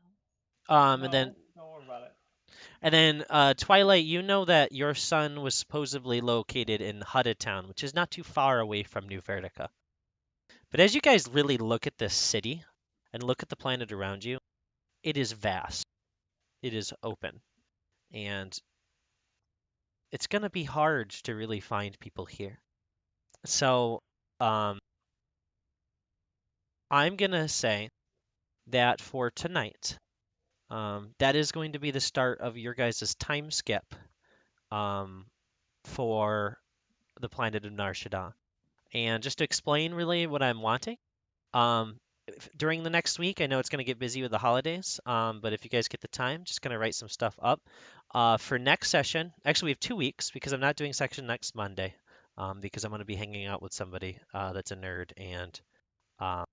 else? And then No, don't worry about it. Twilight, you know that your son was supposedly located in Town, which is not too far away from New Vertica. But as you guys really look at this city and look at the planet around you, it is vast. It is open. And it's going to be hard to really find people here. So, um, I'm going to say that for tonight, that is going to be the start of your guys' time skip um, for the planet of Nar Shaddaa. And just to explain really what I'm wanting, um, during the next week, I know it's going to get busy with the holidays, but if you guys get the time, just going to write some stuff up. For next session, actually, we have 2 weeks because I'm not doing section next Monday because I'm going to be hanging out with somebody that's a nerd and um,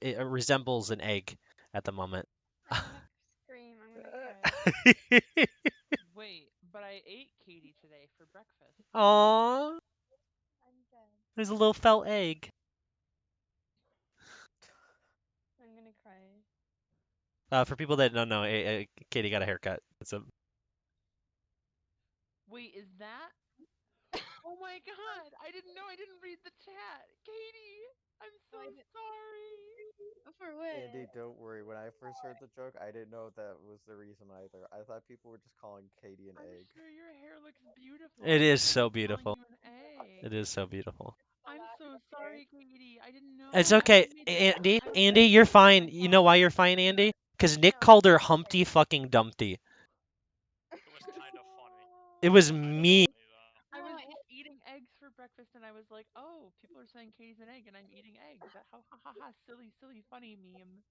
it resembles an egg at the moment. I'm gonna scream. I'm gonna cry. Wait, but I ate Katie today for breakfast. Aww, I'm dead. there's a little felt egg. I'm gonna cry. For people that don't know, Katie got a haircut. Wait, is that? Oh my god! I didn't know. I didn't read the chat. Katie, I'm so Oh, I did. sorry. For what? Andy, don't worry. When I first heard the joke, I didn't know that was the reason either. I thought people were just calling Katie an I'm egg. sure your hair looks beautiful. It I is thought they so were calling beautiful. you an egg. It is so beautiful. The I'm lack so of hair. sorry, Katie. I didn't know. It's I okay, made that. Andy. I was Andy, you're making fine. my You know why fault. you're fine, Andy? Because Nick No, called her it's Humpty okay. fucking Dumpty. It was kind of funny. It was Kind of me. funny though. I was No, just eating eggs for breakfast, and I was like, "Oh, people are saying Katie's an egg, and I'm eating eggs." That ha ha ha ha, silly, silly, funny meme.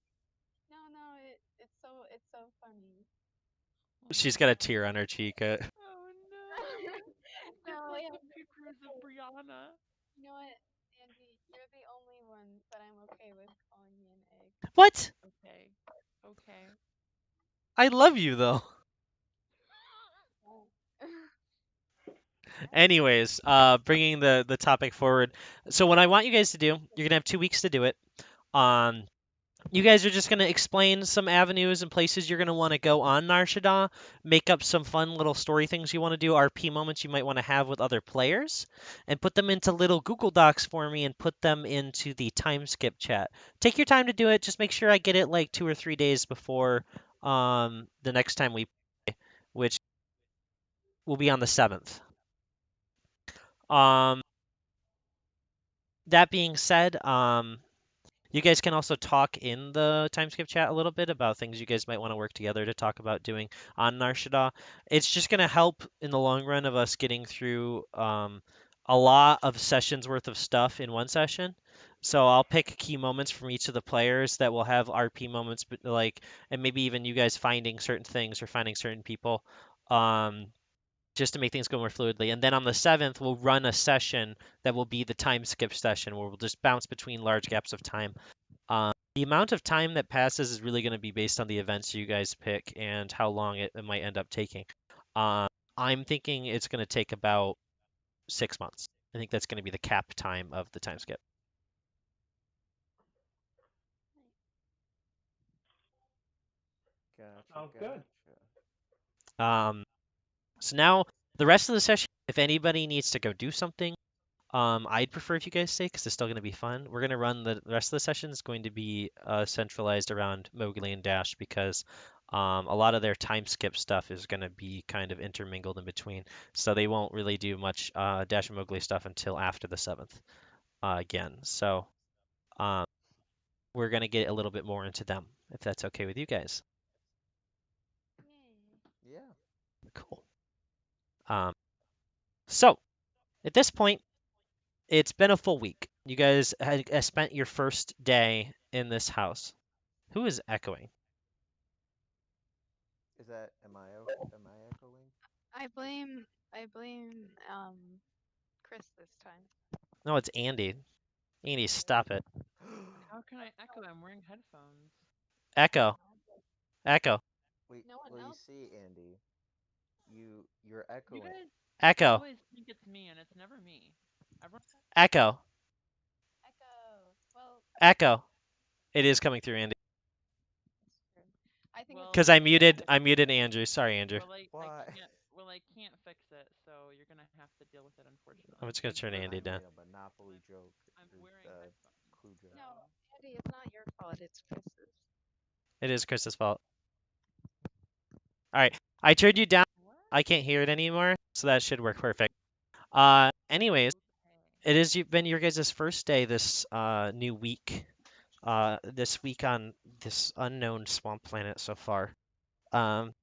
no, it's so funny. Oh She's got a no. tear on her cheek. Oh no. Just No, like yeah. the pictures of Brianna. You know what, Andy? You're the only one that I'm okay with calling me an egg. What? Okay. Okay. I love you though. Oh. Anyways, bringing the topic forward. So what I want you guys to do, you're gonna have 2 weeks to do it. Um, You guys are just going to explain some avenues and places you're going to want to go on Nar Shaddaa, make up some fun little story things you want to do, RP moments you might want to have with other players, and put them into little Google Docs for me and put them into the time skip chat. Take your time to do it. Just make sure I get it like 2 or 3 days before the next time we play, which will be on the 7th. Um, that being said, you guys can also talk in the timeskip chat a little bit about things you guys might want to work together to talk about doing on Nar Shaddaa. It's just going to help in the long run of us getting through a lot of sessions worth of stuff in one session. So I'll pick key moments from each of the players that will have RP moments, but like, and maybe even you guys finding certain things or finding certain people. Um, just to make things go more fluidly. And then on the 7th, we'll run a session that will be the time skip session where we'll just bounce between large gaps of time. The amount of time that passes is really going to be based on the events you guys pick and how long it might end up taking. I'm thinking it's going to take about 6 months. I think that's going to be the cap time of the time skip. Gotcha. Sounds good. Gotcha. So now the rest of the session, if anybody needs to go do something, I'd prefer if you guys stay because it's still going to be fun. We're going to run the rest of the session is going to be centralized around Mowgli and Dash because a lot of their time skip stuff is going to be kind of intermingled in between. So they won't really do much Dash and Mowgli stuff until after the 7th again. So um, we're going to get a little bit more into them if that's okay with you guys. Yeah. Cool. So at this point, it's been a full week. You guys had spent your first day in this house. Who is echoing? Is that am I echoing? I blame Chris this time. No, it's Andy. Andy, stop it. How can I echo? I'm wearing headphones. Echo. Echo. Wait, No one well, you else? see, Andy, you're You echoing. guys Echo. always think it's me, and it's never me. Everyone, Echo. Echo. Well, Echo. It is coming through, Andy. that's true. I think it's well, Because because I you can't muted. fix I it. muted Andrew. Sorry, Andrew. well, Why? I can't fix it. So you're gonna have to deal with it, I'm unfortunately. just gonna turn I Andy down. made a Monopoly joke. I'm Or, wearing headphones. clue joke. No, So Andy, it's not your fault. It's Chris's. It is Chris's fault. All right. I turned you down. what? I can't hear it anymore, so that should work perfect. Anyways, Okay. it has been your guys' first day this new week. This week on this unknown swamp planet so far. Um,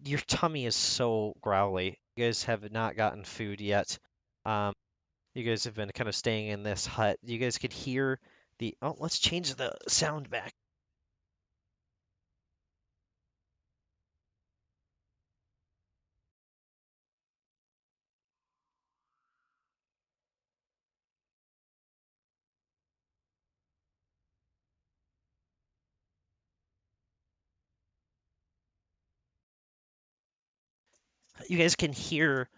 your tummy is so growly. You guys have not gotten food yet. Um, you guys have been kind of staying in this hut. You guys could hear the. Oh, let's change the sound back. You guys can hear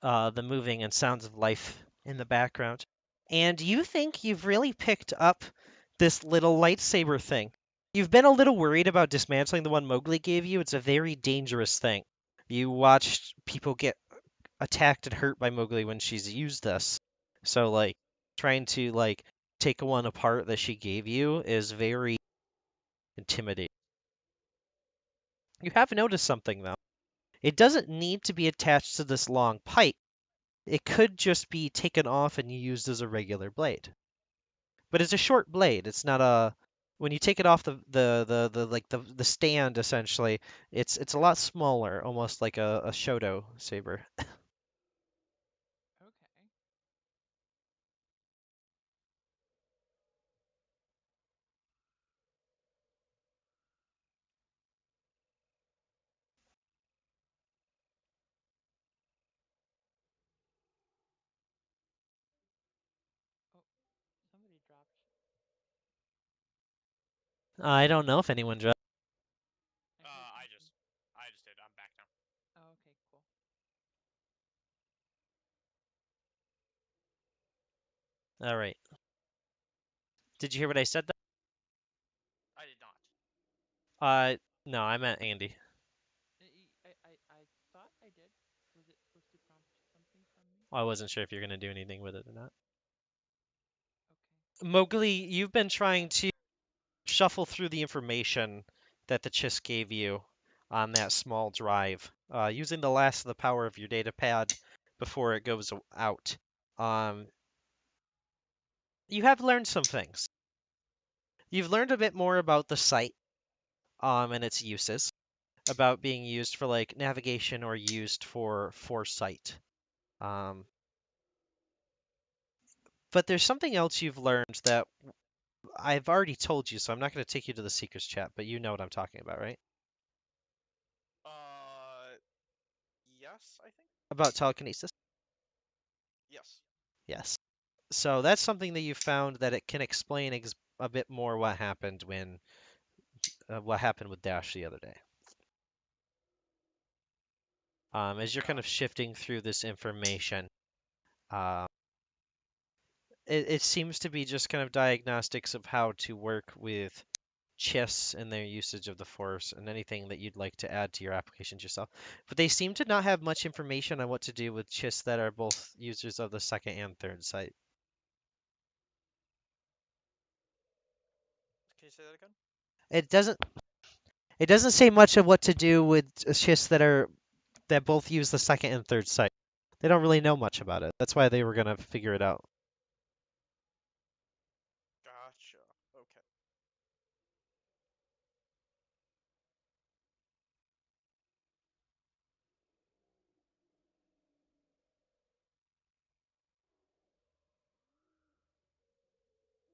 the moving and sounds of life in the background. And you think you've really picked up this little lightsaber thing. You've been a little worried about dismantling the one Mowgli gave you. It's a very dangerous thing. You watched people get attacked and hurt by Mowgli when she's used this. So like trying to like take one apart that she gave you is very intimidating. You have noticed something though. It doesn't need to be attached to this long pipe. It could just be taken off and used as a regular blade. But it's a short blade. It's not a when you take it off the stand essentially, it's a lot smaller, almost like a Shoto saber. Okay. Oh, somebody dropped. I don't know if anyone dropped. I heard I something. just did. I'm back now. Oh, okay, cool. All right. Did you hear what I said? I did not. No, I meant Andy. I thought I did. Was it supposed to prompt something from me? I wasn't sure if you're gonna do anything with it or not. Okay. Mowgli, you've been trying to shuffle through the information that the Chiss gave you on that small drive, using the last of the power of your data pad before it goes out. Um, you have learned some things. You've learned a bit more about the site, and its uses, about being used for like navigation or used for foresight. Um, but there's something else you've learned that I've already told you, so I'm not going to take you to the secrets chat, but you know what I'm talking about, right? Uh, yes. About telekinesis? Yes. Yes. So that's something that you found that it can explain a bit more what happened with Dash the other day. As you're kind of Gotcha. shifting through this information, uh, it seems to be just kind of diagnostics of how to work with chiss and their usage of the Force and anything that you'd like to add to your applications yourself. But they seem to not have much information on what to do with chiss that are both users of the second and third sight. Can you say that again? It doesn't say much of what to do with chiss that both use the second and third sight. They don't really know much about it. That's why they were gonna figure it out. Gotcha. Okay.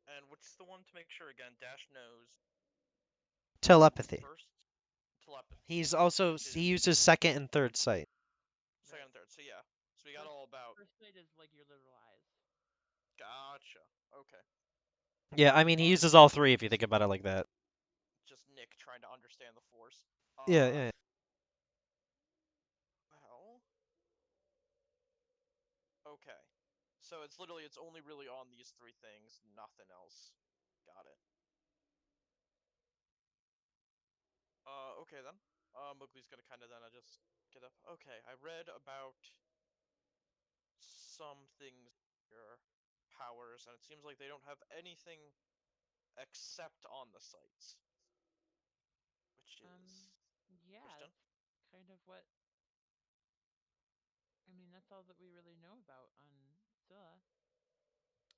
And what's the one to make sure again? Dash knows Telepathy. first telepathy, He uses second and third sight. second and third. So yeah. So we got all about. First sight is like your literal eyes. Gotcha. Okay. Yeah, I mean he uses So all three if you think about it like that. just Nick trying to understand the Force. Yeah, yeah. Well. Okay. So it's only really on these three things, nothing else. Got it. Okay then. Mowgli's gonna kind of then just get up. Okay, I read about some things here, powers, and it seems like they don't have anything except on the sites, which is Yeah, interesting. that's kind of what. I mean, that's all that we really know about on Zilla.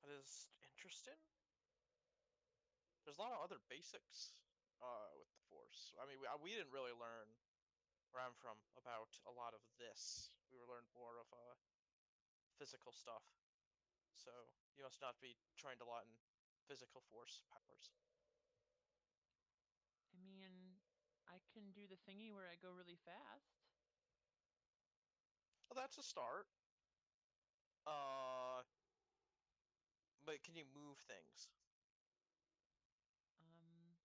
That is interesting. There's a lot of other basics with the Force. I mean, we didn't really learn where I'm from about a lot of this. We were learned more of physical stuff. So you must not be trained a lot in physical force powers. I mean, I can do the thingy where I go really fast. Well, that's a start. Uh, but can you move things? Um,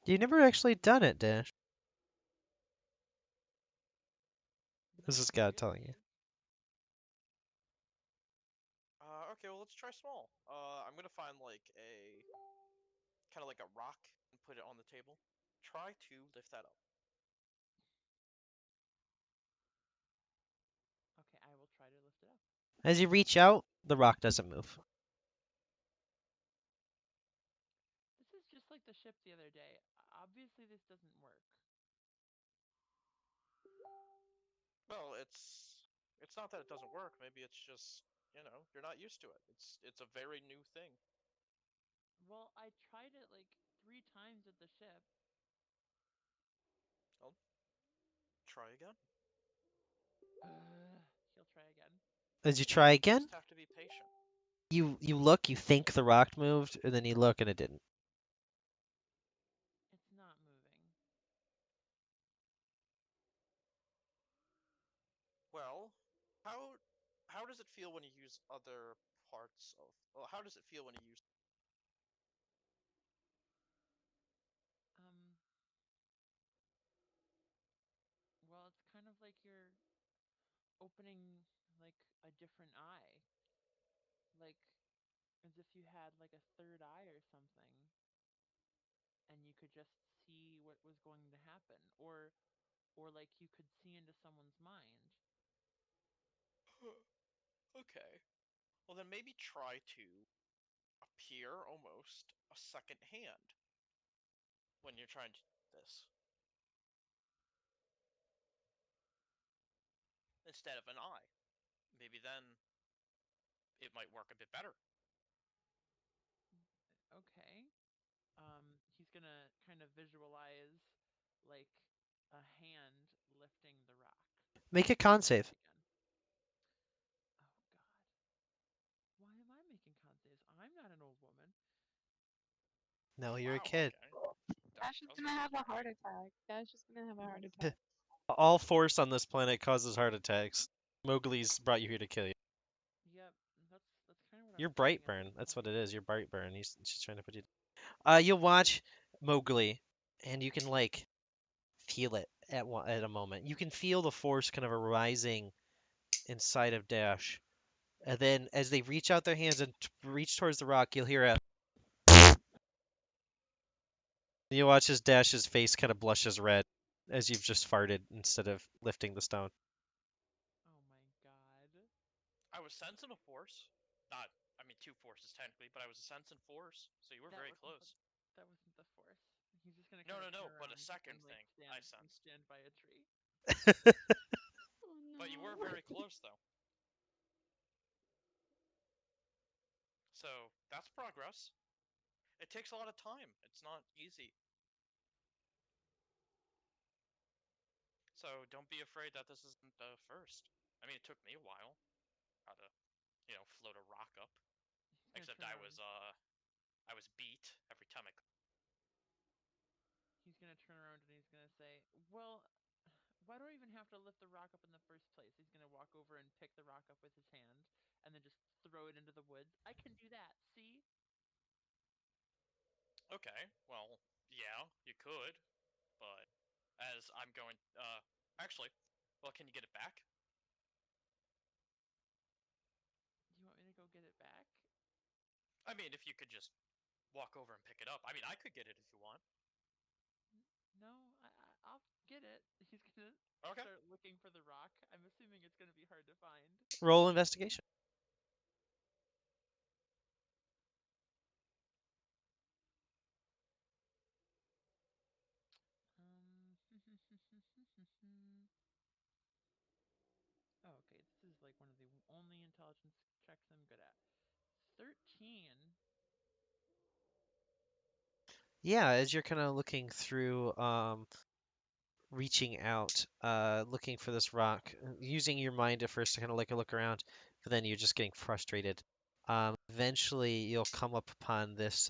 You never actually done it, Dash. This not is God telling you. really. Okay, well let's try small. I'm gonna find like a kind of like a rock and put it on the table. Try to lift that up. Okay, I will try to lift it up. As you reach out, the rock doesn't move. This is just like the ship the other day. Obviously, this doesn't work. Well, it's not that it doesn't work. Maybe it's just you're not used to it. It's a very new thing. Well, I tried it like 3 times at the ship. Well, try again. He'll try again. As you try You again, just have to be patient. you look, you think the rock moved, and then you look and it didn't. It's not moving. Well, how how does it feel when you use other parts of? Well, how does it feel when you use? Um, well, it's kind of like you're opening like a different eye. Like as if you had like a third eye or something and you could just see what was going to happen or like you could see into someone's mind. Okay. Well, then maybe try to appear almost a second hand when you're trying to do this instead of an eye. Maybe then it might work a bit better. Okay. He's gonna kind of visualize like a hand lifting the rock Make a and con try save. again. Oh God. Why am I making con saves? I'm not an old woman. No, you're a Wow. kid. Okay. Dash is That was gonna a have a surprise. heart attack. Dash is gonna have a heart attack. All force on this planet causes heart attacks. Mowgli's brought you here to kill you. Yep, that's kind of what You're I'm thinking at Brightburn. this That's what point. it is. You're Brightburn. She's trying to put you. You'll watch Mowgli, and you can like feel it at a moment. You can feel the force kind of arising inside of Dash, and then as they reach out their hands and reach towards the rock, you'll hear a. You watch as Dash's face kind of blushes red as you've just farted instead of lifting the stone. Oh my god. I was sensing a force. Not, I mean, two forces technically, but I was sensing force, so you were That very wasn't close. that wasn't the force. He's just gonna No, kind no, of turn no, but a around second and like thing I stand sensed. by a tree. Oh But you were no. very close, though. So, that's progress. It takes a lot of time. It's not easy. So, don't be afraid that this isn't the first. I mean, it took me a while how to, float a rock up. He's gonna Except turn I around. was beat every time I. He's gonna turn around and he's gonna say, "Well, why do I even have to lift the rock up in the first place?" He's gonna walk over and pick the rock up with his hand, and then just throw it into the woods. I can do that. See? Okay, well, yeah, you could, but as I'm going, actually, well, can you get it back? Do you want me to go get it back? I mean, if you could just walk over and pick it up. I mean, I could get it if you want. No, I'll get it. He's gonna Okay. start looking for the rock. I'm assuming it's gonna be hard to find. Roll investigation. Oh, okay, this is like one of the only intelligence checks I'm good at. 13. Yeah, as you're kind of looking through, reaching out, looking for this rock, using your mind at first to kind of like a look around, but then you're just getting frustrated. Eventually, you'll come up upon this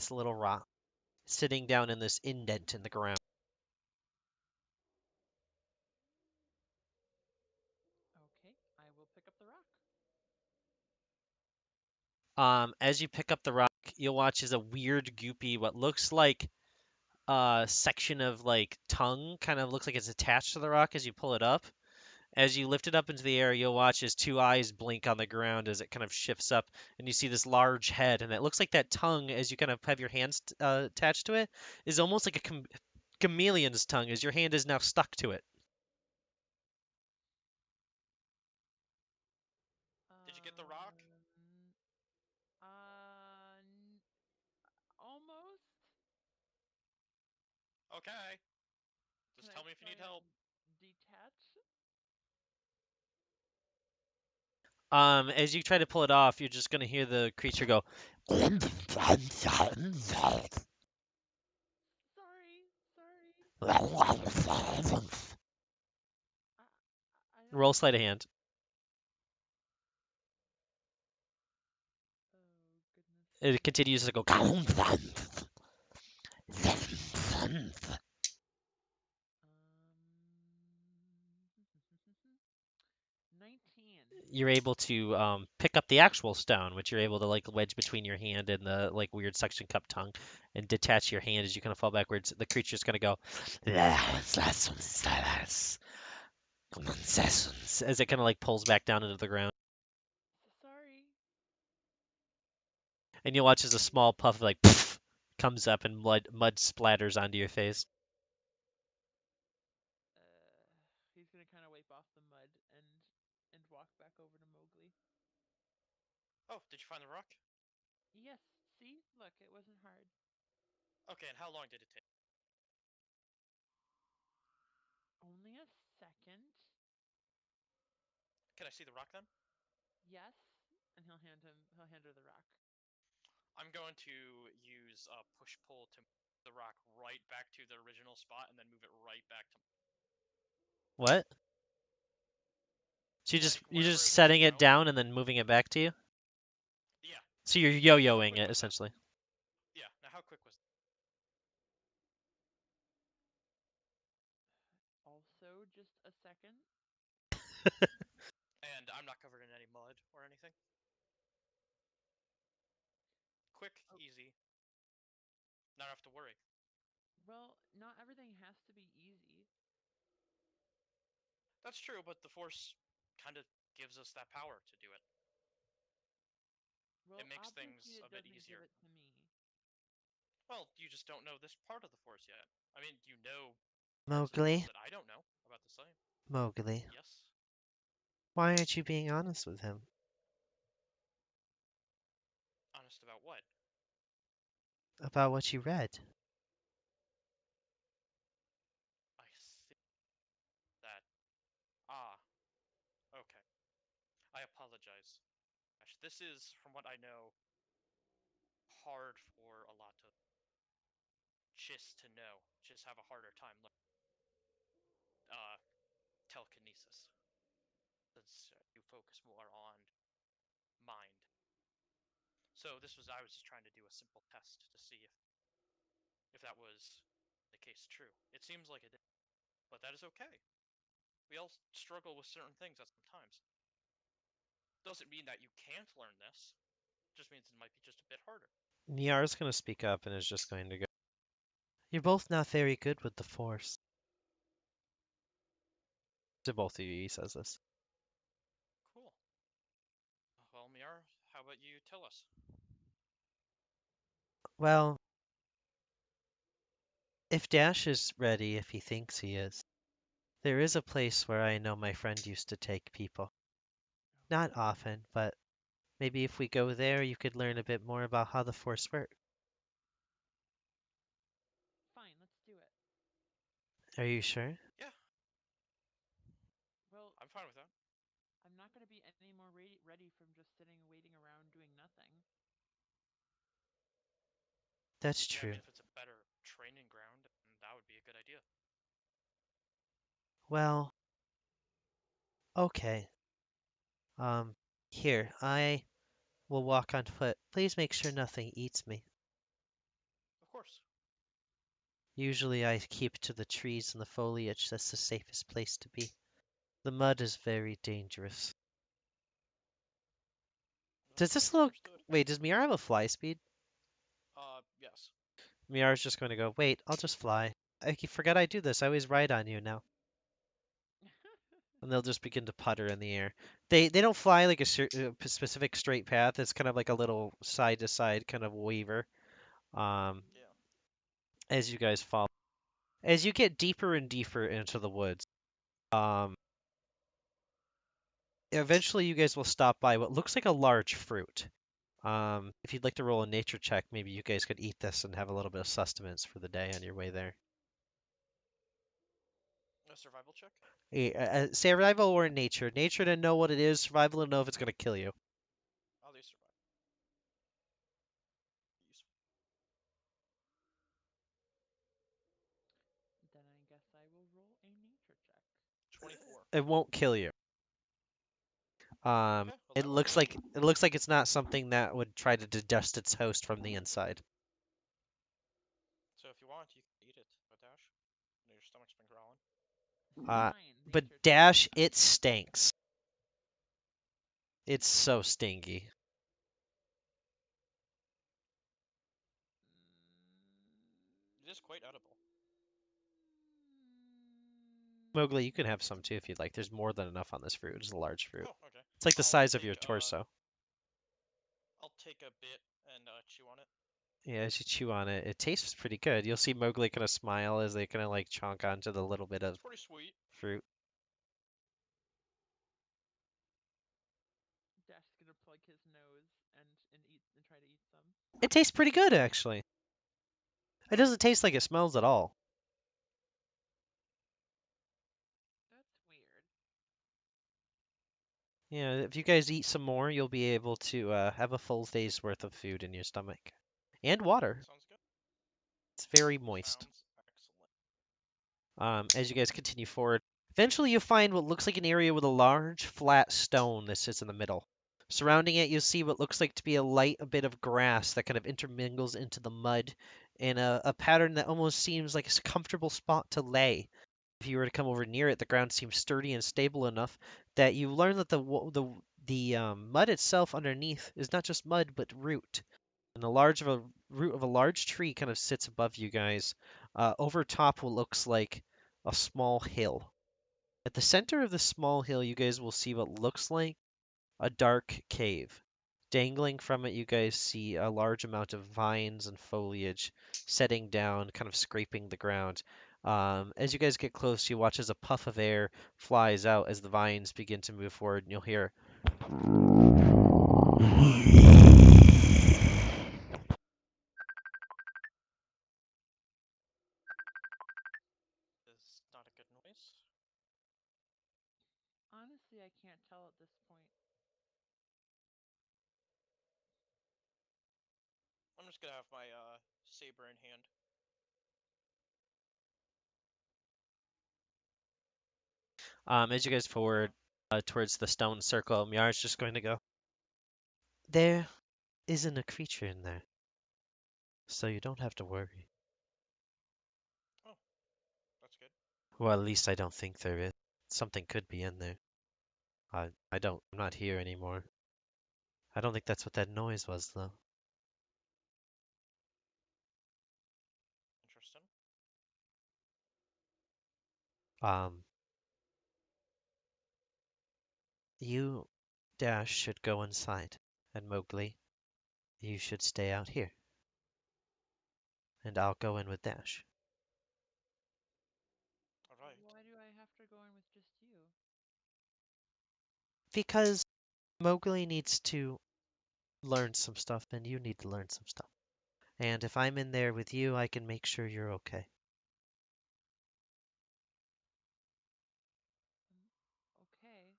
little rock sitting down in this indent in the ground. Okay, I will pick up the rock. As you pick up the rock, you'll watch as a weird, goopy, what looks like a section of like tongue, kind of looks like it's attached to the rock as you pull it up. As you lift it up into the air, you'll watch as two eyes blink on the ground as it kind of shifts up, and you see this large head, and it looks like that tongue, as you kind of have your hands attached to it, is almost like a chameleon's tongue, as your hand is now stuck to it. Did you get the rock? Almost. Okay. Just Can I tell me if you try need help. and detach? As you try to pull it off, you're just gonna hear the creature go. Sorry. I don't. Roll sleight of hand. Oh goodness. It continues to go. 19. You're able to pick up the actual stone, which you're able to like wedge between your hand and the like weird suction cup tongue, and detach your hand as you kind of fall backwards. The creature's gonna go as it kind of like pulls back down into the ground, Sorry. and you'll watch as a small puff of like comes up and mud splatters onto your face. He's gonna kind of wipe off the mud and walk back over to Mowgli. Oh, did you find the rock? Yes. See, look, it wasn't hard. Okay, and how long did it take? Only a second. Can I see the rock then? Yes. And he'll hand her the rock. I'm going to use push pull to move the rock right back to the original spot, and then move it right back to. What? So Like you're wherever just it was setting it thrown. down and then moving it back to you. Yeah. So you're How yo-yoing quick it was that? essentially. Yeah. Now, how quick was? And I'm not covered in any mud or anything. Quick, easy. Not have to worry. Well, not everything has to be easy. That's true, but the Force kind of gives us that power to do it. Well, It makes obviously things it a bit doesn't give easier. it to me. Well, you just don't know this part of the Force yet. I mean, you know parts of the Force Mowgli, that I don't know about the same. Mowgli, Yes. why aren't you being honest with him Honest about what? about what you read? I see that. Ah, okay. I apologize. Gosh, this is, from what I know, hard for a lot of Chiss to know. Chiss have a harder time learning telekinesis, since you focus more on mind. So this was I was just trying to do a simple test to see if that was the case true. It seems like it is, but that is okay. We all struggle with certain things at some times. Doesn't mean that you can't learn this. Just means it might be just a bit harder. Miara's going to speak up and is just going to go. You're both not very good with the Force. To both of you, he says this. Cool. Well, Miar, how about you tell us? Well, if Dash is ready, if he thinks he is, there is a place where I know my friend used to take people. Not often, but maybe if we go there, you could learn a bit more about how the Force works. Fine, let's do it. Are you sure? Yeah, Well, I'm fine with that. I'm not going to be any more ready from just sitting waiting around doing nothing. That's Yeah, I true. mean, if it's a better training ground, that would be a good idea. Well, okay. Um, here, I will walk on foot. Please make sure nothing eats me. Of course. Usually I keep to the trees and the foliage. That's the safest place to be. The mud is very dangerous. Does this look... Understood. Wait, does Miara have a fly speed? Yes. Miara's just going to go, wait, I'll just fly. I forget I do this. I always ride on you now. And they'll just begin to putter in the air. They don't fly like a specific straight path. It's kind of like a little side to side kind of waver. Yeah. As you guys fall. As you get deeper and deeper into the woods, um, eventually you guys will stop by what looks like a large fruit. If you'd like to roll a nature check, maybe you guys could eat this and have a little bit of sustenance for the day on your way there. A survival check? Survival or nature. Nature to know what it is, survival to know if it's going to kill you. I'll do survival. Useful. Then I guess I will roll a nature check. 24. It won't kill you. Okay, well It that was looks good. like it's not something that would try to digest its host from the inside. So if you want, you can eat it, but Dash. I know your stomach's been growling. Uh, Fine, but nature check. Dash, it stinks. It's so stinky. It is quite edible. Mowgli, you can have some too if you'd like. There's more than enough on this fruit. It's a large fruit. Oh, okay. It's like the I'll size of take, your torso. I'll take a bit and chew on it. Yeah, as you chew on it, it tastes pretty good. You'll see Mowgli kind of smile as they kind of like chonk onto the little bit of It's pretty sweet. fruit. Dash is gonna plug his nose and eat and try to eat some. It tastes pretty good, actually. It doesn't taste like it smells at all. That's weird. Yeah, if you guys eat some more, you'll be able to have a full day's worth of food in your stomach. And water. Sounds good. It's very moist. Sounds excellent. As you guys continue forward, eventually you find what looks like an area with a large, flat stone that sits in the middle. Surrounding it, you'll see what looks like to be a bit of grass that kind of intermingles into the mud in a pattern that almost seems like a comfortable spot to lay. If you were to come over near it, the ground seems sturdy and stable enough that you learn that the mud itself underneath is not just mud but root. And the root of a large tree kind of sits above you guys, over top what looks like a small hill. At the center of the small hill, you guys will see what looks like a dark cave. Dangling from it, you guys see a large amount of vines and foliage setting down, kind of scraping the ground. As you guys get close, you watch as a puff of air flies out as the vines begin to move forward, and you'll hear. Is not a good noise. Honestly, I can't tell at this point. I'm just gonna have my saber in hand. As you guys forward towards the stone circle, Miara's just going to go. There isn't a creature in there, so you don't have to worry. Oh, that's good. Well, at least I don't think there is. Something could be in there. I'm not here anymore. I don't think that's what that noise was, though. Interesting. Um, you, Dash, should go inside, and Mowgli, you should stay out here, and I'll go in with Dash. All right. Why do I have to go in with just you? Because Mowgli needs to learn some stuff, and you need to learn some stuff. And if I'm in there with you, I can make sure you're okay. Okay.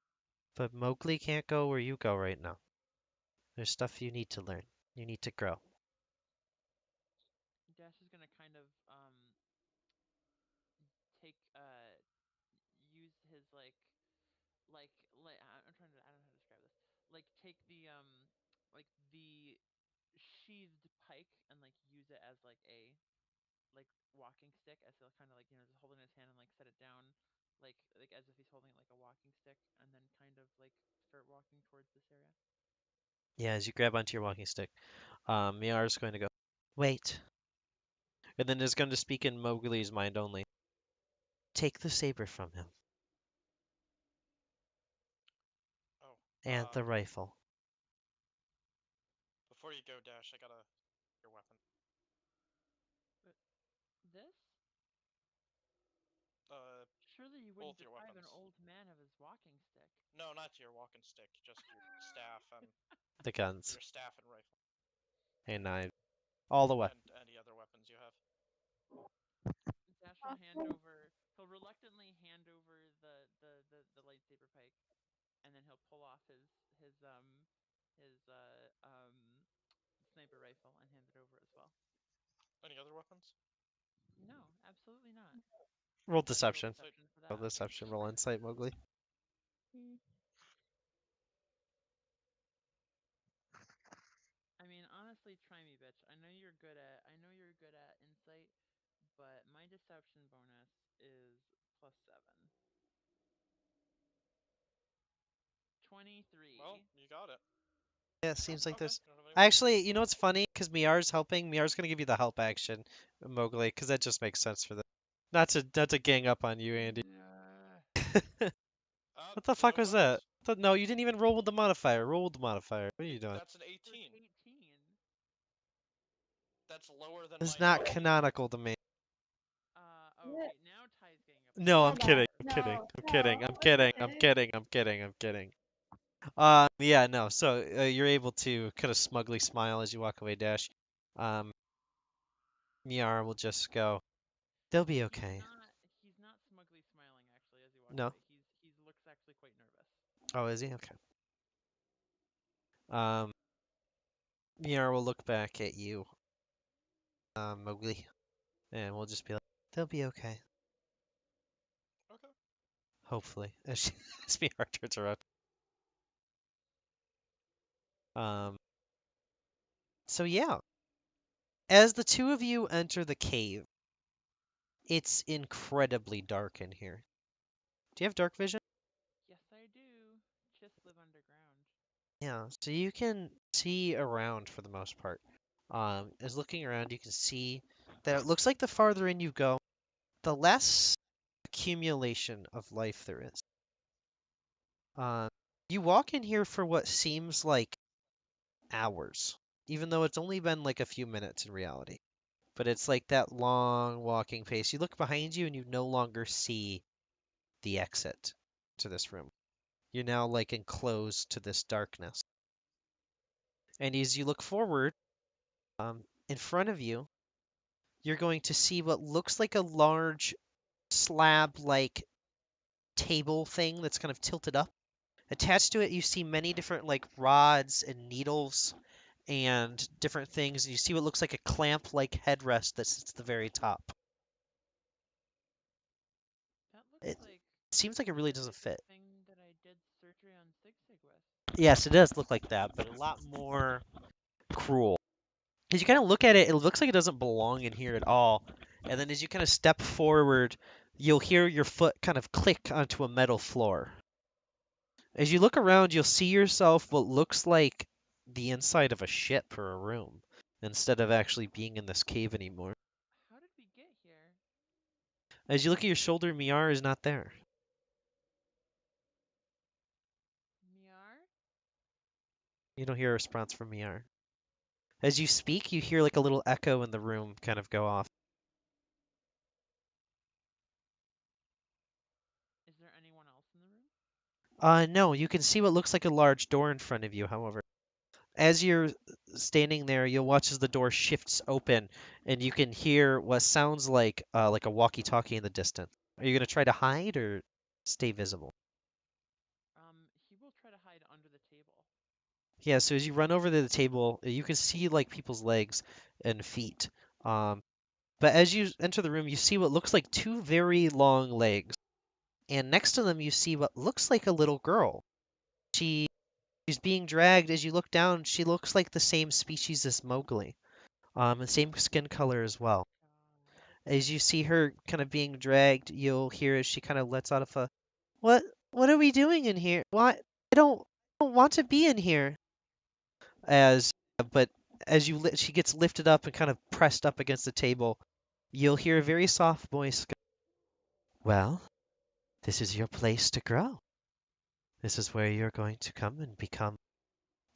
But Mowgli can't go where you go right now. There's stuff you need to learn. You need to grow. Dash is gonna kind of take use his I'm trying to I don't know how to describe this. Like take like the sheathed pike and like use it as like a like walking stick as he'll kind of like just hold it in his hand and like set it down like as if he's holding it like a walking stick and then kind of like start walking towards this area. Yeah, as you grab onto your walking stick, Miar's going to go, wait, and then is going to speak in Mowgli's mind only. Take the saber from him, Oh, and the rifle. before you go, Dash, I gotta your weapon. But this? Uh, Surely you wouldn't both your deprive an weapons. old man of his walking stick. No, not your walking stick, just your staff and The guns your staff and rifle, and knives, all the weapons. and any other weapons you have. Dash will hand over. He'll reluctantly hand over the lightsaber pike, and then he'll pull off his sniper rifle and hand it over as well. Any other weapons? No, absolutely not. Roll Why do you roll deception. deception for Roll that? deception. Roll insight, Mowgli. I mean, honestly, try me, bitch. I know you're good at insight, but my deception bonus is +7. 23. Well, you got it. Yeah, it seems like Okay. there's. You don't have any more? Actually, you know what's funny? Because Miar's helping. Miar's gonna give you the help action, Mowgli, because that just makes sense for this. Not to gang up on you, Andy. What the fuck No was that? worries. No, you didn't even roll with the modifier. Roll with the modifier. What are you doing? That's an 18. 18. That's lower than It's my not 19. canonical to me. Okay, now Ty's getting up. No, I'm Hold kidding. up. I'm No, kidding. I'm no, kidding. I'm it's kidding. I'm okay. kidding. I'm kidding. I'm kidding. Yeah, no. So you're able to kind of smugly smile as you walk away, Dash. Um, Miar will just go. They'll be okay. He's not smugly smiling actually as he walks No. away. He looks actually quite nervous. Oh, is he? Okay. Um, Miar will look back at you, Mowgli, and we'll just be like, they'll be okay. Okay. Hopefully, as she, as Miar turns around. Um, so yeah, as the two of you enter the cave, it's incredibly dark in here. Do you have dark vision? Yes, I do. Just live underground. Yeah, so you can see around for the most part. As looking around, you can see that it looks like the farther in you go, the less accumulation of life there is. Um, you walk in here for what seems like hours, even though it's only been like a few minutes in reality. But it's like that long walking pace. You look behind you and you no longer see the exit to this room. You're now like enclosed to this darkness. And as you look forward, in front of you, you're going to see what looks like a large slab like table thing that's kind of tilted up. Attached to it, you see many different like rods and needles and different things. And you see what looks like a clamp like headrest that sits at the very top. That looks It like seems like it really doesn't fit. thing that I did surgery on Sig Sig with. Yes, it does look like that, but a lot more cruel. As you kind of look at it, it looks like it doesn't belong in here at all. And then as you kind of step forward, you'll hear your foot kind of click onto a metal floor. As you look around, you'll see yourself what looks like the inside of a ship or a room, instead of actually being in this cave anymore. How did we get here? As you look at your shoulder, Miar is not there. Miar? You don't hear a response from Miar. As you speak, you hear like a little echo in the room kind of go off. Is there anyone else in the room? No, you can see what looks like a large door in front of you, however. As you're standing there, you'll watch as the door shifts open, and you can hear what sounds like a walkie-talkie in the distance. Are you gonna try to hide or stay visible? He will try to hide under the table. Yeah, so as you run over to the table, you can see like people's legs and feet. But as you enter the room, you see what looks like two very long legs, and next to them you see what looks like a little girl. She's being dragged. As you look down, she looks like the same species as Mowgli, and same skin color as well. God. As you see her kind of being dragged, you'll hear as she kind of lets out of a, "What? What are we doing in here? Why? I don't want to be in here." As but as she gets lifted up and kind of pressed up against the table, you'll hear a very soft voice go, "Well, this is your place to grow. This is where you're going to come and become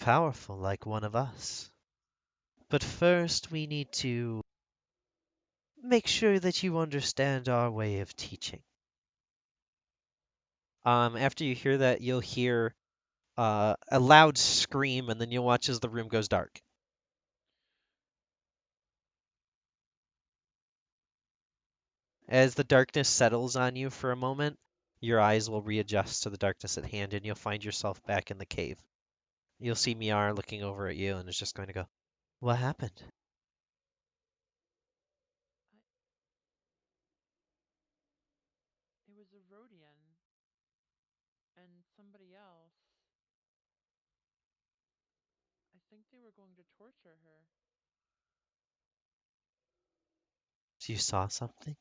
powerful like one of us. But first, we need to make sure that you understand our way of teaching." After you hear that, you'll hear a loud scream, and then you'll watch as the room goes dark. As the darkness settles on you for a moment, your eyes will readjust to the darkness at hand, and you'll find yourself back in the cave. You'll see Miar looking over at you and is just going to go, "What happened?" It was a Rhodian and somebody else. I think they were going to torture her. So you saw something?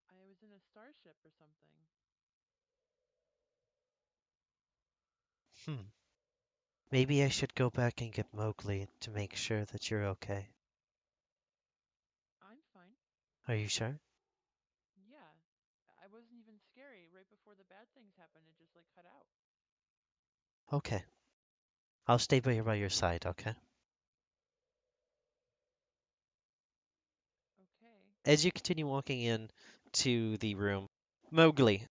I was in a starship or something. Hmm. Maybe I should go back and get Mowgli to make sure that you're okay. I'm fine. Are you sure? Yeah. I wasn't even scary. Right before the bad things happened, it just like cut out. Okay. I'll stay by your side, okay? Okay. As you continue walking in to the room, Mowgli,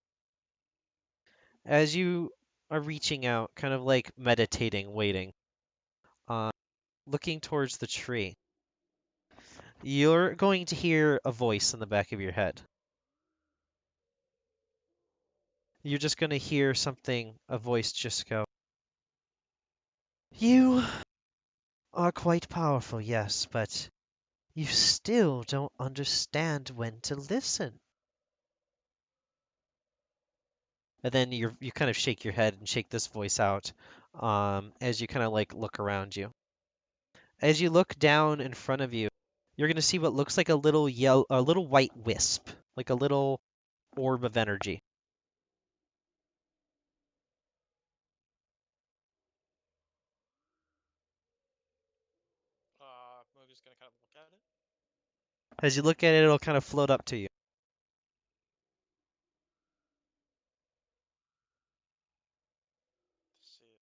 as you are reaching out, kind of like meditating, waiting, uh, looking towards the tree, you're going to hear a voice in the back of your head. You're just going to hear something, a voice just go, "You are quite powerful, yes, but you still don't understand when to listen." And then you kind of shake your head and shake this voice out, as you kind of like look around you. As you look down in front of you, you're gonna see what looks like a little white wisp, like a little orb of energy. Movie's gonna kind of look at it. As you look at it, it'll kind of float up to you. See.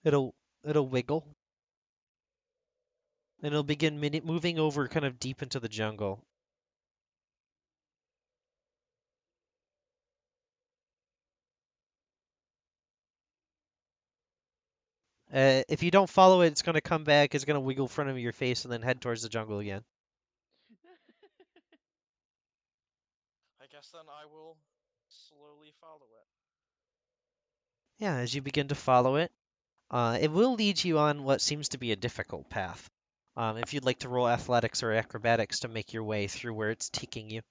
It'll wiggle, and it'll begin moving over kind of deep into the jungle. If you don't follow it, it's gonna come back. It's gonna wiggle in front of your face and then head towards the jungle again. I guess then I will slowly follow it. Yeah, as you begin to follow it, it will lead you on what seems to be a difficult path. If you'd like to roll athletics or acrobatics to make your way through where it's taking you.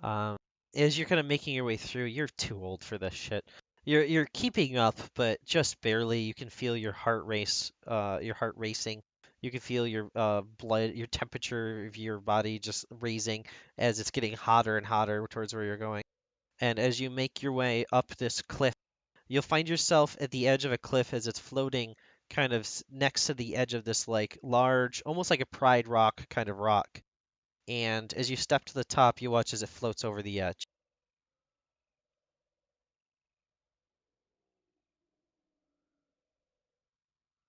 11. Um, as you're kind of making your way through, you're too old for this shit. You're keeping up, but just barely. You can feel your heart racing. You can feel your blood, your temperature of your body just raising as it's getting hotter and hotter towards where you're going. And as you make your way up this cliff, you'll find yourself at the edge of a cliff as it's floating kind of next to the edge of this like large, almost like a pride rock kind of rock. And as you step to the top, you watch as it floats over the edge.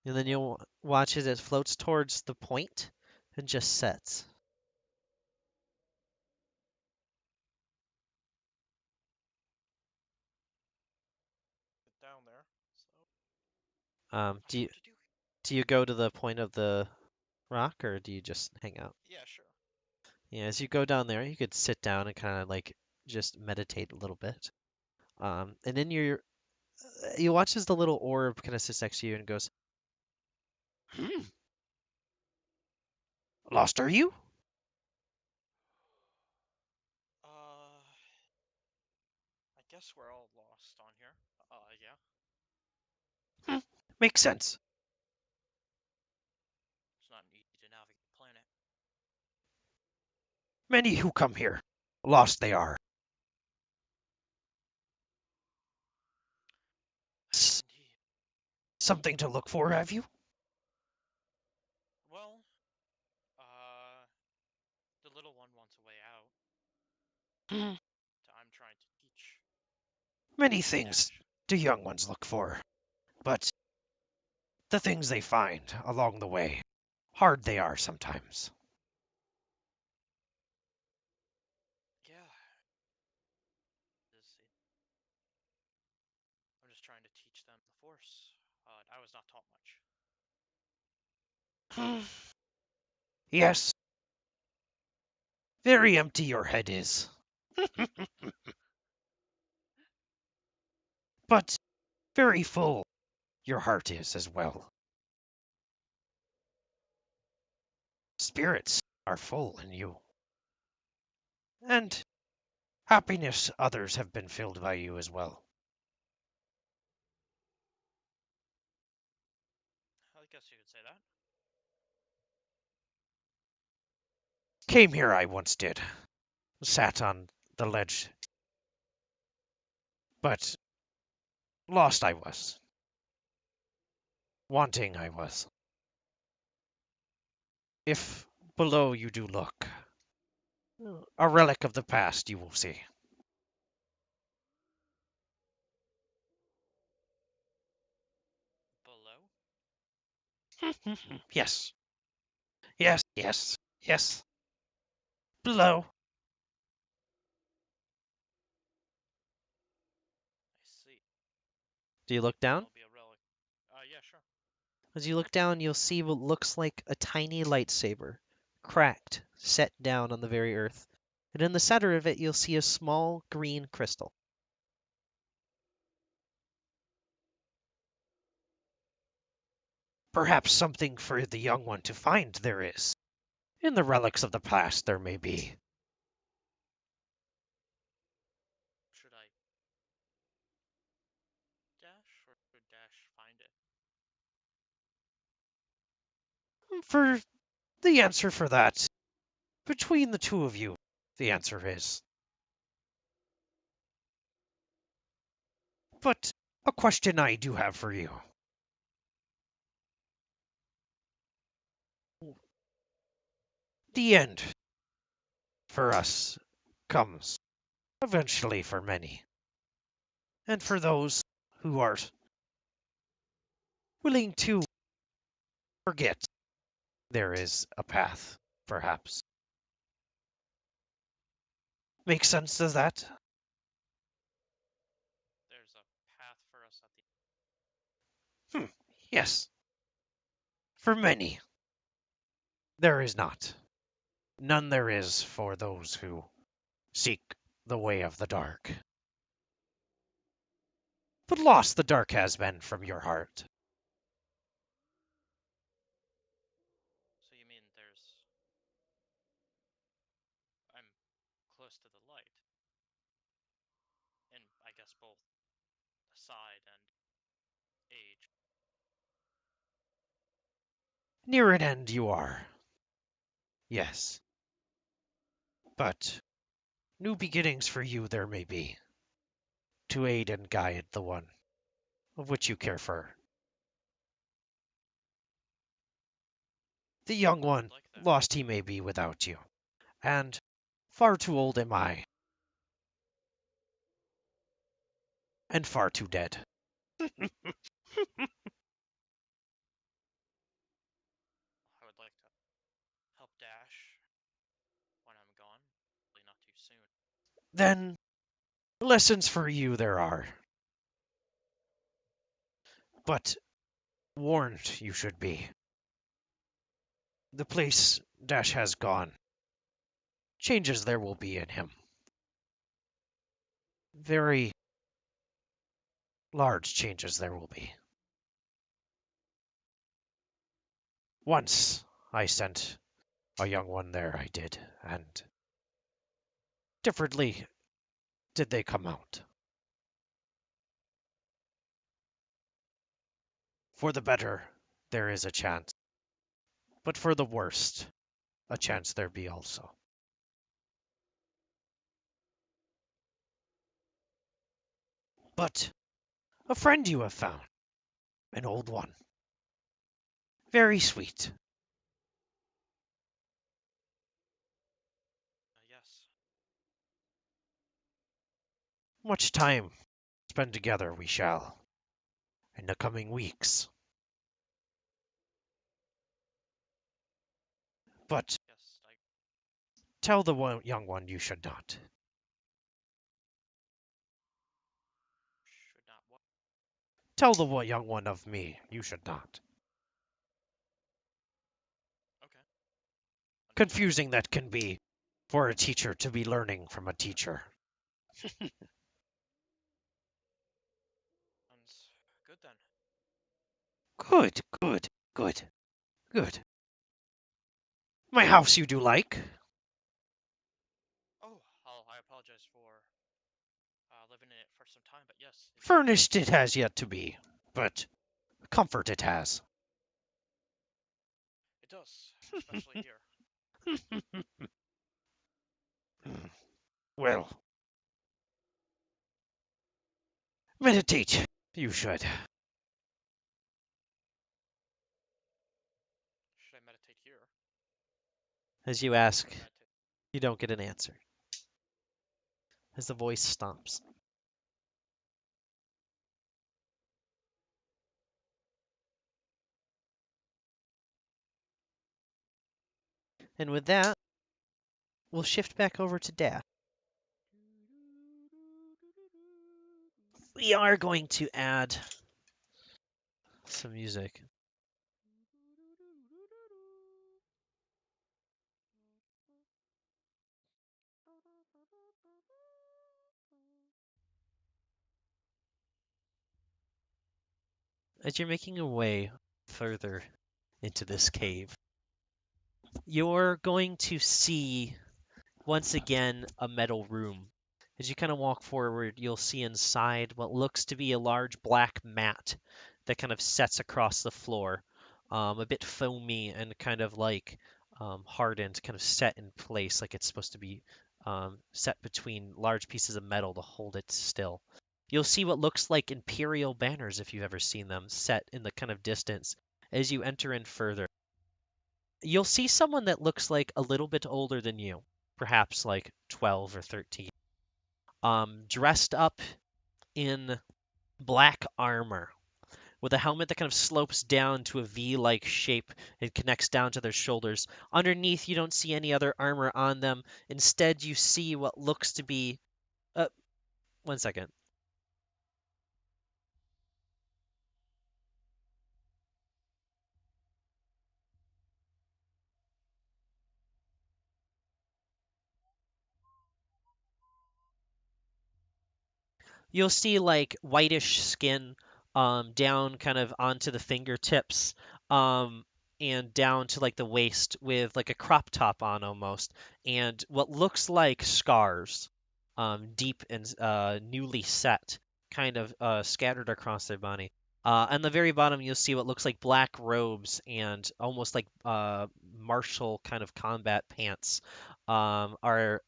And then you'll watch as it floats towards the point and just sets. Get down there. Um, I do don't you know what to do. do you go to the point of the rock or do you just hang out? Yeah, sure. Yeah, as you go down there, you could sit down and kind of like just meditate a little bit. And then you watch as the little orb kind of sits next to you and goes, "Hmm, lost are you?" I guess we're all lost on here. Yeah. Hmm, makes sense. It's not easy to navigate the planet. Many who come here, lost they are. S- Indeed. Something to look for, have you? Well, the little one wants a way out. Hmm, I'm trying to teach many her things dash. do young ones look for, but the things they find along the way, hard they are sometimes. Yeah. I'm just trying to teach them the Force. I was not taught much. Hmm, yes, very empty your head is. But very full your heart is as well. Spirits are full in you. And happiness others have been filled by you as well. I guess you could say that. Came here I once did, sat on the ledge, but lost I was. Wanting I was. If below you do look, a relic of the past you will see. Below? Yes, yes, yes, yes. Below. I see. Do you look down? There'll be a relic. Yeah, sure. As you look down, you'll see what looks like a tiny lightsaber, cracked, set down on the very earth. And in the center of it, you'll see a small green crystal. Perhaps something for the young one to find there is. In the relics of the past there may be. Should I dash, or should Dash find it? For the answer for that, between the two of you, the answer is. But a question I do have for you. The end for us comes eventually for many. And for those who are willing to forget, there is a path, perhaps. Make sense, does that? There's a path for us at the. Yes. For many, there is not. None there is for those who seek the way of the dark. But lost the dark has been from your heart. So you mean there's. I'm close to the light. And I guess both side and age. Near an end you are. Yes. But new beginnings for you there may be, to aid and guide the one of which you care for. The young I would one, like that. lost he may be without you, and far too old am I, and far too dead. I would like to help Dash when I'm gone. Hopefully not too soon. Then, lessons for you there are. But warned you should be. The place Dash has gone, changes there will be in him. Very large changes there will be. Once I sent a young one there, I did, and differently did they come out. For the better, there is a chance, but for the worst, a chance there be also. But a friend you have found, an old one, very sweet. Yes. Much time spent together we shall in the coming weeks. But Yes, I tell the young one you should not. should not. What? Tell the young one of me you should not. Okay. Understood. Confusing that can be for a teacher to be learning from a teacher. Sounds good then. Good, good, good, good. My house you do like? Oh, I apologize for living in it for some time, but yes, it, Furnished it has yet to be, but comfort it has. it does, especially here. Well, meditate. You should. Should I meditate here? As you ask, Or meditate? you don't get an answer. As the voice stomps. And with that, we'll shift back over to Dash. We are going to add some music. As you're making your way further into this cave. You're going to see once again a metal room. As you kind of walk forward, you'll see inside what looks to be a large black mat that kind of sets across the floor, a bit foamy and kind of like hardened, kind of set in place like it's supposed to be set between large pieces of metal to hold it still. You'll see what looks like imperial banners if you've ever seen them set in the kind of distance as you enter in further. You'll see someone that looks like a little bit older than you, perhaps like 12 or 13, dressed up in black armor with a helmet that kind of slopes down to a V-like shape and connects down to their shoulders. Underneath, you don't see any other armor on them. Instead, you see what looks to be... one second. You'll see like whitish skin down kind of onto the fingertips um, and down to like the waist with like a crop top on almost, and what looks like scars, deep and newly set, kind of scattered across their body. On the very bottom, you'll see what looks like black robes and almost like martial kind of combat pants are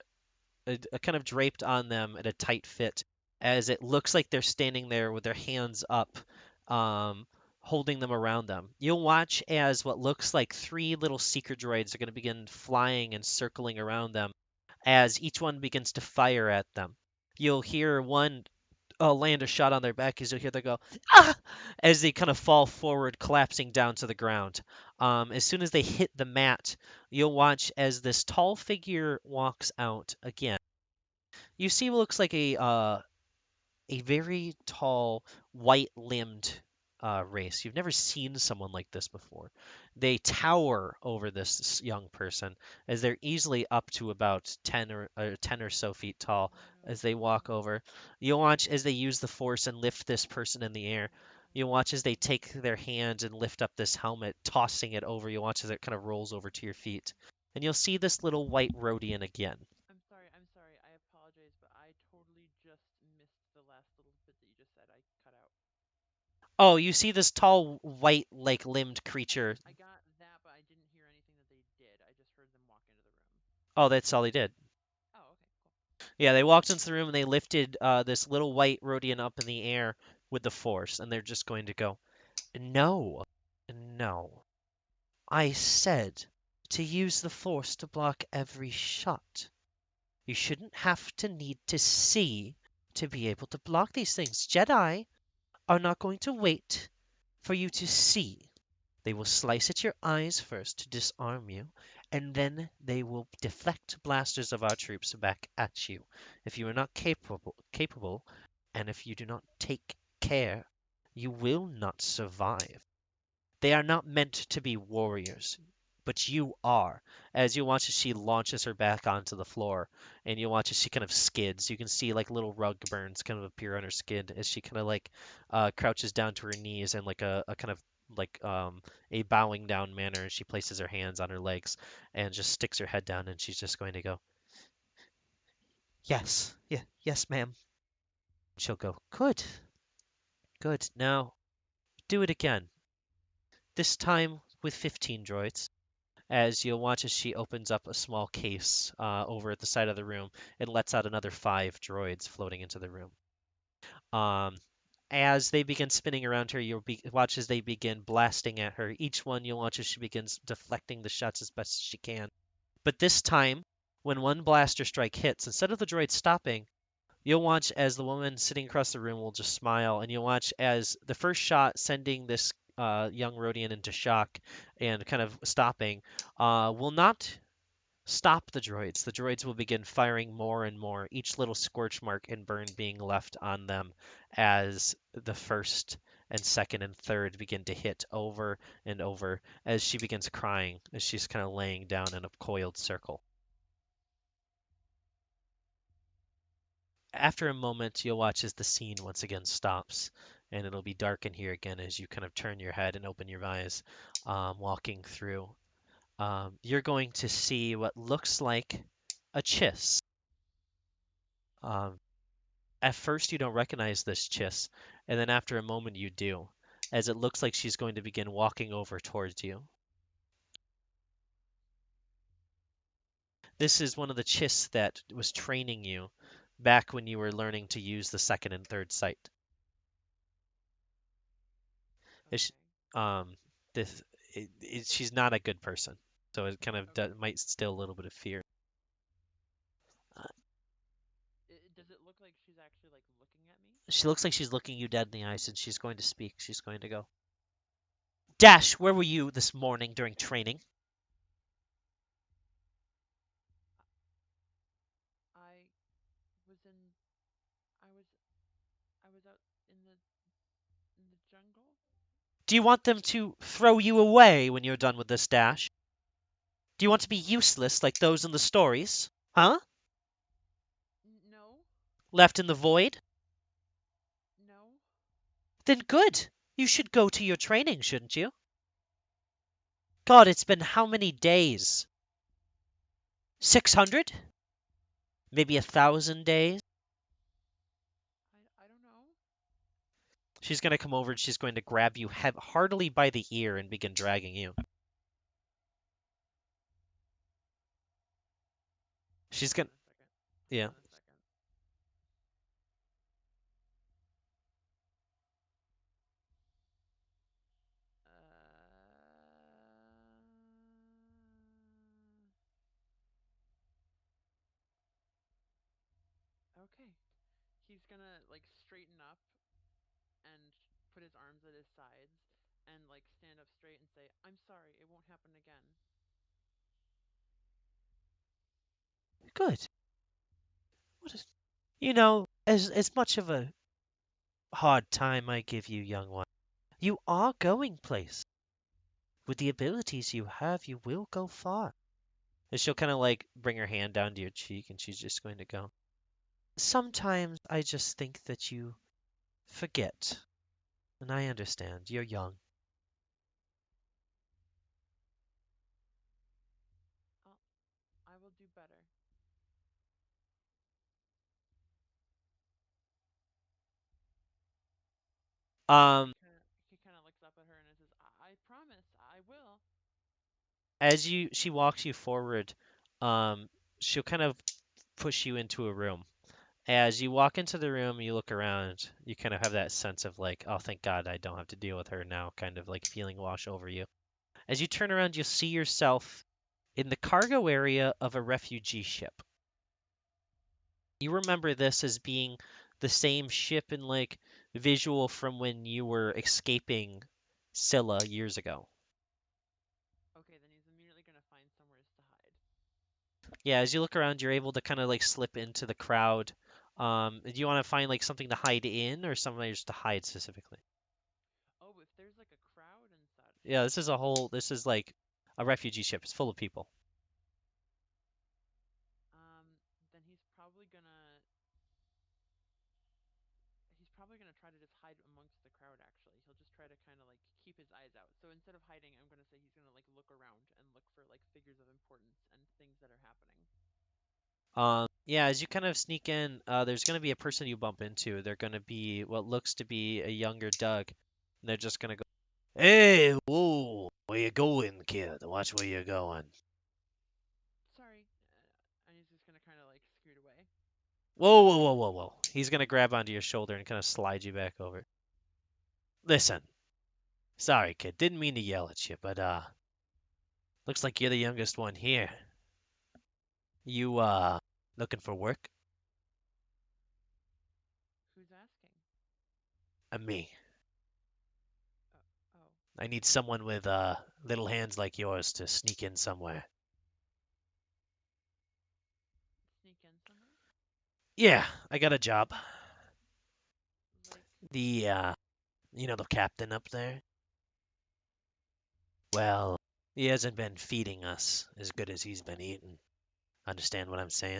kind of draped on them at a tight fit as it looks like they're standing there with their hands up, holding them around them. You'll watch as what looks like three little seeker droids are going to begin flying and circling around them as each one begins to fire at them. You'll hear one land a shot on their back as you'll hear them go, ah! As they kind of fall forward, collapsing down to the ground. As soon as they hit the mat, you'll watch as this tall figure walks out again. You see what looks like a very tall, white-limbed race. You've never seen someone like this before. They tower over this young person as they're easily up to about 10 or so feet tall as they walk over. You'll watch as they use the force and lift this person in the air. You'll watch as they take their hand and lift up this helmet, tossing it over. You'll watch as it kind of rolls over to your feet. And you'll see this little white Rhodian again. I'm sorry, I apologize, but I totally just missed the last little bit that you just said. I cut out. Oh, you see this tall, white, like limbed creature. I got that, but I didn't hear anything that they did. I just heard them walk into the room. Oh, that's all they did. Oh, okay, cool. Yeah, they walked into the room and they lifted this little white Rhodian up in the air with the force, and they're just going to go, no, no. I said to use the force to block every shot. You shouldn't have to need to see to be able to block these things. Jedi are not going to wait for you to see. They will slice at your eyes first to disarm you, and then they will deflect blasters of our troops back at you. If you are not capable, and if you do not take care, you will not survive. They are not meant to be warriors, but you are. As you watch as she launches her back onto the floor, and you watch as she kind of skids. You can see like little rug burns kind of appear on her skin as she kind of like crouches down to her knees and like a kind of like a bowing down manner. And she places her hands on her legs and just sticks her head down, and she's just going to go, yes, yeah, yes, ma'am. She'll go, good, good. Now do it again. This time with 15 droids. As you'll watch as she opens up a small case over at the side of the room and lets out another 5 droids floating into the room. As they begin spinning around her, you'll watch as they begin blasting at her. Each one you'll watch as she begins deflecting the shots as best as she can. But this time, when one blaster strike hits, instead of the droid stopping, you'll watch as the woman sitting across the room will just smile, and you'll watch as the first shot sending this young Rhodian into shock and kind of stopping will not stop the droids. The droids will begin firing more and more, each little scorch mark and burn being left on them as the first and second and third begin to hit over and over as she begins crying, as she's kind of laying down in a coiled circle. After a moment, you'll watch as the scene once again stops, and it'll be dark in here again as you kind of turn your head and open your eyes, walking through. You're going to see what looks like a chiss. Um, at first, you don't recognize this chiss, and then after a moment, you do, as it looks like she's going to begin walking over towards you. This is one of the chiss that was training you back when you were learning to use the second and third sight. It's, Okay. this she's not a good person, so it kind of Okay. might instill a little bit of fear. Uh, Does it look like she's actually like looking at me? she looks like she's looking you dead in the eyes, and she's going to speak. She's going to go, Dash, where were you this morning during training? I was in. I was. I was out in the jungle. Do you want them to throw you away when you're done with this, Dash? Do you want to be useless like those in the stories? Huh? No. Left in the void? No. Then good. You should go to your training, shouldn't you? God, it's been how many days? 600? Maybe 1,000 days? I don't know. She's going to come over and she's going to grab you heartily by the ear and begin dragging you. She's going to. Hold on a second. Yeah. Hold on a second. Okay. He's gonna like straighten up and put his arms at his sides and like stand up straight and say, "I'm sorry, it won't happen again." Good. What is. You know, as much of a hard time I give you, young one, you are going place. With the abilities you have, you will go far. And she'll kind of like bring her hand down to your cheek and she's just going to go. Sometimes I just think that you forget. And I understand. You're young. I'll, I will do better. Um, He kind of looks up at her and says, I promise, I will." as she walks you forward, she'll kind of push you into a room. As you walk into the room, you look around, you kind of have that sense of like, oh, thank God I don't have to deal with her now, kind of like feeling wash over you. As you turn around, you'll see yourself in the cargo area of a refugee ship. You remember this as being the same ship in like visual from when you were escaping Scylla years ago. Okay, then he's immediately gonna find somewhere to hide. Yeah, as you look around, you're able to kind of like slip into the crowd. Do you want to find like something to hide in or somewhere just to hide specifically? Oh, if there's like a crowd and such, Yeah, this is like a refugee ship. It's full of people. then he's probably gonna try to just hide amongst the crowd. Actually, he'll just try to kind of like keep his eyes out. So instead of hiding, I'm gonna say he's gonna like look around and look for like figures of importance and things that are happening. Yeah, as you kind of sneak in, there's going to be a person you bump into. They're going to be what looks to be a younger Doug. And they're just going to go, Hey, whoa, where you going, kid? Watch where you're going. Sorry, and he's just gonna kind of like scoot away. Whoa, whoa, whoa, whoa, whoa. He's going to grab onto your shoulder and kind of slide you back over. Listen, sorry, kid. Didn't mean to yell at you, but, looks like you're the youngest one here. You, looking for work? Who's asking? Me. Oh, I need someone with, little hands like yours to sneak in somewhere. sneak in somewhere? Yeah, I got a job. Like, The, you know, the captain up there? Well, he hasn't been feeding us as good as he's been eating. Understand what I'm saying?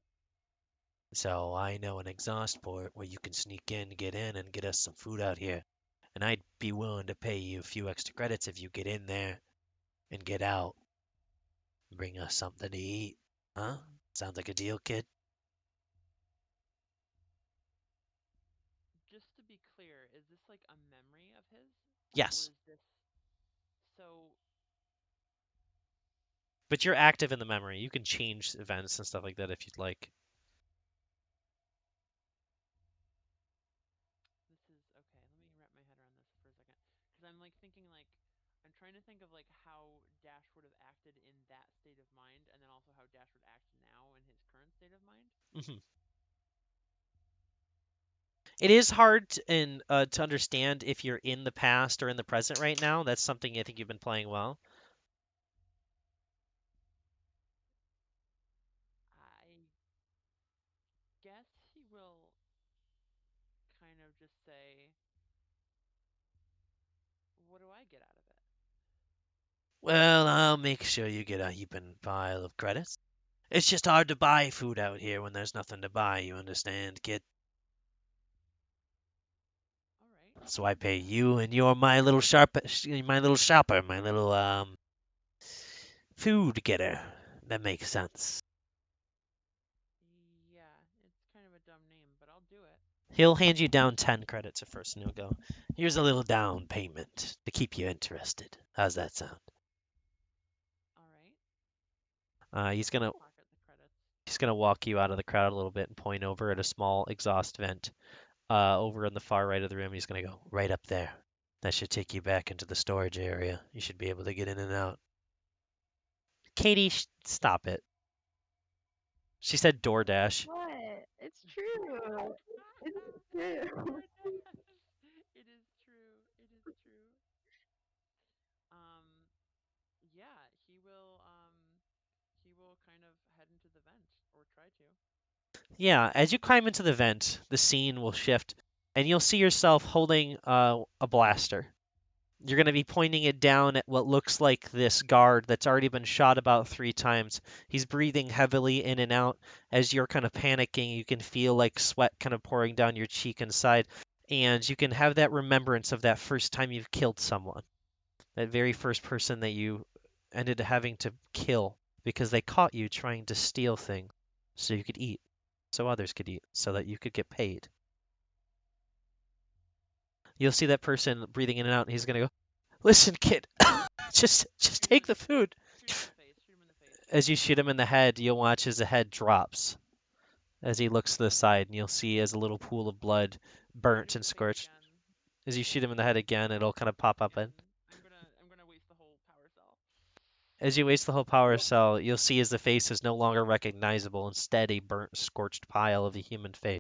So I know an exhaust port where you can sneak in, get in, and get us some food out here. and I'd be willing to pay you a few extra credits if you get in there and get out. Bring us something to eat. Huh? Sounds like a deal, kid? Just to be clear, is this like a memory of his? Or Yes. is this so But you're active in the memory. You can change events and stuff like that if you'd like. this is okay, let me wrap my head around this for a second. Because I'm like thinking like I'm trying to think of like how Dash would have acted in that state of mind and then also how Dash would act now in his current state of mind. Mhm. It is hard to understand if you're in the past or in the present right now. That's something I think you've been playing well. I guess he will kind of just say, what do I get out of it? Well, I'll make sure you get a heaping pile of credits. It's just hard to buy food out here when there's nothing to buy, you understand, kid? All right. So I pay you, and you're my little my little shopper, my little food getter. That makes sense. Yeah, it's kind of a dumb name, but I'll do it. He'll hand you down 10 credits at first, and he'll go, "Here's a little down payment to keep you interested. How's that sound?" All right. He's I'll gonna pocket the credits. he's gonna walk you out of the crowd a little bit and point over at a small exhaust vent over in the far right of the room. He's gonna go right up there. That should take you back into the storage area. You should be able to get in and out. Katie, stop it. She said DoorDash. What? It's true. It's true. It is true. It is true. Yeah, he will kind of head into the vent or try to. Yeah, as you climb into the vent, the scene will shift, and you'll see yourself holding a blaster. You're going to be pointing it down at what looks like this guard that's already been shot about 3 times. He's breathing heavily in and out. As you're kind of panicking, you can feel like sweat kind of pouring down your cheek and side, and you can have that remembrance of that first time you've killed someone. That very first person that you ended having to kill because they caught you trying to steal things so you could eat, so others could eat, so that you could get paid. You'll see that person breathing in and out, and he's gonna go, "Listen, kid, just Shoot him take in the food." shoot him in the face. Shoot him in the face. As you shoot him in the head, you'll watch as the head drops as he looks to the side, and you'll see as a little pool of blood Shoot burnt him in and the face scorched. again. As you shoot him in the head again, it'll kind of pop up Again. in. I'm gonna waste the whole power cell. As you waste the whole power cell, you'll see as the face is no longer recognizable, instead a burnt, scorched pile of a human face.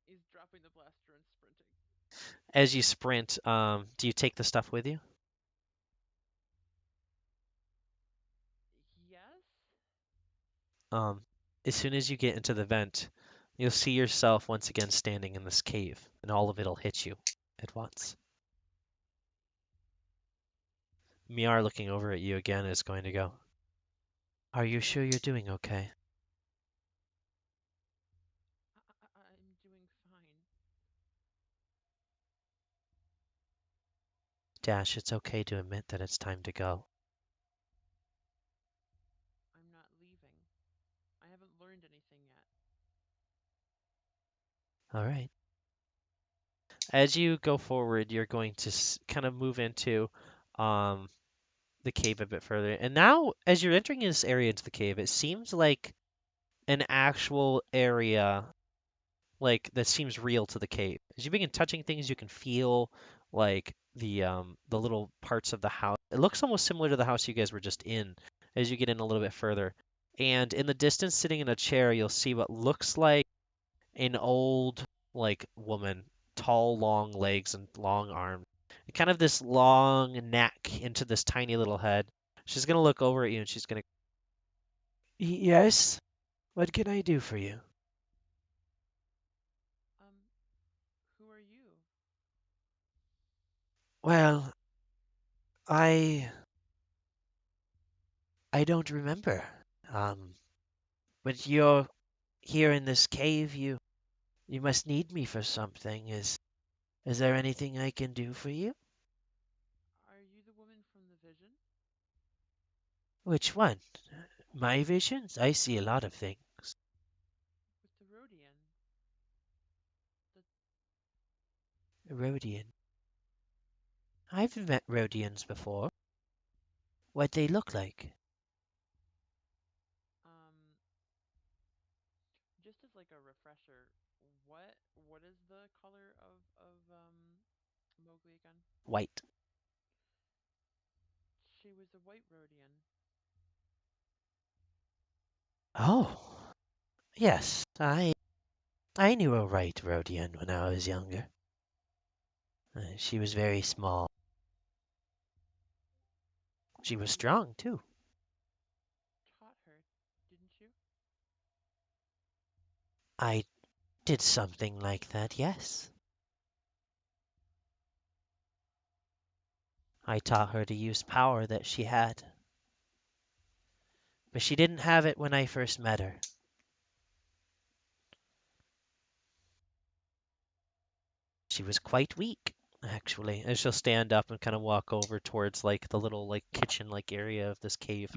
He's dropping the blaster and sprinting. As you sprint, do you take the stuff with you? Yes? Um, as soon as you get into the vent, you'll see yourself once again standing in this cave, and all of it'll hit you at once. Miar, looking over at you again, is going to go, "Are you sure you're doing okay?" I'm doing fine. Dash, it's okay to admit that it's time to go. I'm not leaving. I haven't learned anything yet. All right. As you go forward, you're going to kind of move into um, the cave a bit further. And now, as you're entering this area into the cave, it seems like an actual area like that seems real to the cave. As you begin touching things, you can feel like the little parts of the house. It looks almost similar to the house you guys were just in as you get in a little bit further. And in the distance, sitting in a chair, you'll see what looks like an old like woman, tall, long legs and long arms, and kind of this long neck into this tiny little head. She's gonna look over at you and she's gonna, "Yes, what can I do for you?" Um, who are you? Well, I I don't remember. Um, but you're here in this cave. You must need me for something. Is there anything I can do for you? Are you the woman from the vision? Which one? My visions? I see a lot of things. With the Rhodian? The Rhodian. I've met Rhodians before. What they look like? um just as like a refresher, what is the color of Mowgli again? White. She was a white Rhodian. Oh, yes. I knew a white Rhodian when I was younger. She was very small. She was You strong too. taught her, didn't you? I did something like that, yes. I taught her to use power that she had. But she didn't have it when I first met her. She was quite weak, actually. And she'll stand up and kind of walk over towards like the little like kitchen like area of this cave,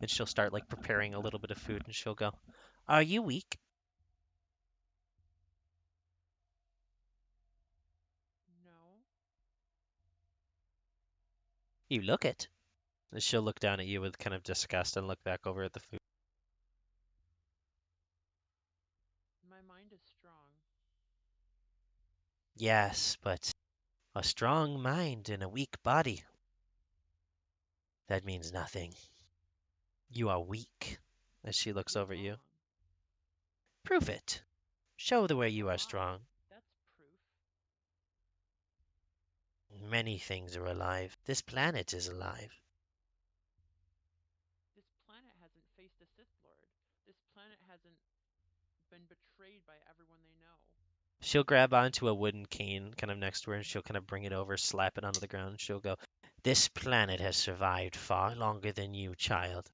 and she'll start like preparing a little bit of food, and she'll go, "Are you weak?" No. "You look it." And she'll look down at you with kind of disgust and look back over at the food. My mind is strong. Yes, but a strong mind in a weak body. That means nothing. You are weak. As she looks You're over at you. wrong. Prove it. Show the way you are Alive. strong. That's proof. Many things are alive. This planet is alive. This planet hasn't faced a Sith Lord. This planet hasn't been betrayed by everyone they know. She'll grab onto a wooden cane kind of next to her and she'll kind of bring it over, slap it onto the ground, and she'll go, "This planet has survived far longer than you, child."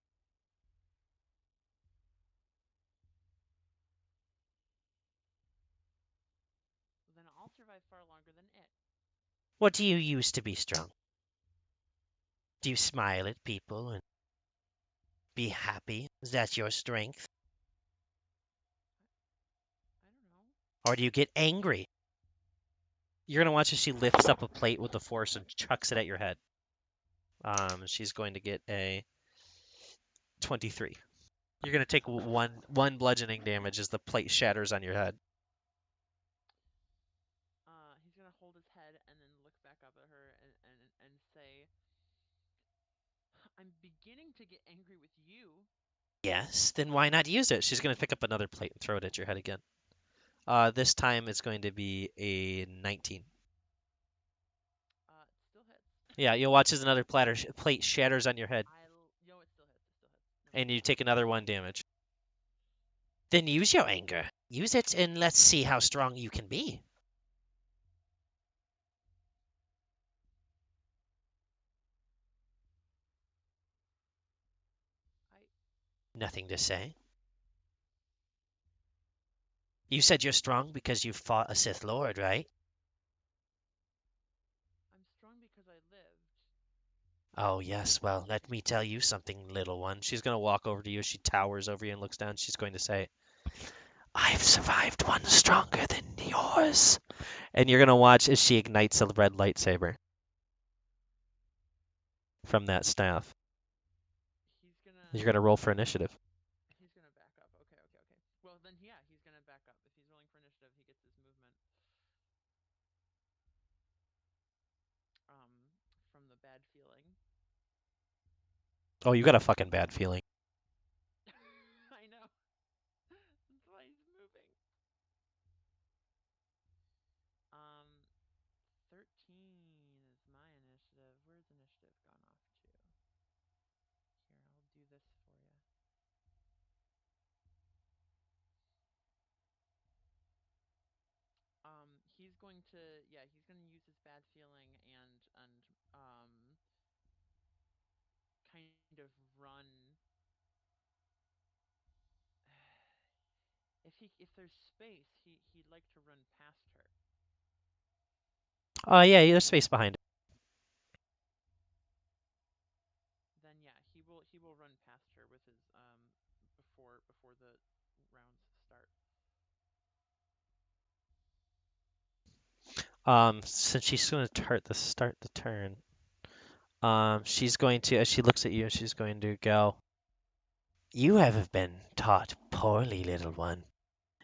Well, then I'll survive far longer than it. What do you use to be strong? Do you smile at people and be happy? Is that your strength? I don't know. Or do you get angry? You're gonna watch as she lifts up a plate with the force and chucks it at your head. She's going to get a 23. You're gonna take one bludgeoning damage as the plate shatters on your head. He's gonna hold his head and then look back up at her and say, I'm beginning to get angry with you. Yes, then why not use it? She's gonna pick up another plate and throw it at your head again. This time it's going to be a 19. It still hits. Yeah, you'll watch as another plate shatters on your head, It still hits. It still hits. Never and mind. you take another one damage. Then use your anger. Use it, and let's see how strong you can be. I Nothing to say. You said you're strong because you fought a Sith Lord, right? I'm strong because I lived. Oh, yes. Well, let me tell you something, little one. She's going to walk over to you. She towers over you and looks down. She's going to say, I've survived one stronger than yours. And you're going to watch as she ignites a red lightsaber from that staff. He's gonna You're going to roll for initiative. he's gonna back up. Okay. Well then yeah, he's gonna back up. If he's rolling for initiative, he gets his movement. From the bad feeling. Oh, you got a fucking bad feeling. I know. That's why he's moving. 13 is my initiative. Where's initiative gone off to? Here, I'll do this for you. He's going to he's going to use his bad feeling and kind of run. If there's space, he'd like to run past her. Yeah, there's space behind it. Then yeah, he will run past her with his before the rounds start. Since she's going to start the turn, she's going to, as she looks at you, she's going to go, "You have been taught poorly, little one.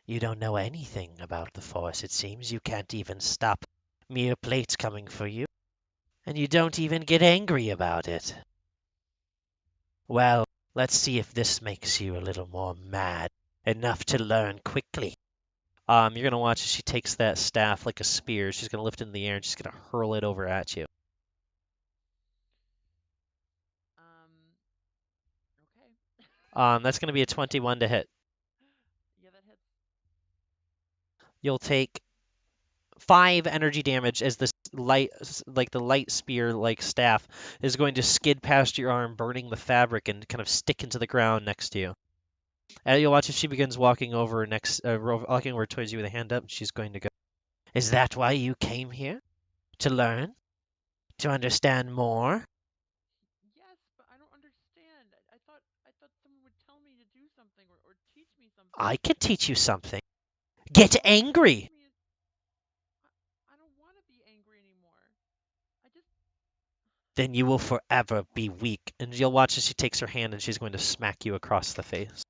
You don't know anything about the Force. It seems you can't even stop mere plates coming for you, and you don't even get angry about it. Well, let's see if this makes you a little more mad enough to learn quickly." You're gonna watch as she takes that staff like a spear. She's gonna lift it in the air and she's gonna hurl it over at you. Okay. That's gonna be a 21 to hit. Yeah, that hits. You'll take 5 energy damage as this like the light spear, like staff, is going to skid past your arm, burning the fabric and kind of stick into the ground next to you. And you'll watch as she begins walking over walking over towards you with a hand up. She's going to go. Is that why you came here? To learn? To understand more? Yes, but I don't understand. I thought someone would tell me to do something or teach me something. I can teach you something. Get All you can angry! teach me is I don't want to be angry anymore. I just Then you will forever be weak. And you'll watch as she takes her hand and she's going to smack you across the face.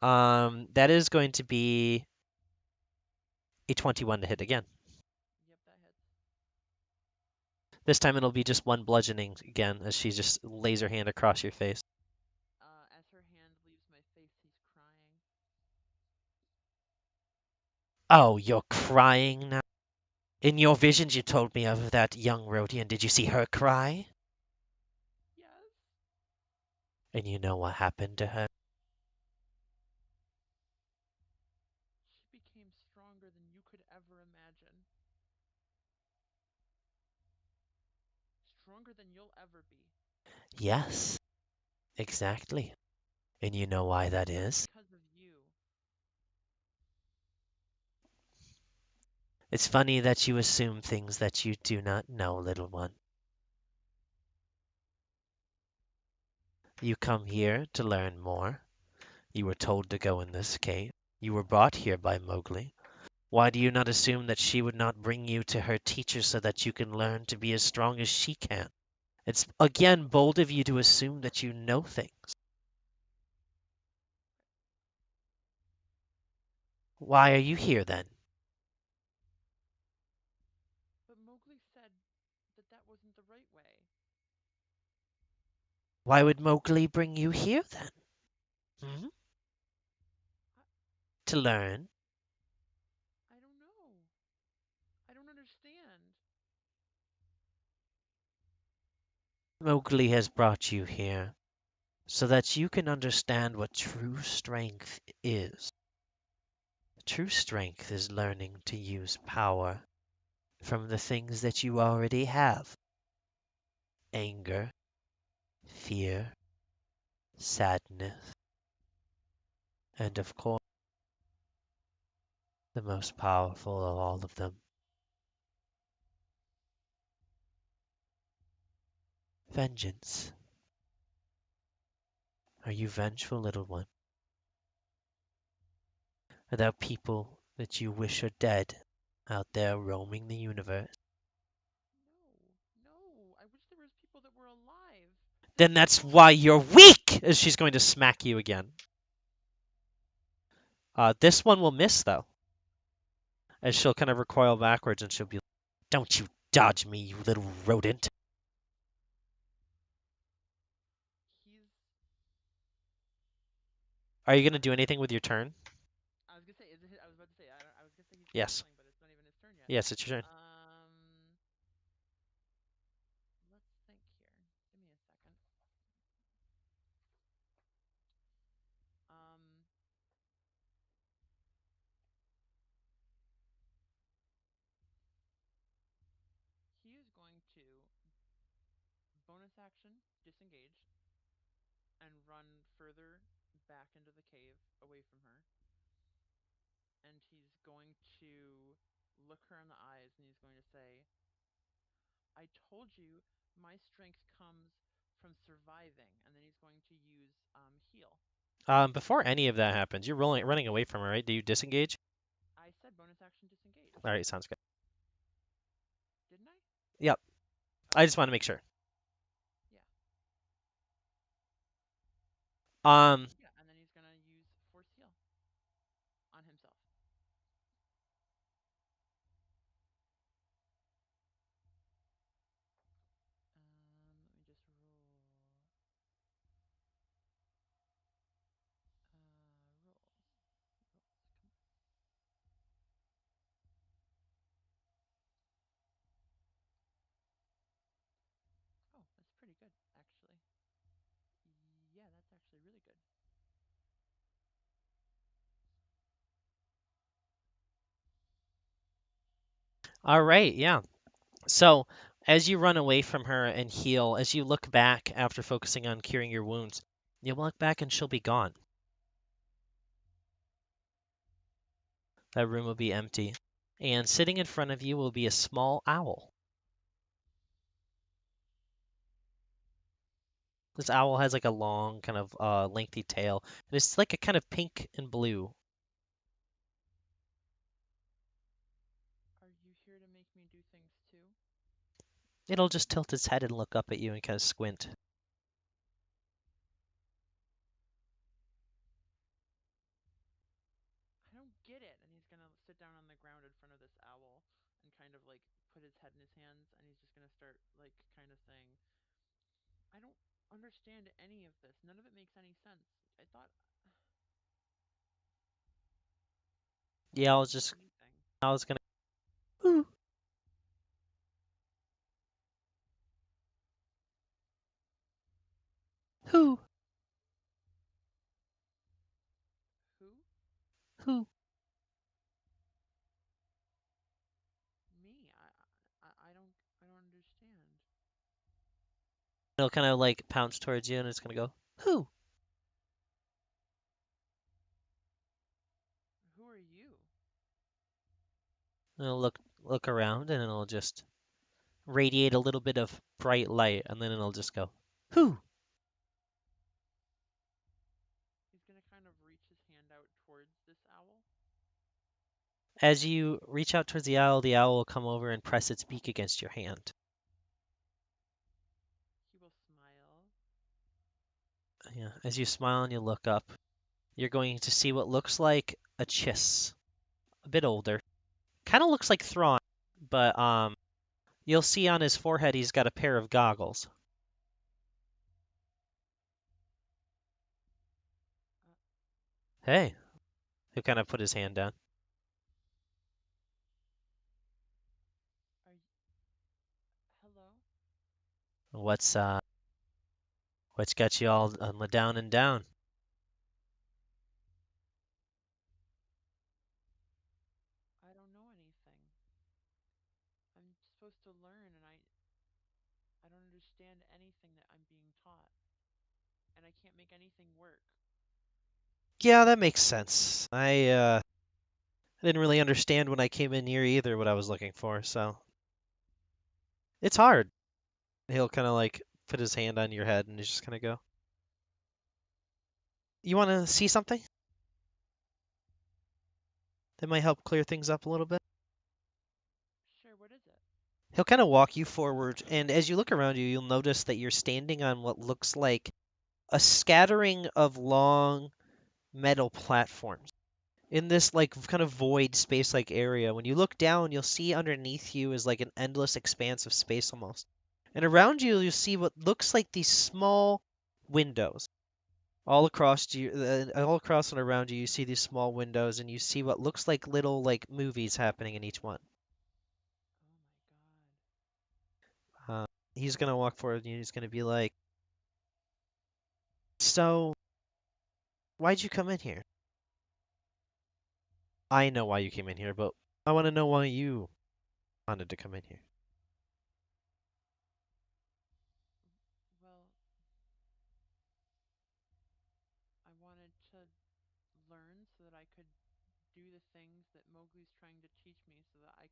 That is going to be a 21 to hit again. yep, that hits. This time it'll be just one bludgeoning again as she just lays her hand across your face. As her hand leaves my face, he's crying. Oh, you're crying now? In your visions you told me of that young Rhodian. Did you see her cry? Yes. And you know what happened to her? She became stronger than you could ever imagine. Stronger than you'll ever be. Yes, exactly. And you know why that is? Because of you. It's funny that you assume things that you do not know, little one. You come here to learn more. You were told to go in this cave. You were brought here by Mowgli. Why do you not assume that she would not bring you to her teacher so that you can learn to be as strong as she can? It's again bold of you to assume that you know things. Why are you here then? But Mowgli said that wasn't the right way. Why would Mowgli bring you here then? Hmm? I, To learn? I don't know. I don't understand. Mowgli has brought you here so that you can understand what true strength is. True strength is learning to use power from the things that you already have: anger, fear, sadness, and of course, the most powerful of all of them, vengeance. Are you vengeful, little one? Are there people that you wish are dead out there roaming the universe? No, no. I wish there was people that were alive. Then that's why you're weak! As she's going to smack you again. This one will miss, though. As she'll kind of recoil backwards and she'll be like, "Don't you dodge me, you little rodent." He's. Are you going to do anything with your turn? I was gonna say, is it? I was about to say. I was gonna say he's Yes. healing, but it's not even his turn yet. Yes, it's your turn. Let's think here. Give me a second. Um. He is going to bonus action disengage and run further back into the cave away from her. And he's going to look her in the eyes, and he's going to say, I told you my strength comes from surviving, and then he's going to use heal. Before any of that happens, you're running away from her, right? Do you disengage? I said bonus action disengage. All right, sounds good. Didn't I? Yep. I just want to make sure. Yeah. Yeah, and then he's going to use force heal on himself. Let me just roll. Rolls. Oh, that's pretty good, actually. Yeah, that's actually really good. All right, yeah. So, as you run away from her and heal, as you look back after focusing on curing your wounds, you look back and she'll be gone. That room will be empty. And sitting in front of you will be a small owl. This owl has like a long, kind of lengthy tail. And it's like a kind of pink and blue. Are you here to make me do things too? It'll just tilt its head and look up at you and kind of squint. I don't get it. And he's going to sit down on the ground in front of this owl and kind of like put his head in his hands, and he's just going to start like kind of saying, I don't understand any of this. None of it makes any sense. I thought Yeah, anything. I was gonna. Who? Who? Who? Who? Me? I don't understand. It'll kind of like pounce towards you and it's gonna go, who? Who are you? And it'll look around and it'll just radiate a little bit of bright light and then it'll just go, who? He's going to kind of reach his hand out towards this owl. As you reach out towards the owl will come over and press its beak against your hand. He will smile. Yeah, as you smile and you look up, you're going to see what looks like a chiss, a bit older. Kind of looks like Thrawn, but you'll see on his forehead he's got a pair of goggles. Hey, he'll kind of put his hand down. Hello? What's got you all on the down and down? I don't know anything. I'm supposed to learn, and I don't understand anything that I'm being taught. And I can't make anything work. Yeah, that makes sense. I didn't really understand when I came in here either what I was looking for, so it's hard. He'll kind of like put his hand on your head and he's just gonna go. You want to see something? That might help clear things up a little bit. Sure, what is it? He'll kind of walk you forward, and as you look around you, you'll notice that you're standing on what looks like a scattering of long metal platforms in this like kind of void space-like area. When you look down, you'll see underneath you is like an endless expanse of space almost. And around you, you'll see what looks like these small windows. All across and around you, you see these small windows, and you see what looks like little like movies happening in each one. Oh my god. He's gonna walk forward, and he's gonna be like, "So, why'd you come in here?" I know why you came in here, but I want to know why you wanted to come in here. Well, I wanted to learn so that I could do the things that Mowgli's trying to teach me so that I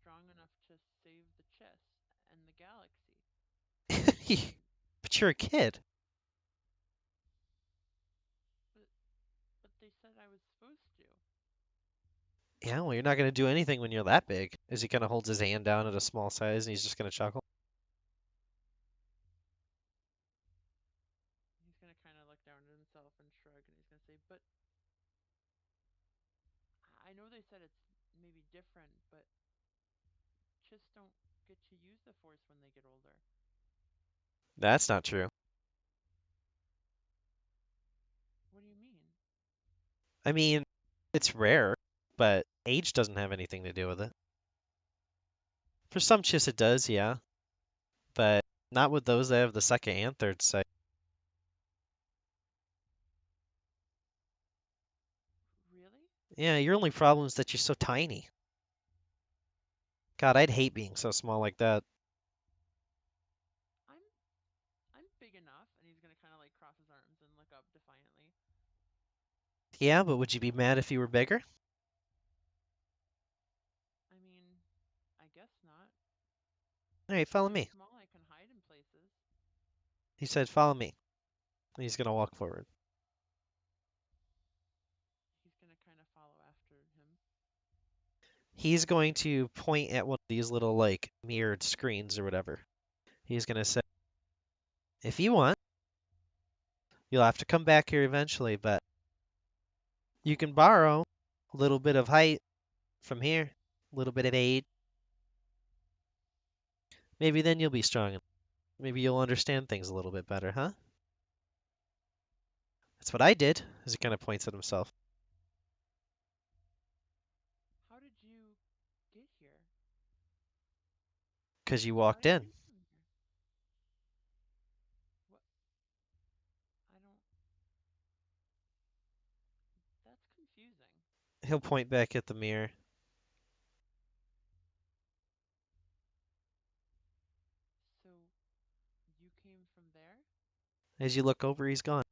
strong enough to save the chess and the galaxy. But you're a kid. But they said I was supposed to. Yeah, well, you're not going to do anything when you're that big. As he kind of holds his hand down at a small size and he's just going to chuckle. He's gonna kind of look down at himself and shrug, and he's gonna say, "But I know they said it's maybe different, but chiss don't get to use the force when they get older." That's not true. What do you mean? I mean, it's rare, but age doesn't have anything to do with it. For some chiss it does, yeah. But not with those that have the second and third sight. Really? Yeah, your only problem is that you're so tiny. God, I'd hate being so small like that. I'm I'm big enough, and he's gonna kind of like cross his arms and look up defiantly. Yeah, but would you be mad if you were bigger? I mean, I guess not. Alright, follow I'm me. small. I can hide in places. He said, follow me. And he's gonna walk forward. He's gonna kind of follow after him. He's going to point at one of these little, like, mirrored screens or whatever. He's gonna say, if you want, you'll have to come back here eventually, but you can borrow a little bit of height from here, a little bit of aid. Maybe then you'll be strong enough. Maybe you'll understand things a little bit better, huh? That's what I did, as he kind of points at himself. How did you get here? Because you How walked did in. you come here? What? I don't. That's confusing. He'll point back at the mirror. So, you came from there? As you look over, he's gone.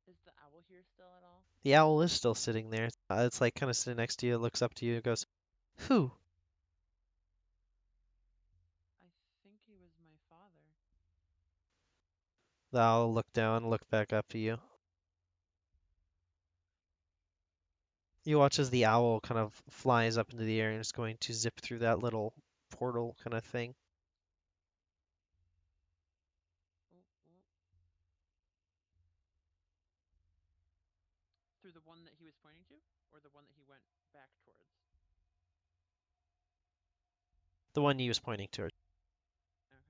Is the owl here still at all? The owl is still sitting there. It's like kind of sitting next to you, looks up to you, and goes, who? I think he was my father. The owl look down, look back up to you. You watch as the owl kind of flies up into the air and is going to zip through that little portal kind of thing. Oh, oh. Through the one that he was pointing to? Or the one that he went back towards? The one he was pointing towards. Okay.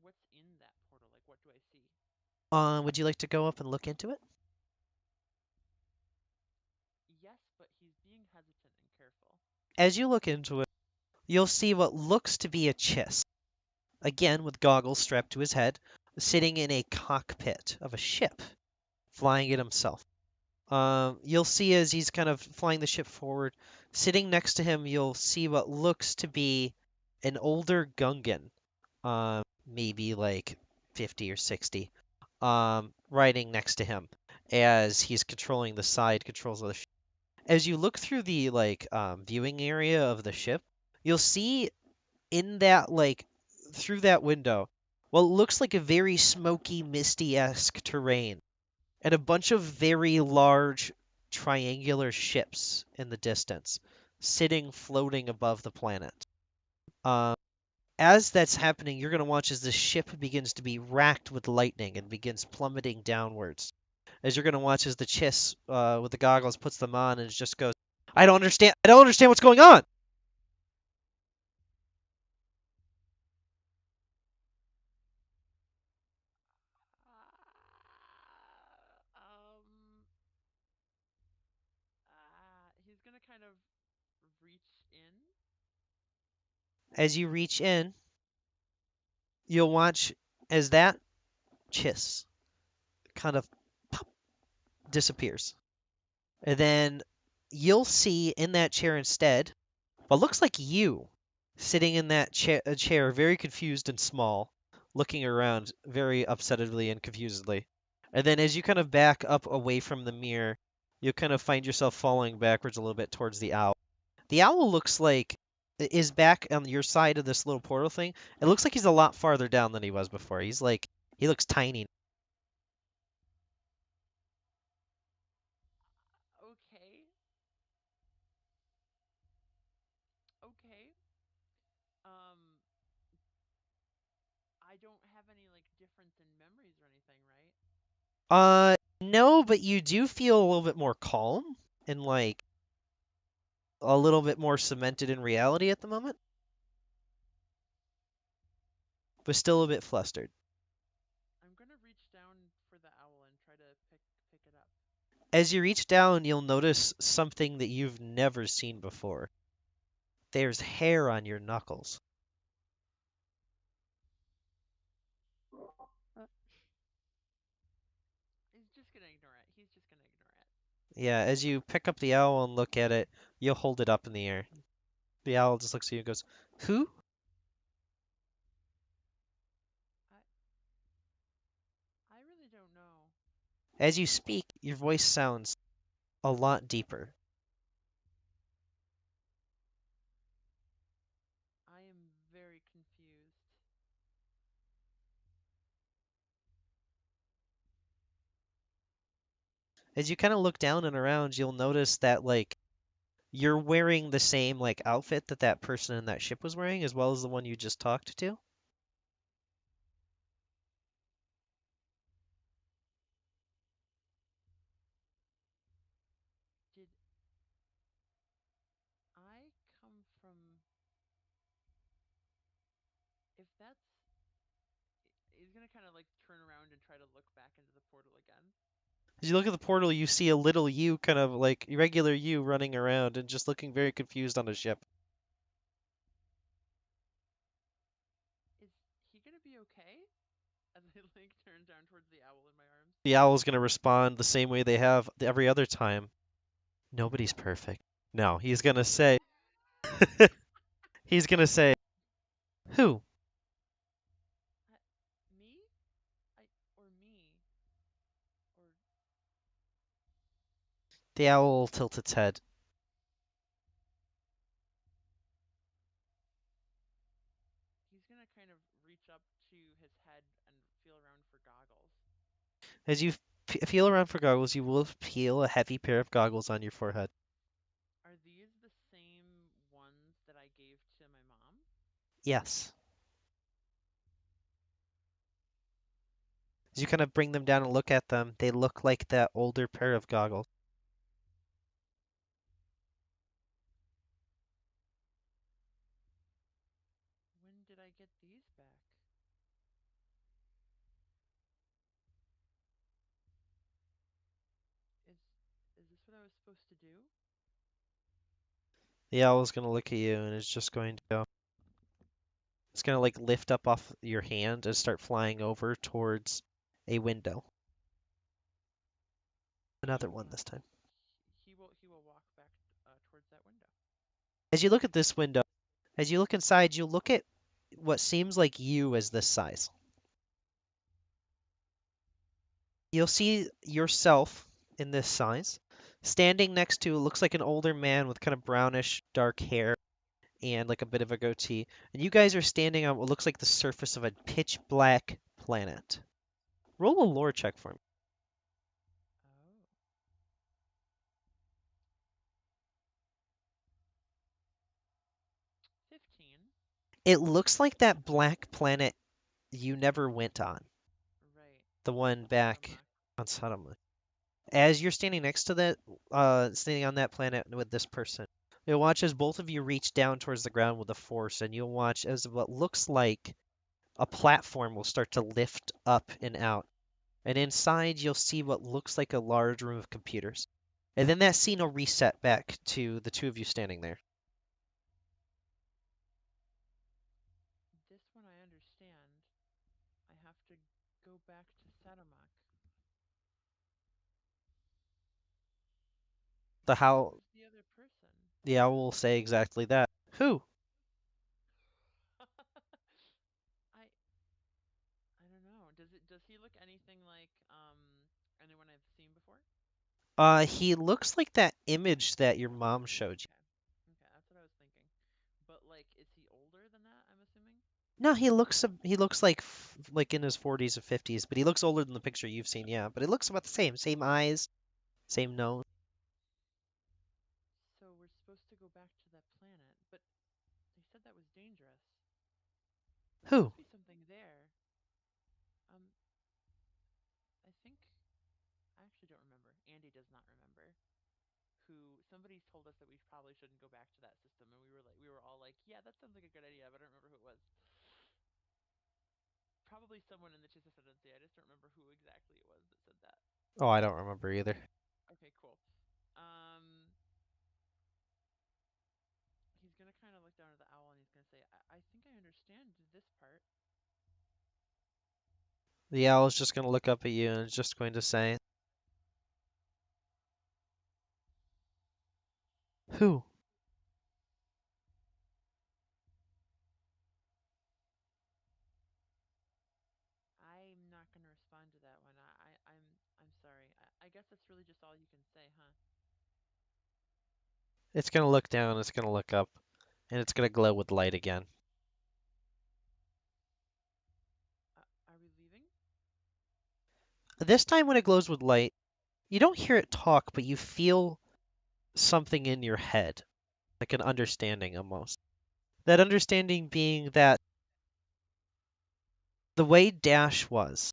What's in that portal? Like, what do I see? Would you like to go up and look into it? Yes, but he's being hesitant and careful. As you look into it, you'll see what looks to be a chiss. Again, with goggles strapped to his head, sitting in a cockpit of a ship, flying it himself. You'll see as he's kind of flying the ship forward, sitting next to him, you'll see what looks to be an older Gungan, maybe like 50 or 60, riding next to him as he's controlling the side controls of the ship. As you look through the viewing area of the ship, you'll see in that through that window what looks like a very smoky, misty-esque terrain and a bunch of very large triangular ships in the distance, sitting floating above the planet. Um, as that's happening, you're going to watch as the ship begins to be racked with lightning and begins plummeting downwards. As you're going to watch as the Chiss with the goggles puts them on and just goes, I don't understand. I don't understand what's going on. He's gonna kind of reach in. As you reach in, you'll watch as that Chiss kind of pop, disappears. And then you'll see in that chair instead what looks like you sitting in that chair, very confused and small, looking around very upsettedly and confusedly. And then as you kind of back up away from the mirror, you'll kind of find yourself falling backwards a little bit towards the owl. The owl looks like is back on your side of this little portal thing. It looks like he's a lot farther down than he was before. He looks tiny. Okay. Okay. Um, I don't have any like difference in memories or anything, right? No, but you do feel a little bit more calm and like a little bit more cemented in reality at the moment, but still a bit flustered. I'm gonna reach down for the owl and try to pick it up. As you reach down, you'll notice something that you've never seen before. There's hair on your knuckles. He's just gonna ignore it. He's just gonna ignore it. Yeah, as you pick up the owl and look at it, you'll hold it up in the air. The owl just looks at you and goes, "Who?" I really don't know. As you speak, your voice sounds a lot deeper. I am very confused. As you kind of look down and around, you'll notice that like you're wearing the same like outfit that that person in that ship was wearing, as well as the one you just talked to. Did I come from? If that's, he's gonna kind of like turn around and try to look back into the portal again. As you look at the portal, you see a little you, kind of like regular you, running around and just looking very confused on a ship. Is he gonna be okay? As I like turn down towards the owl in my arms. The owl's gonna respond the same way they have every other time. Nobody's perfect. No, he's gonna say, he's gonna say, who? Me? Or me? Or The owl tilts its head. he's gonna kind of reach up to his head and feel around for goggles. As you feel around for goggles, you will feel a heavy pair of goggles on your forehead. Are these the same ones that I gave to my mom? Yes. As you kind of bring them down and look at them, they look like that older pair of goggles. When did I get these back? Is is this what I was supposed to do? The owl's gonna look at you and is just going to go. It's gonna like lift up off your hand and start flying over towards a window. Another one this time. He will walk back towards that window. As you look at this window, as you look inside, you look at what seems like you as this size. You'll see yourself in this size, standing next to looks like an older man with kind of brownish dark hair and like a bit of a goatee. And you guys are standing on what looks like the surface of a pitch black planet. Roll a lore check for me. Oh. $15. It looks like that black planet you never went on, Right. the one back Sadamak. on Sodom. As you're standing next to that, standing on that planet with this person, you'll watch as both of you reach down towards the ground with a force, and you'll watch as what looks like a platform will start to lift up and out. And inside, you'll see what looks like a large room of computers. And then that scene will reset back to the two of you standing there. This one I understand. I have to go back to Sadamak. The how Who's the other person? the owl will say exactly that. Who? I don't know. Does he look anything like anyone I've seen before? He looks like that image that your mom showed you. Okay, that's what I was thinking. But like, is he older than that? I'm assuming. No, he looks like in his 40s or 50s, but he looks older than the picture you've seen, yeah. But it looks about the same eyes, same nose. So we're supposed to go back to that planet, but they said that was dangerous. There Who? must be something there. Um, I think I actually don't remember. Andy does not remember. Who somebody told us that we probably shouldn't go back to that system, and we were all like, yeah, that sounds like a good idea, but I don't remember who it was. Probably someone in the Chase Ascendancy. I just don't remember who exactly it was that said that. Oh, I don't remember either. Okay, cool. He's gonna kind of look down at the owl and he's gonna say, I think I understand this part. The owl is just going to look up at you and is just going to say, "Who?" I'm not gonna respond to that one. I'm sorry. I guess that's really just all you can say, huh? It's going to look down, it's going to look up, and it's going to glow with light again. Are we leaving? This time when it glows with light, you don't hear it talk, but you feel something in your head, like an understanding almost. That understanding being that the way Dash was,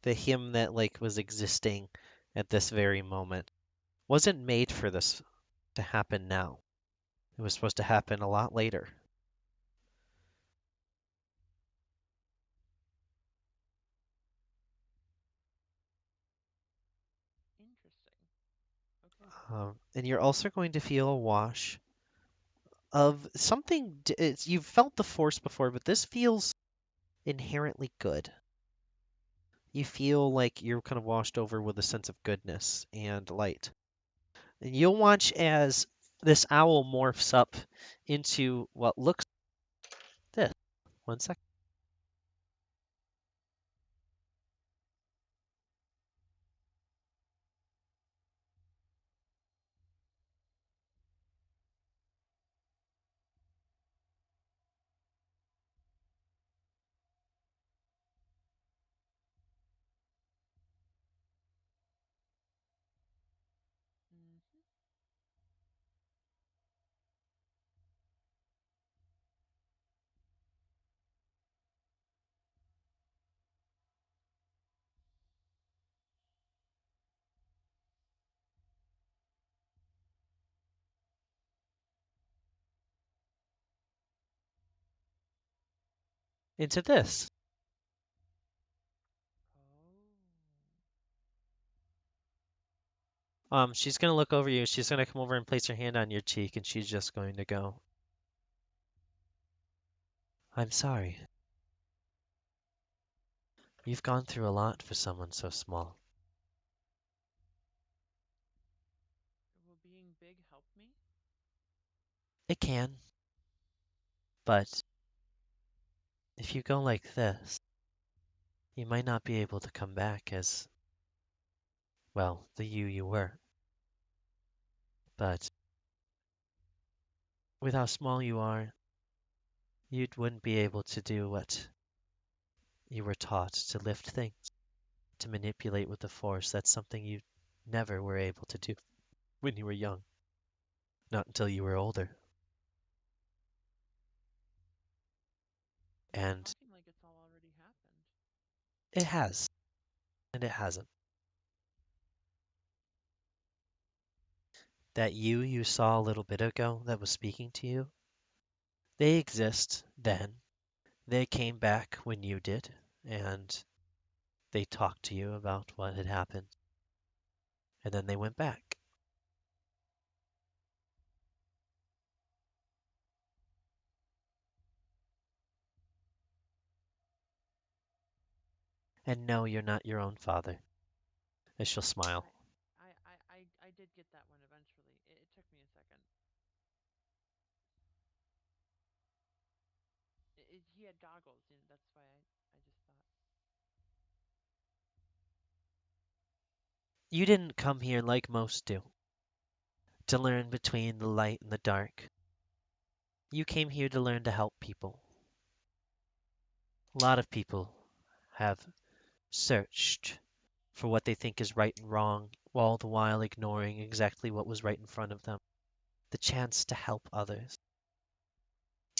the him that like was existing at this very moment, wasn't made for this to happen now. It was supposed to happen a lot later. Interesting. Okay. And you're also going to feel a wash of something. You've felt the force before, but this feels inherently good. You feel like you're kind of washed over with a sense of goodness and light. And you'll watch as this owl morphs up into what looks this. One sec. Mm-hmm. Into this. She's gonna look over you. She's gonna come over and place her hand on your cheek, and she's just going to go, "I'm sorry. You've gone through a lot for someone so small." Will being big help me? It can, but if you go like this, you might not be able to come back as, well, the you were. But with how small you are, you wouldn't be able to do what you were taught to lift things, to manipulate with the force. That's something you never were able to do when you were young, not until you were older. You're And talking like it's all already happened. it has, and it hasn't. That you saw a little bit ago that was speaking to you, they exist then. They came back when you did, and they talked to you about what had happened, and then they went back. And no, you're not your own father. And she'll smile. I did get that one eventually. It took me a second. He had goggles, and that's why I just thought. You didn't come here like most do, to learn between the light and the dark. You came here to learn to help people. A lot of people have searched for what they think is right and wrong, all the while ignoring exactly what was right in front of them. The chance to help others.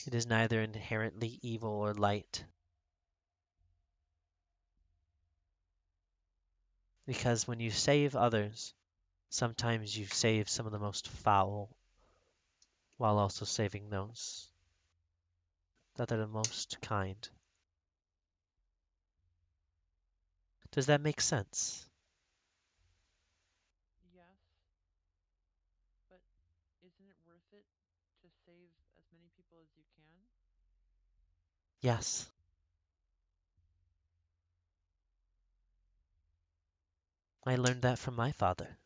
It is neither inherently evil or light, because when you save others, sometimes you save some of the most foul while also saving those that are the most kind. Does that make sense? Yes, but isn't it worth it to save as many people as you can? Yes. I learned that from my father.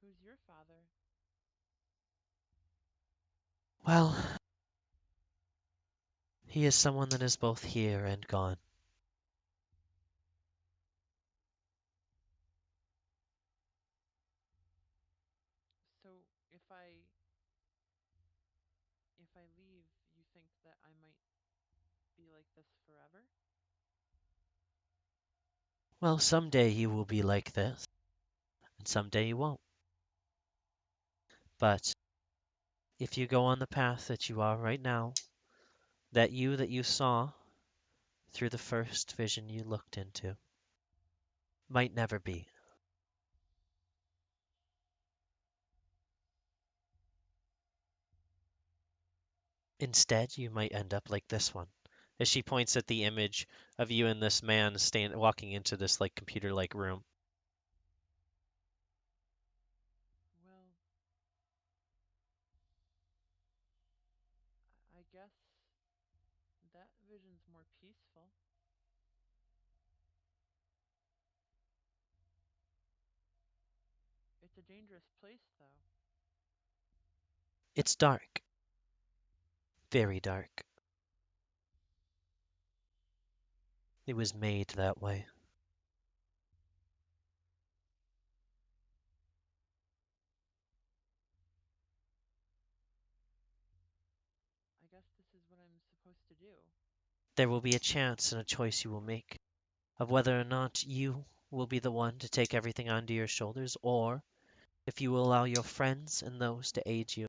Who's your father? Well, he is someone that is both here and gone. So if I leave, you think that I might be like this forever? Well, someday you will be like this, and someday you won't. But if you go on the path that you are right now, that you saw through the first vision you looked into, might never be. Instead, you might end up like this one. As she points at the image of you and this man walking into this like computer-like room. Well, I guess that vision's more peaceful. It's a dangerous place, though. It's dark, very dark. It was made that way. I guess this is what I'm supposed to do. There will be a chance and a choice you will make of whether or not you will be the one to take everything onto your shoulders, or if you will allow your friends and those to aid you.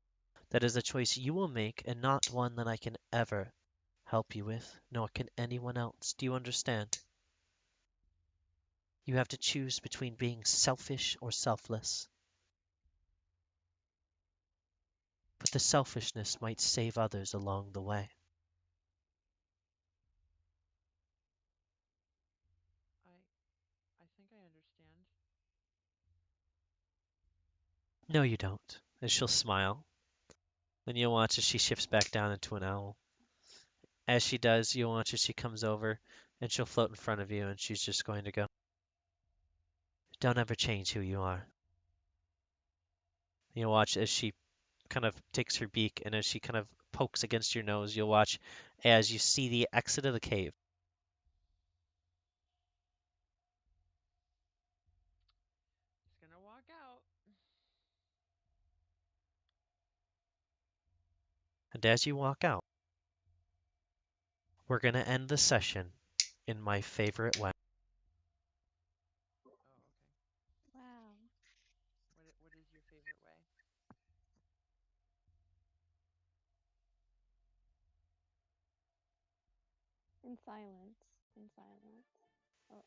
That is a choice you will make and not one that I can ever help you with, nor can anyone else. Do you understand? You have to choose between being selfish or selfless. But the selfishness might save others along the way. I I think I understand. No, you don't. And she'll smile. Then you'll watch as she shifts back down into an owl. As she does, you'll watch as she comes over and she'll float in front of you and she's just going to go, don't ever change who you are. You'll watch as she kind of takes her beak and as she kind of pokes against your nose, you'll watch as you see the exit of the cave. Just gonna walk out. And as you walk out, we're going to end the session in my favorite way. Oh, okay. Wow. What is your favorite way? In silence. In silence. Oh.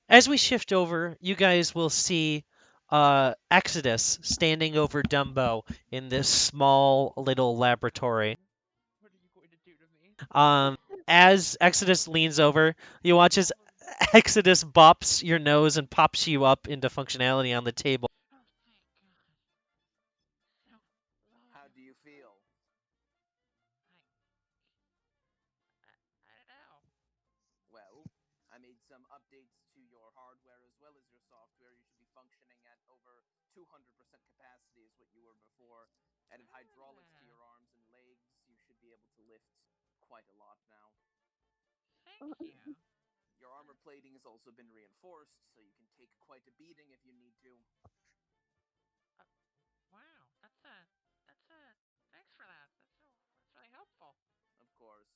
As we shift over, you guys will see Exodus standing over Dumbo in this small little laboratory. What are you going to do to me? Um, as Exodus leans over, you watch as Exodus bops your nose and pops you up into functionality on the table. Oh, thank God. So, How do you feel? I don't know. Well, I made some updates to your hardware as well as your software. You should be functioning at over 200% capacity is what you were before. Added hydraulics to Ah, your arms and legs. You should be able to lift quite a lot now. thank you. Your armor plating has also been reinforced, so you can take quite a beating if you need to. Wow, thanks for that. That's really helpful. Of course.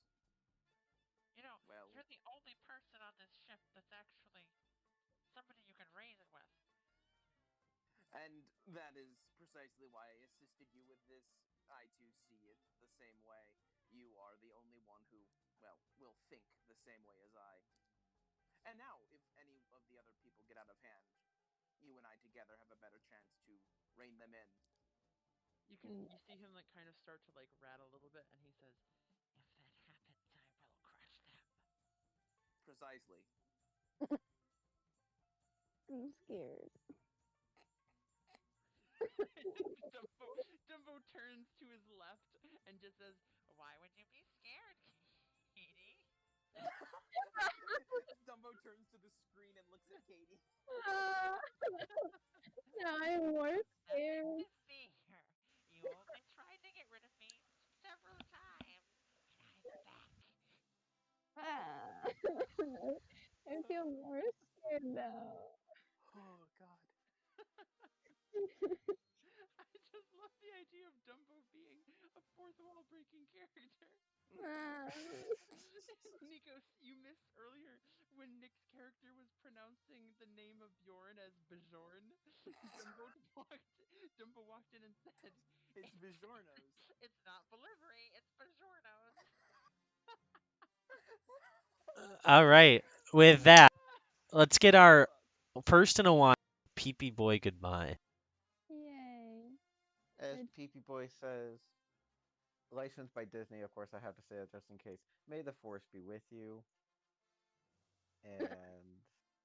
You know, Well, you're the only person on this ship that's actually somebody you can reason with. and that is precisely why I assisted you with this. I too see it the same way. You are the only one who, well, will think the same way as I. And now, if any of the other people get out of hand, you and I together have a better chance to rein them in. You see him like kind of start to like rattle a little bit, and he says, If that happens, I will crush them. Precisely. I'm scared. Dumbo turns to his left and just says, Why would you be scared, Katie? Dumbo turns to the screen and looks at Katie. Now I'm more Nothing scared. to fear. You only tried to get rid of me several times, and I'm back. I feel more scared now. Oh, God. I just love the idea of Dumbo being a fourth wall breaking character. Nico, you missed earlier when Nick's character was pronouncing the name of Bjorn as Bjorn. walked, Dumbo walked in and said, It's Bijornos. It's not Bellivery, it's Bajornos. All right. With that, let's get our first and a one. Pee boy goodbye. Yay. As Good. Pee Boy says, licensed by Disney, of course, I have to say that just in case. May the force be with you. And